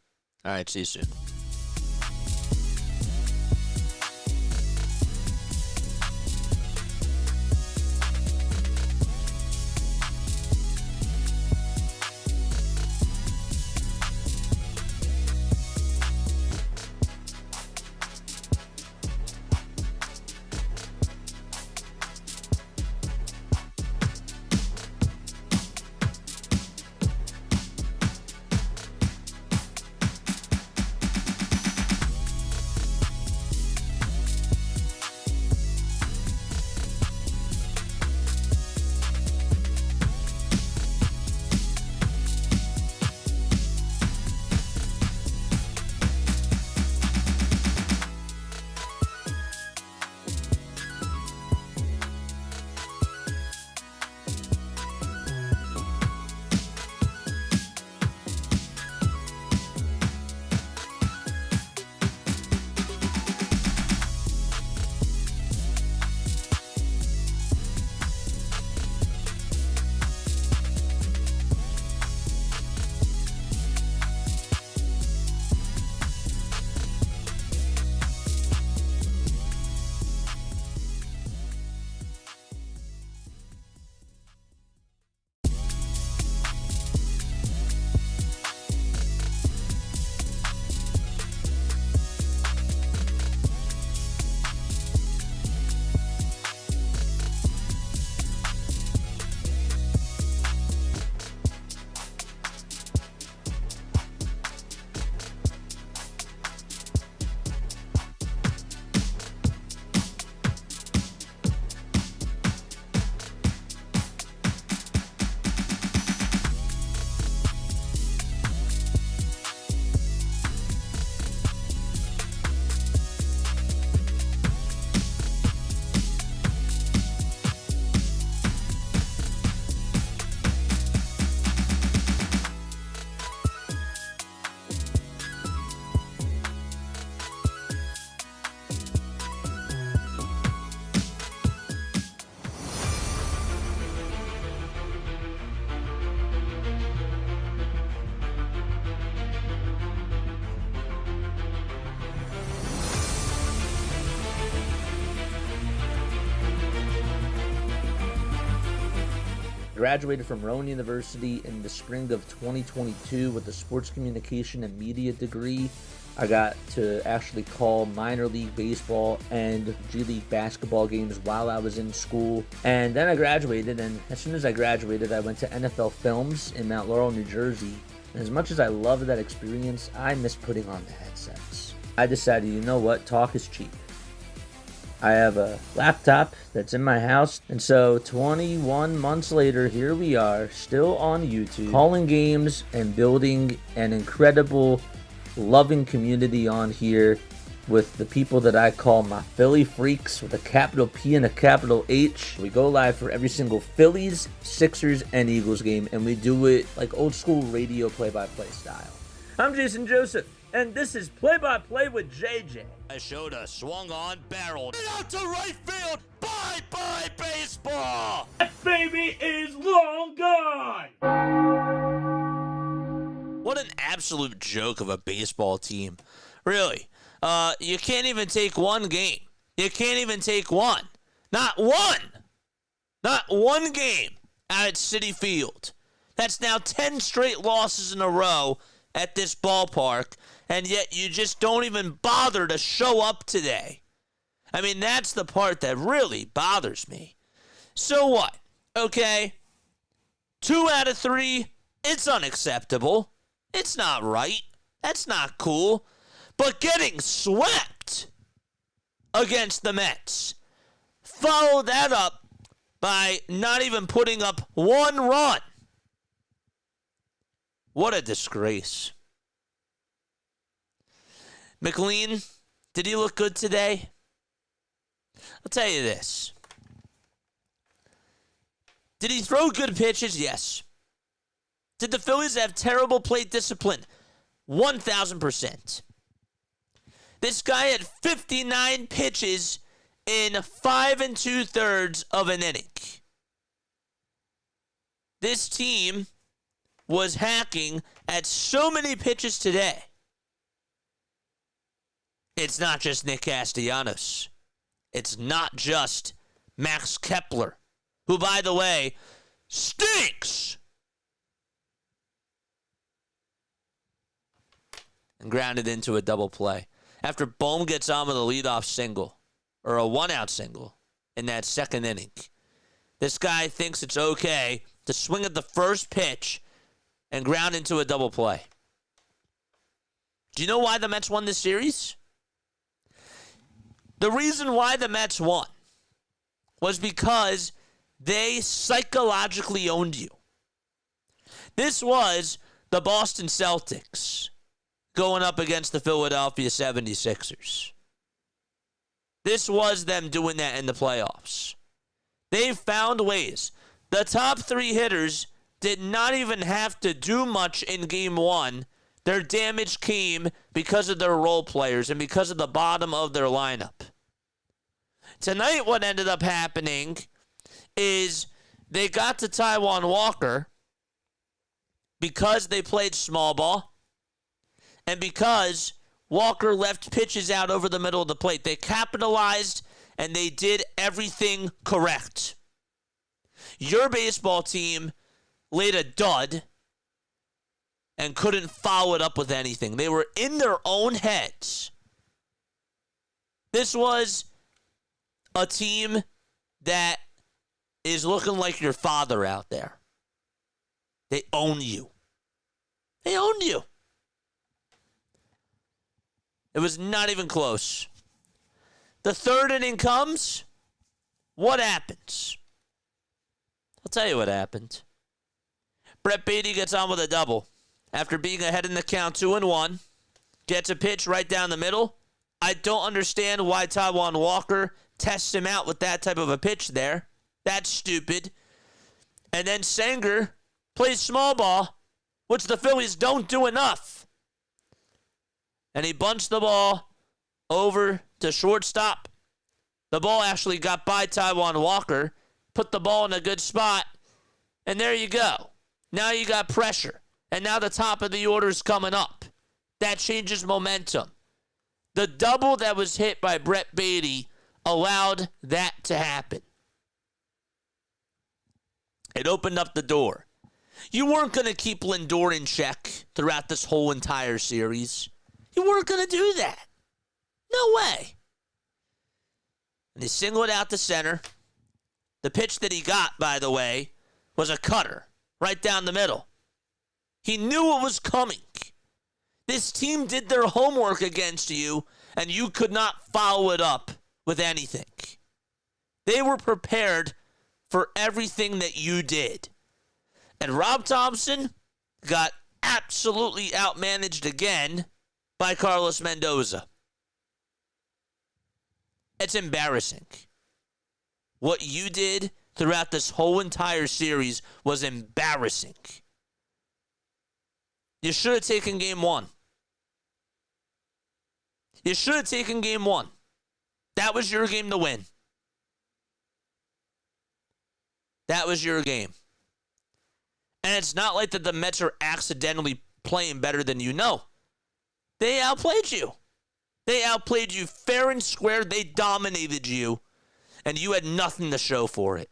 All right, see you soon. Graduated from Rowan University in the spring of 2022 with a sports communication and media degree. I got to actually call minor league baseball and G League basketball games while I was in school. And then I graduated, and as soon as I graduated, I went to NFL Films in Mount Laurel, New Jersey. And as much as I loved that experience, I miss putting on the headsets. I decided, you know what, talk is cheap. I have a laptop that's in my house, and so 21 months later, here we are, still on YouTube, calling games and building an incredible, loving community on here with the people that I call my Philly freaks with a capital P and a capital H. We go live for every single Phillies, Sixers, and Eagles game, and we do it like old school radio play-by-play style. I'm Jason Joseph, and this is Play-by-Play with JJ. I showed a swung on, barreled it out to right field. Bye-bye baseball. That baby is long gone. What an absolute joke of a baseball team. Really. You can't even take one game. You can't even take one. Not one. Not one game out at Citi Field. That's now 10 straight losses in a row at this ballpark, and yet you just don't even bother to show up today. I mean, that's the part that really bothers me. So what? Okay, 2 out of 3, it's unacceptable. It's not right. That's not cool. But getting swept against the Mets, follow that up by not even putting up one run. What a disgrace. McLean, did he look good today? I'll tell you this. Did he throw good pitches? Yes. Did the Phillies have terrible plate discipline? 1,000%. This guy had 59 pitches in 5 2/3 of an inning. This team was hacking at so many pitches today. It's not just Nick Castellanos. It's not just Max Kepler, who, by the way, stinks. And grounded into a double play. After Bohm gets on with a leadoff single, or a one-out single, in that second inning, this guy thinks it's okay to swing at the first pitch and ground into a double play. Do you know why the Mets won this series? The reason why the Mets won was because they psychologically owned you. This was the Boston Celtics going up against the Philadelphia 76ers. This was them doing that in the playoffs. They found ways. The top 3 hitters did not even have to do much in game 1. Their damage came because of their role players and because of the bottom of their lineup. Tonight, what ended up happening is they got to Taijuan Walker because they played small ball and because Walker left pitches out over the middle of the plate. They capitalized and they did everything correct. Your baseball team laid a dud and couldn't follow it up with anything. They were in their own heads. This was a team that is looking like your father out there. They own you. They own you. It was not even close. The third inning comes. What happens? I'll tell you what happened. Brett Beatty gets on with a double. After being ahead in the count 2-1, gets a pitch right down the middle. I don't understand why Taijuan Walker tests him out with that type of a pitch there. That's stupid. And then Sanger plays small ball, which the Phillies don't do enough. And he bunts the ball over to shortstop. The ball actually got by Taijuan Walker, put the ball in a good spot, and there you go. Now you got pressure. And now the top of the order is coming up. That changes momentum. The double that was hit by Brett Beatty allowed that to happen. It opened up the door. You weren't going to keep Lindor in check throughout this whole entire series. You weren't going to do that. No way. And he singled out the center. The pitch that he got, by the way, was a cutter right down the middle. He knew it was coming. This team did their homework against you, and you could not follow it up with anything. They were prepared for everything that you did. And Rob Thompson got absolutely outmanaged again by Carlos Mendoza. It's embarrassing. What you did throughout this whole entire series was embarrassing. You should have taken game one. You should have taken game one. That was your game to win. That was your game. And it's not like that the Mets are accidentally playing better than you. No. They outplayed you. They outplayed you fair and square. They dominated you. And you had nothing to show for it.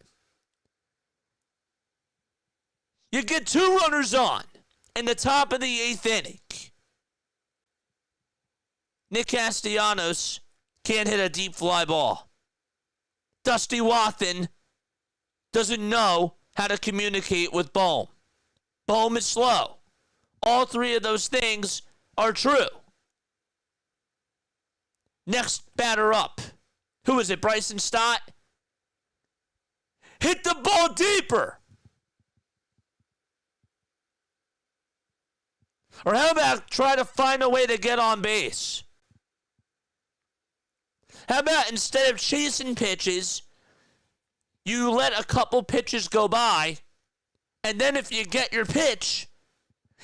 You get 2 runners on in the top of the 8th inning. Nick Castellanos can't hit a deep fly ball. Dusty Wathan doesn't know how to communicate with Bohm. Bohm is slow. All 3 of those things are true. Next batter up. Who is it, Bryson Stott? Hit the ball deeper. Or how about try to find a way to get on base? How about instead of chasing pitches, you let a couple pitches go by, and then if you get your pitch,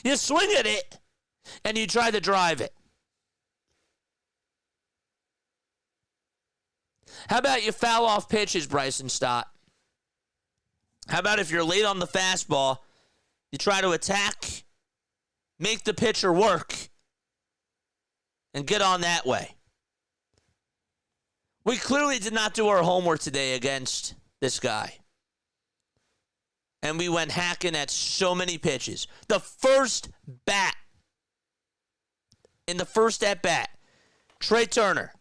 you swing at it, and you try to drive it. How about you foul off pitches, Bryson Stott? How about if you're late on the fastball, you try to attack, make the pitcher work, and get on that way? We clearly did not do our homework today against this guy. And we went hacking at so many pitches. The first bat, in the first at-bat, Trey Turner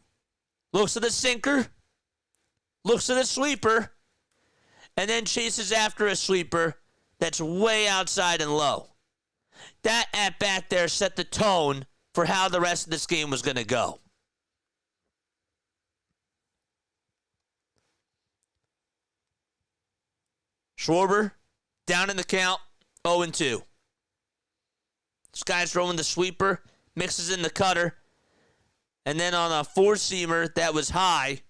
looks at the sinker, looks at the sweeper, and then chases after a sweeper that's way outside and low. That at-bat there set the tone for how the rest of this game was going to go. Schwarber, down in the count, 0-2. This guy's throwing the sweeper, mixes in the cutter, and then on a four-seamer that was high,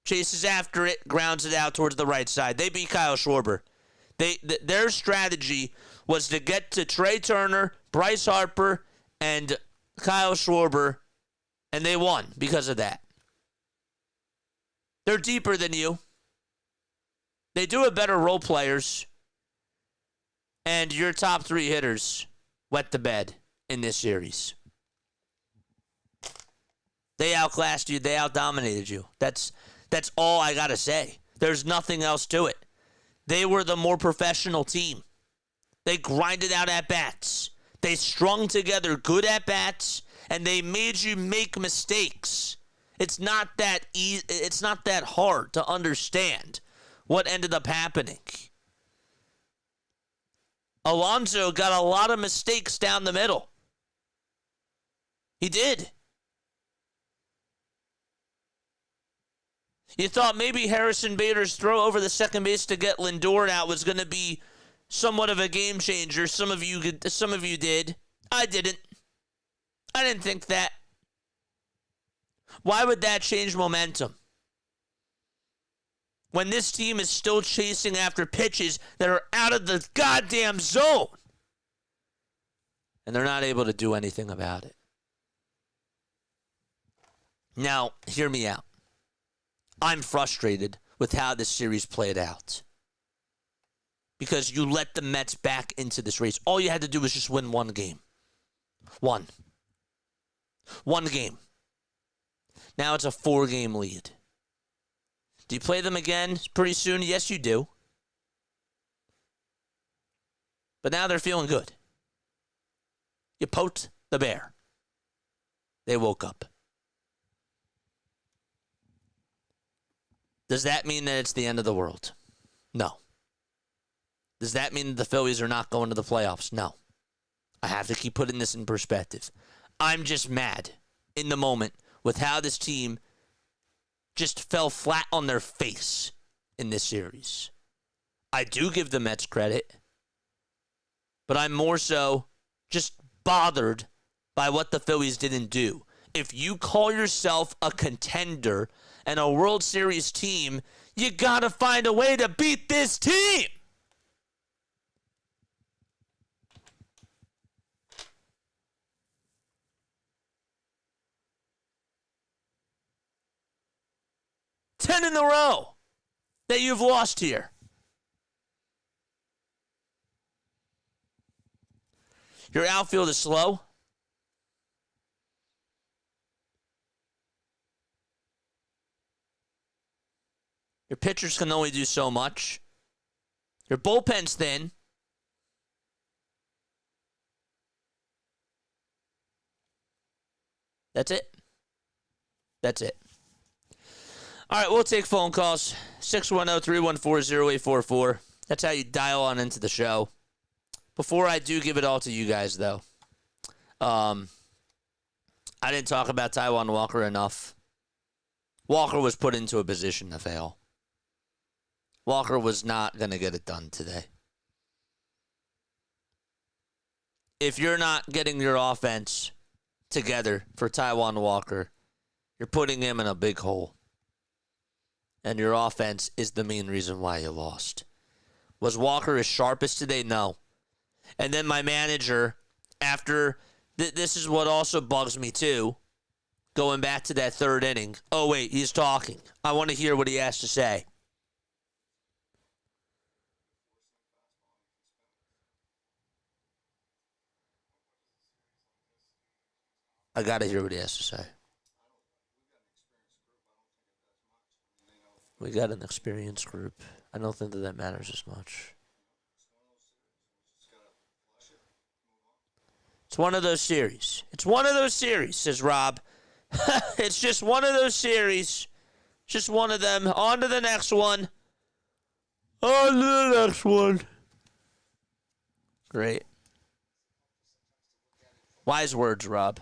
chases after it, grounds it out towards the right side. They beat Kyle Schwarber. Their strategy was to get to Trey Turner, Bryce Harper, and Kyle Schwarber, and they won because of that. They're deeper than you. They do have better role players. And your top 3 hitters wet the bed in this series. They outclassed you. They outdominated you. That's all I got to say. There's nothing else to it. They were the more professional team. They grinded out at-bats. They strung together good at-bats, and they made you make mistakes. It's not that it's not that hard to understand what ended up happening. Alonso got a lot of mistakes down the middle. He did. You thought maybe Harrison Bader's throw over the second base to get Lindor out was going to be somewhat of a game changer. Some of you did. I didn't. I didn't think that. Why would that change momentum? When this team is still chasing after pitches that are out of the goddamn zone. And they're not able to do anything about it. Now, hear me out. I'm frustrated with how this series played out. Because you let the Mets back into this race. All you had to do was just win one game. One game. Now it's a 4-game lead. Do you play them again pretty soon? Yes, you do. But now they're feeling good. You poked the bear. They woke up. Does that mean that it's the end of the world? No. Does that mean that the Phillies are not going to the playoffs? No. I have to keep putting this in perspective. I'm just mad in the moment with how this team just fell flat on their face in this series. I do give the Mets credit, but I'm more so just bothered by what the Phillies didn't do. If you call yourself a contender and a World Series team, you got to find a way to beat this team. Ten in a row that you've lost here. Your outfield is slow. Your pitchers can only do so much. Your bullpen's thin. That's it. That's it. All right, we'll take phone calls. 610-314-0844. That's how you dial on into the show. Before I do give it all to you guys, though, I didn't talk about Taijuan Walker enough. Walker was put into a position to fail. Walker was not going to get it done today. If you're not getting your offense together for Taijuan Walker, you're putting him in a big hole. And your offense is the main reason why you lost. Was Walker as sharp as today? No. And then my manager, after, this is what also bugs me too, going back to that third inning. Oh, wait, he's talking. I want to hear what he has to say. I got to hear what he has to say. We got an experienced group. I don't think that matters as much. It's one of those series. It's one of those series, says Rob. It's just one of those series. Just one of them. On to the next one. On to the next one. Great. Wise words, Rob.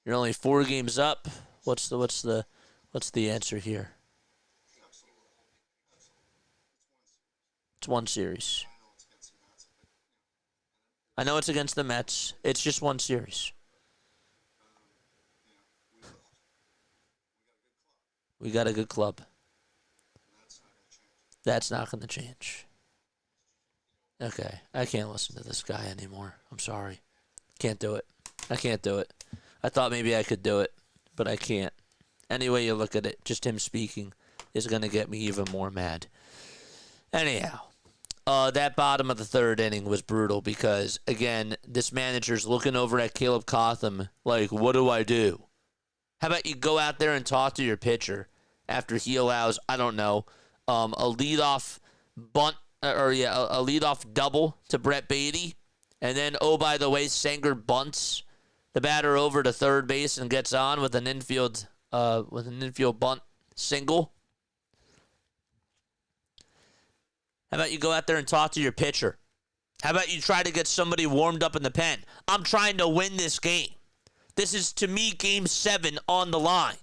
You're only 4 games up. What's the answer here? It's one series. I know it's against the Mets. It's just one series. We got a good club. That's not going to change. Okay, I can't listen to this guy anymore. I'm sorry. Can't do it. I can't do it. I thought maybe I could do it, but I can't. Any way you look at it, just him speaking is going to get me even more mad. Anyhow, that bottom of the third inning was brutal because, again, this manager's looking over at Caleb Cotham like, what do I do? How about you go out there and talk to your pitcher after he allows, I don't know, a leadoff bunt, a leadoff double to Brett Beatty, and then, oh, by the way, Sanger bunts the batter over to third base and gets on with an infield bunt single. How about you go out there and talk to your pitcher? How about you try to get somebody warmed up in the pen? I'm trying to win this game. This is, to me, Game 7 on the line.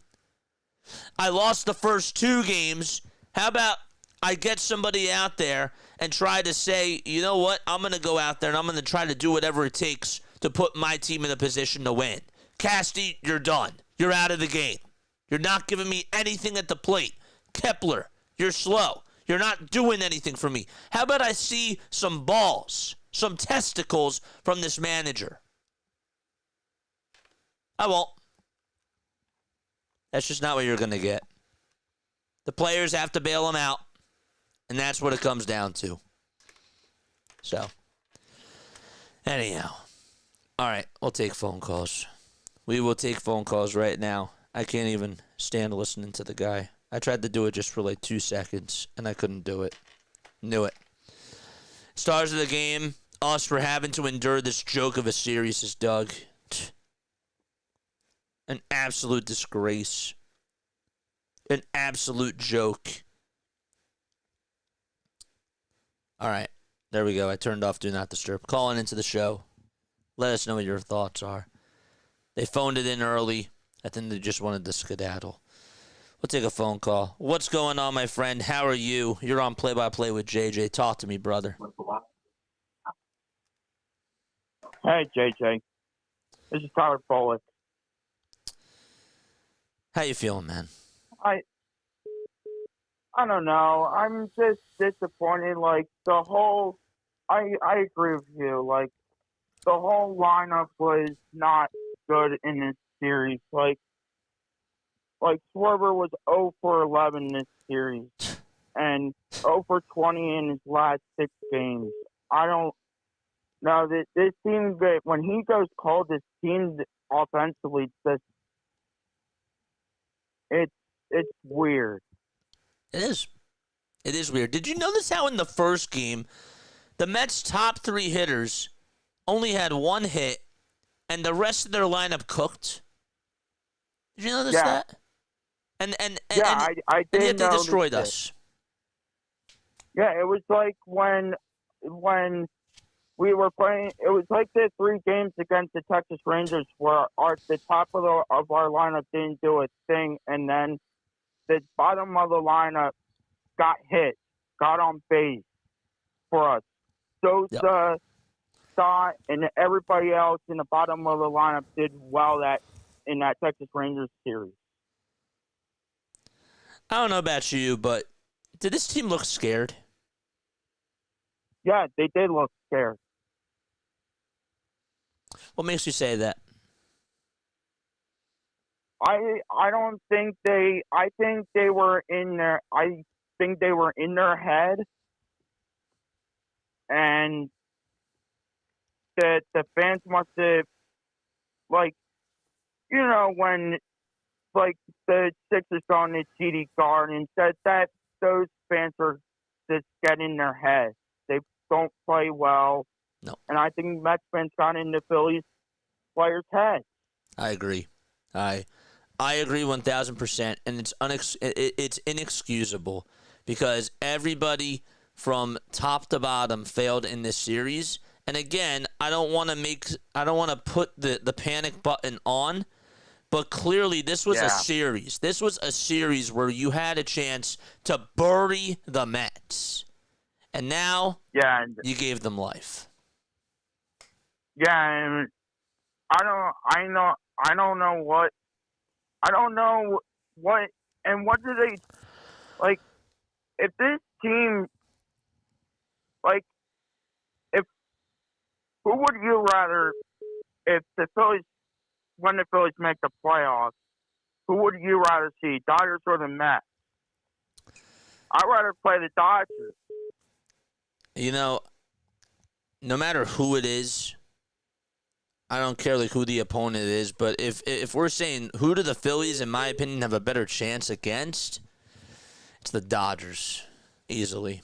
I lost the first 2 games. How about I get somebody out there and try to say, you know what? I'm going to go out there and I'm going to try to do whatever it takes to put my team in a position to win. Casty, you're done. You're out of the game. You're not giving me anything at the plate. Kepler, you're slow. You're not doing anything for me. How about I see some balls, some testicles from this manager? I won't. That's just not what you're going to get. The players have to bail them out, and that's what it comes down to. So, anyhow. All right, we'll take phone calls. We will take phone calls right now. I can't even stand listening to the guy. I tried to do it just for like 2 seconds, and I couldn't do it. Knew it. Stars of the game, us for having to endure this joke of a series is Doug. An absolute disgrace. An absolute joke. All right. There we go. I turned off Do Not Disturb. Calling into the show. Let us know what your thoughts are. They phoned it in early. I think they just wanted to skedaddle. We'll take a phone call. What's going on, my friend? How are you? You're on Play-by-Play with JJ. Talk to me, brother. Hey, JJ. This is Tyler Bullock. How you feeling, man? I don't know. I'm just disappointed. Like, the whole... I agree with you. Like, the whole lineup was not good in this series. Like Schwarber was 0 for 11 this series. And 0 for 20 in his last 6 games. I don't... No, this team, when he goes cold, this team offensively just... It's weird. It is. It is weird. Did you notice how in the first game, the Mets' top 3 hitters only had 1 hit, and the rest of their lineup cooked? Did you notice that? And I did. And yet they destroyed us. Yeah, it was like when we were playing. It was like the 3 games against the Texas Rangers where the top of our lineup didn't do a thing, and then the bottom of the lineup got hit, got on base for us. Sosa, Stott, and everybody else in the bottom of the lineup did well in that Texas Rangers series. I don't know about you, but did this team look scared? Yeah, they did look scared. What makes you say that? I don't think they. I think they were in their. I think they were in their head, and the fans must have, like, you know, when like the Sixers going to TD Garden, that those fans are just get in their head. They don't play well. No. And I think Mets fans got into Phillies players' heads. I agree. I agree 1,000%, and it's inexcusable because everybody from top to bottom failed in this series. And again, I don't want to put the panic button on, but clearly this was a series. This was a series where you had a chance to bury the Mets, and now you gave them life. Yeah, and I don't know what, and what do they, like, if this team, like, who would you rather, if when the Phillies make the playoffs, who would you rather see, Dodgers or the Mets? I'd rather play the Dodgers. You know, no matter who it is, I don't care like who the opponent is, but if we're saying who do the Phillies, in my opinion, have a better chance against, it's the Dodgers, easily.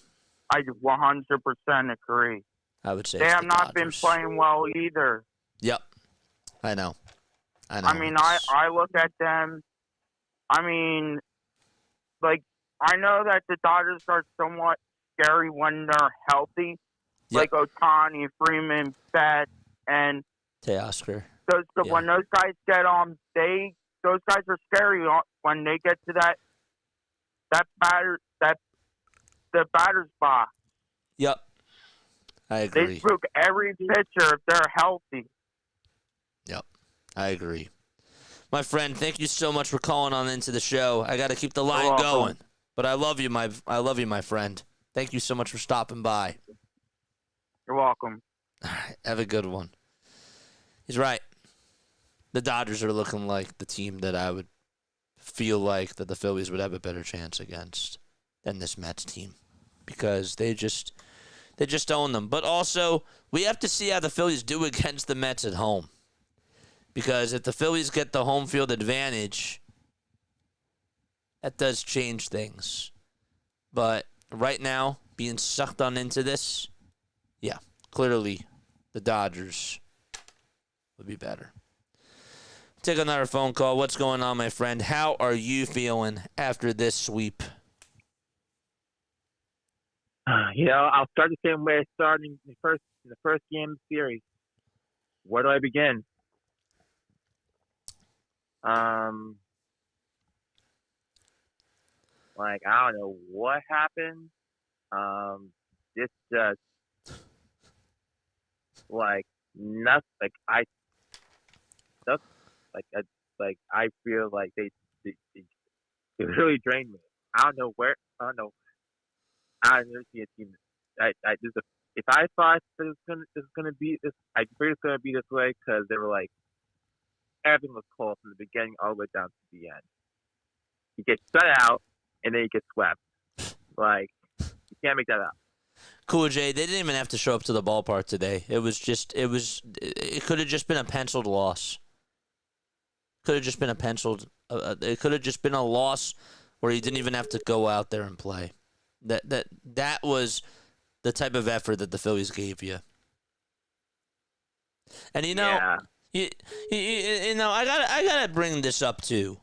I 100% agree. I would say they have not been Dodgers. playing well either. Yep, I know. I mean, I look at them. I mean, like, I know that the Dodgers are somewhat scary when they're healthy, like Ohtani, Freeman, Betts, and Teoscar. When those guys get on, those guys are scary when they get to the batter's box. Yep, I agree. They spook every pitcher if they're healthy. Yep, I agree. My friend, thank you so much for calling on into the show. I got to keep the line going, but I love you, my friend. Thank you so much for stopping by. You're welcome. All right, have a good one. He's right. The Dodgers are looking like the team that I would feel like that the Phillies would have a better chance against than this Mets team because they just own them. But also, we have to see how the Phillies do against the Mets at home. Because if the Phillies get the home field advantage, that does change things. But right now, being sucked on into this, yeah, clearly the Dodgers would be better. Take another phone call. What's going on, my friend? How are you feeling after this sweep? I'll start the same way I started in the first game of the series. Where do I begin? Like, I don't know what happened. This just like nothing. I feel like they really drained me. I don't know where. I don't know. I never see a team. If I thought it was gonna be this, I figured it's gonna be this way because they were like everything was close from the beginning all the way down to the end. You get shut out and then you get swept. Like, you can't make that up. Cool, Jay. They didn't even have to show up to the ballpark today. It could have just been a penciled loss. Could have just been a penciled. It could have just been a loss where you didn't even have to go out there and play. That was the type of effort that the Phillies gave you. And Yeah. I gotta bring this up too.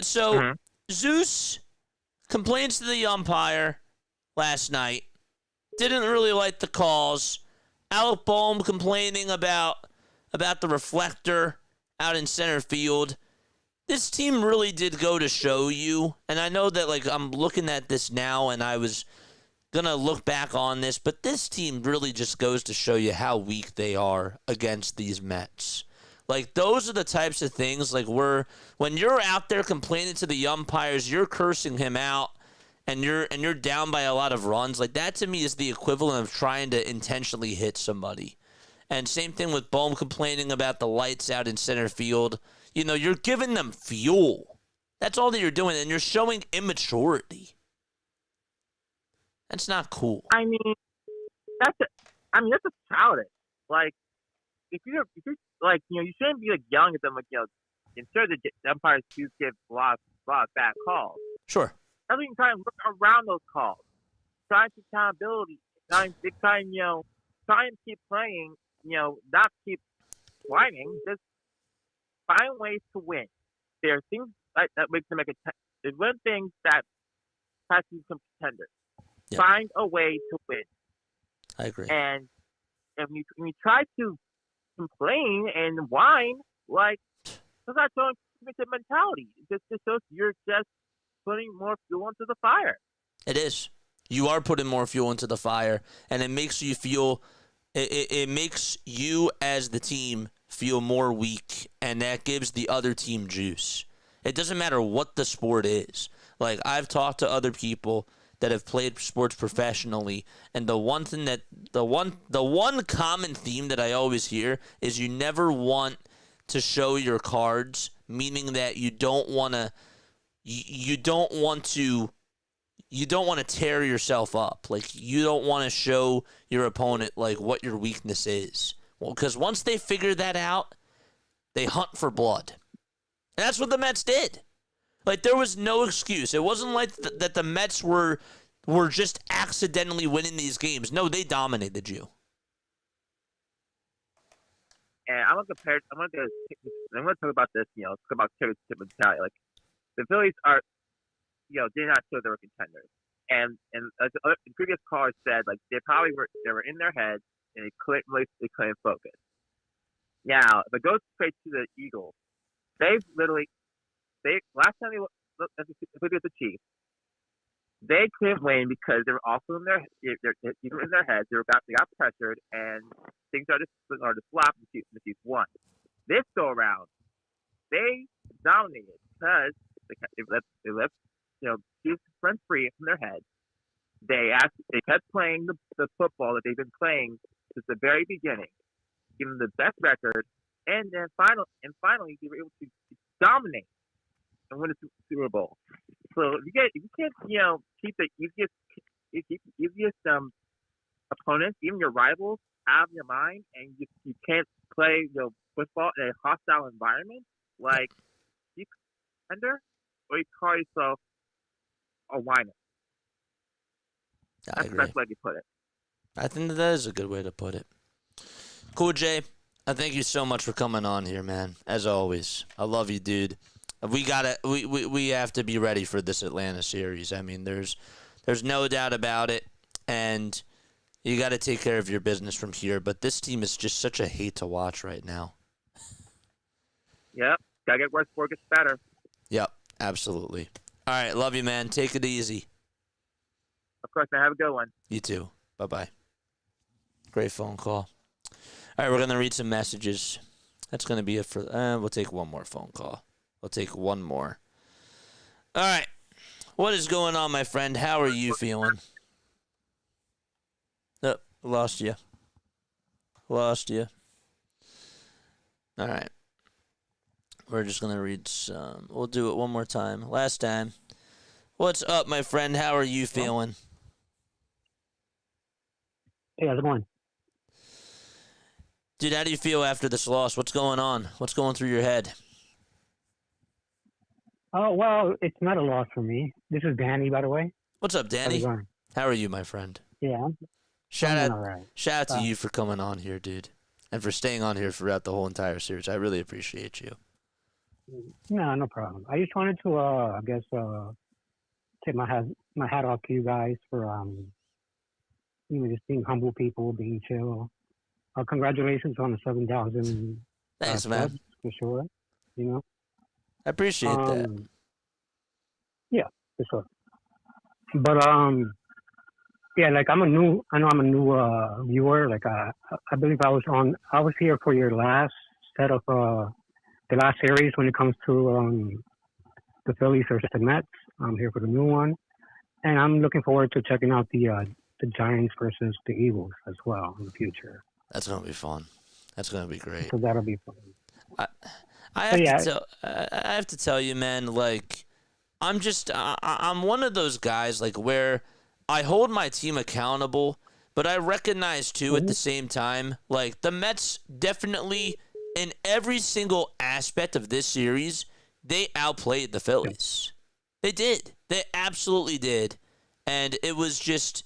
So Zeus complains to the umpire last night. Didn't really like the calls. Alec Bohm complaining about the reflector out in center field. This team really did go to show you, and I know that like I'm looking at this now and I was gonna look back on this, but this team really just goes to show you how weak they are against these Mets. Like, those are the types of things, like, when you're out there complaining to the umpires, you're cursing him out, and you're down by a lot of runs. Like, that to me is the equivalent of trying to intentionally hit somebody. And same thing with Bohm complaining about the lights out in center field. You know, you're giving them fuel. That's all that you're doing, and you're showing immaturity. That's not cool. I mean, that's childish. Like, if you're like, you shouldn't be like yelling at them, like, and sure the umpires do give a lot of bad calls. Sure. That's what you try and look around those calls. Try and accountability. Try and keep playing. Not keep whining. Just find ways to win. There are things that makes them there's one thing that has to become contenders. Yep. Find a way to win. I agree. And when you try to complain and whine, like, that's not showing committed mentality. It just shows you're just putting more fuel into the fire. It is. You are putting more fuel into the fire, and it makes you feel. It makes you as the team feel more weak, and that gives the other team juice. It doesn't matter what the sport is. Like, I've talked to other people that have played sports professionally, and the one common theme that I always hear is you never want to show your cards, meaning that you don't want to tear yourself up. Like, you don't want to show your opponent like what your weakness is. Well, because once they figure that out, they hunt for blood. And that's what the Mets did. Like, there was no excuse. It wasn't like that the Mets were just accidentally winning these games. No, they dominated you. And I'm gonna talk about this. Talk about championship mentality. Like, the Phillies are, did not show they were contenders. And as the previous caller said, like, they were in their heads and they couldn't focus. Now, if it goes straight to the Eagles, last time they played with the Chiefs, they couldn't win because they were also in their heads. They got pressured, and things are just flopping. The Chiefs won. This go around, they dominated because they left Chiefs rent free from their heads. They kept playing the football that they've been playing since the very beginning, giving them the best record, and then finally they were able to dominate and win the Super Bowl. So if you can't keep the easiest opponents, even your rivals, out of your mind, and you can't play football in a hostile environment, like, you contender or you call yourself a whiner. I That's agree. the best way to put it. I think that is a good way to put it. Cool, Jay. I thank you so much for coming on here, man. As always, I love you, dude. We have to be ready for this Atlanta series. I mean, there's no doubt about it, and you got to take care of your business from here. But this team is just such a hate to watch right now. Yep. Gotta get worse before it gets better. Yep, absolutely. All right, love you, man. Take it easy. Of course, man. Have a good one. You too. Bye-bye. Great phone call. All right, we're going to read some messages. That's going to be it for... we'll take one more phone call. We'll take one more. All right. What is going on, my friend? How are you feeling? Oh, lost you. Lost you. All right. We're just going to read some. We'll do it one more time. Last time. What's up, my friend? How are you feeling? Hey, how's it going? Dude, how do you feel after this loss? What's going on? What's going through your head? Oh, well, it's not a loss for me. This is Danny, by the way. What's up, Danny? How's it going? How are you, my friend? Yeah. Shout I'm out, all right. shout out to you for coming on here, dude, and for staying on here throughout the whole entire series. I really appreciate you. No, no problem. I just wanted to, I guess, tip my hat off to you guys for, just being humble people, being chill. Congratulations on the 7,000. Thanks, man. For sure. I appreciate that. Yeah, for sure. But yeah, like I know I'm a new viewer. Like I believe I was here for your last set of the last series when it comes to the Phillies versus the Mets. I'm here for the new one, and I'm looking forward to checking out the Giants versus the Eagles as well in the future. That's gonna be fun. That's gonna be great. So that'll be fun. I have to tell you, man. Like, I'm one of those guys like where I hold my team accountable, but I recognize too at the same time, like the Mets definitely in every single aspect of this series, they outplayed the Phillies. They did. They absolutely did, and it was just,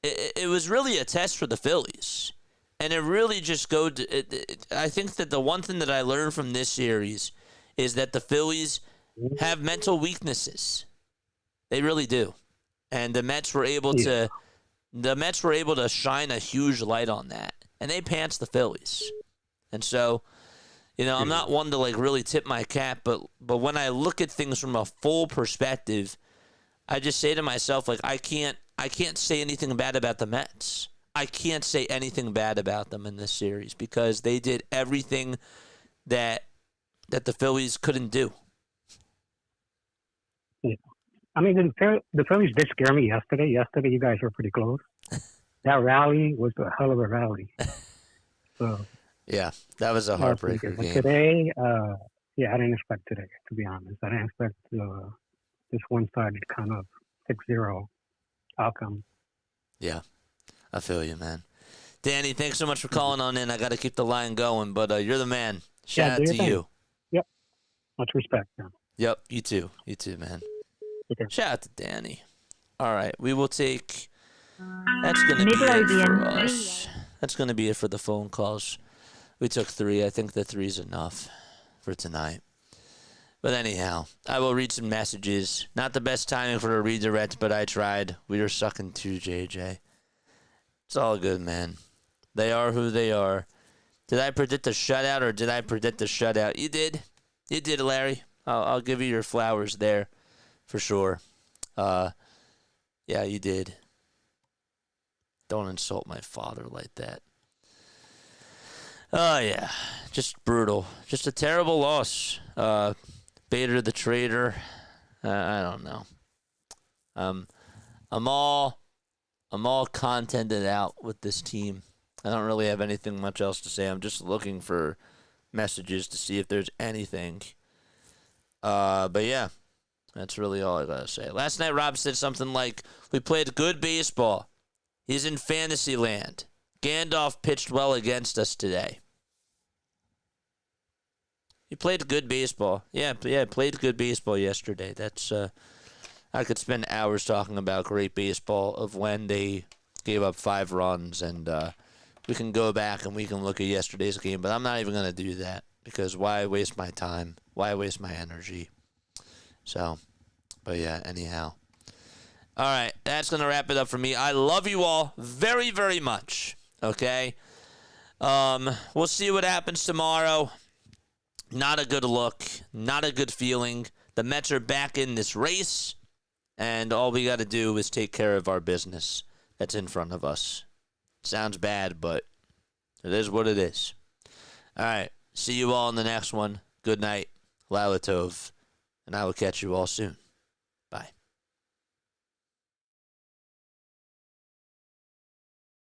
it was really a test for the Phillies. And it really just I think that the one thing that I learned from this series is that the Phillies have mental weaknesses. They really do. And the Mets were able to shine a huge light on that. And they pantsed the Phillies. And so, I'm not one to like really tip my cap, but when I look at things from a full perspective, I just say to myself, like, I can't say anything bad about the Mets. I can't say anything bad about them in this series because they did everything that the Phillies couldn't do. Yeah. I mean, the Phillies did scare me yesterday. Yesterday, you guys were pretty close. That rally was a hell of a rally. So yeah, that was a heartbreaker game. Today, I didn't expect today, to be honest. I didn't expect this one-sided kind of 6-0 outcome. Yeah. I feel you, man. Danny, thanks so much for calling on in. I got to keep the line going, but you're the man. Shout out to you. Yep. Much respect, man. Yep, you too. You too, man. Okay. Shout out to Danny. All right, we will take... That's going to be it for us. That's going to be it for the phone calls. We took 3. I think the 3's enough for tonight. But anyhow, I will read some messages. Not the best timing for a redirect, but I tried. We were sucking too, JJ. It's all good, man. They are who they are. Did I predict a shutout or did I predict a shutout? You did. You did, Larry. I'll give you your flowers there for sure. Yeah, you did. Don't insult my father like that. Oh, yeah. Just brutal. Just a terrible loss. Bader the traitor. I don't know. I'm all contented out with this team. I don't really have anything much else to say. I'm just looking for messages to see if there's anything. But yeah, that's really all I gotta say. Last night, Rob said something like, "We played good baseball. He's in fantasy land. Gandalf pitched well against us today." He played good baseball. Yeah, played good baseball yesterday. That's I could spend hours talking about great baseball of when they gave up 5 runs, and we can go back and we can look at yesterday's game, but I'm not even going to do that because why waste my time? Why waste my energy? So, but yeah, anyhow. All right, that's going to wrap it up for me. I love you all very, very much, okay? We'll see what happens tomorrow. Not a good look, not a good feeling. The Mets are back in this race, and all we got to do is take care of our business that's in front of us. Sounds bad, but it is what it is. All right, see you all in the next one. Good night, Lalatov, and I will catch you all soon.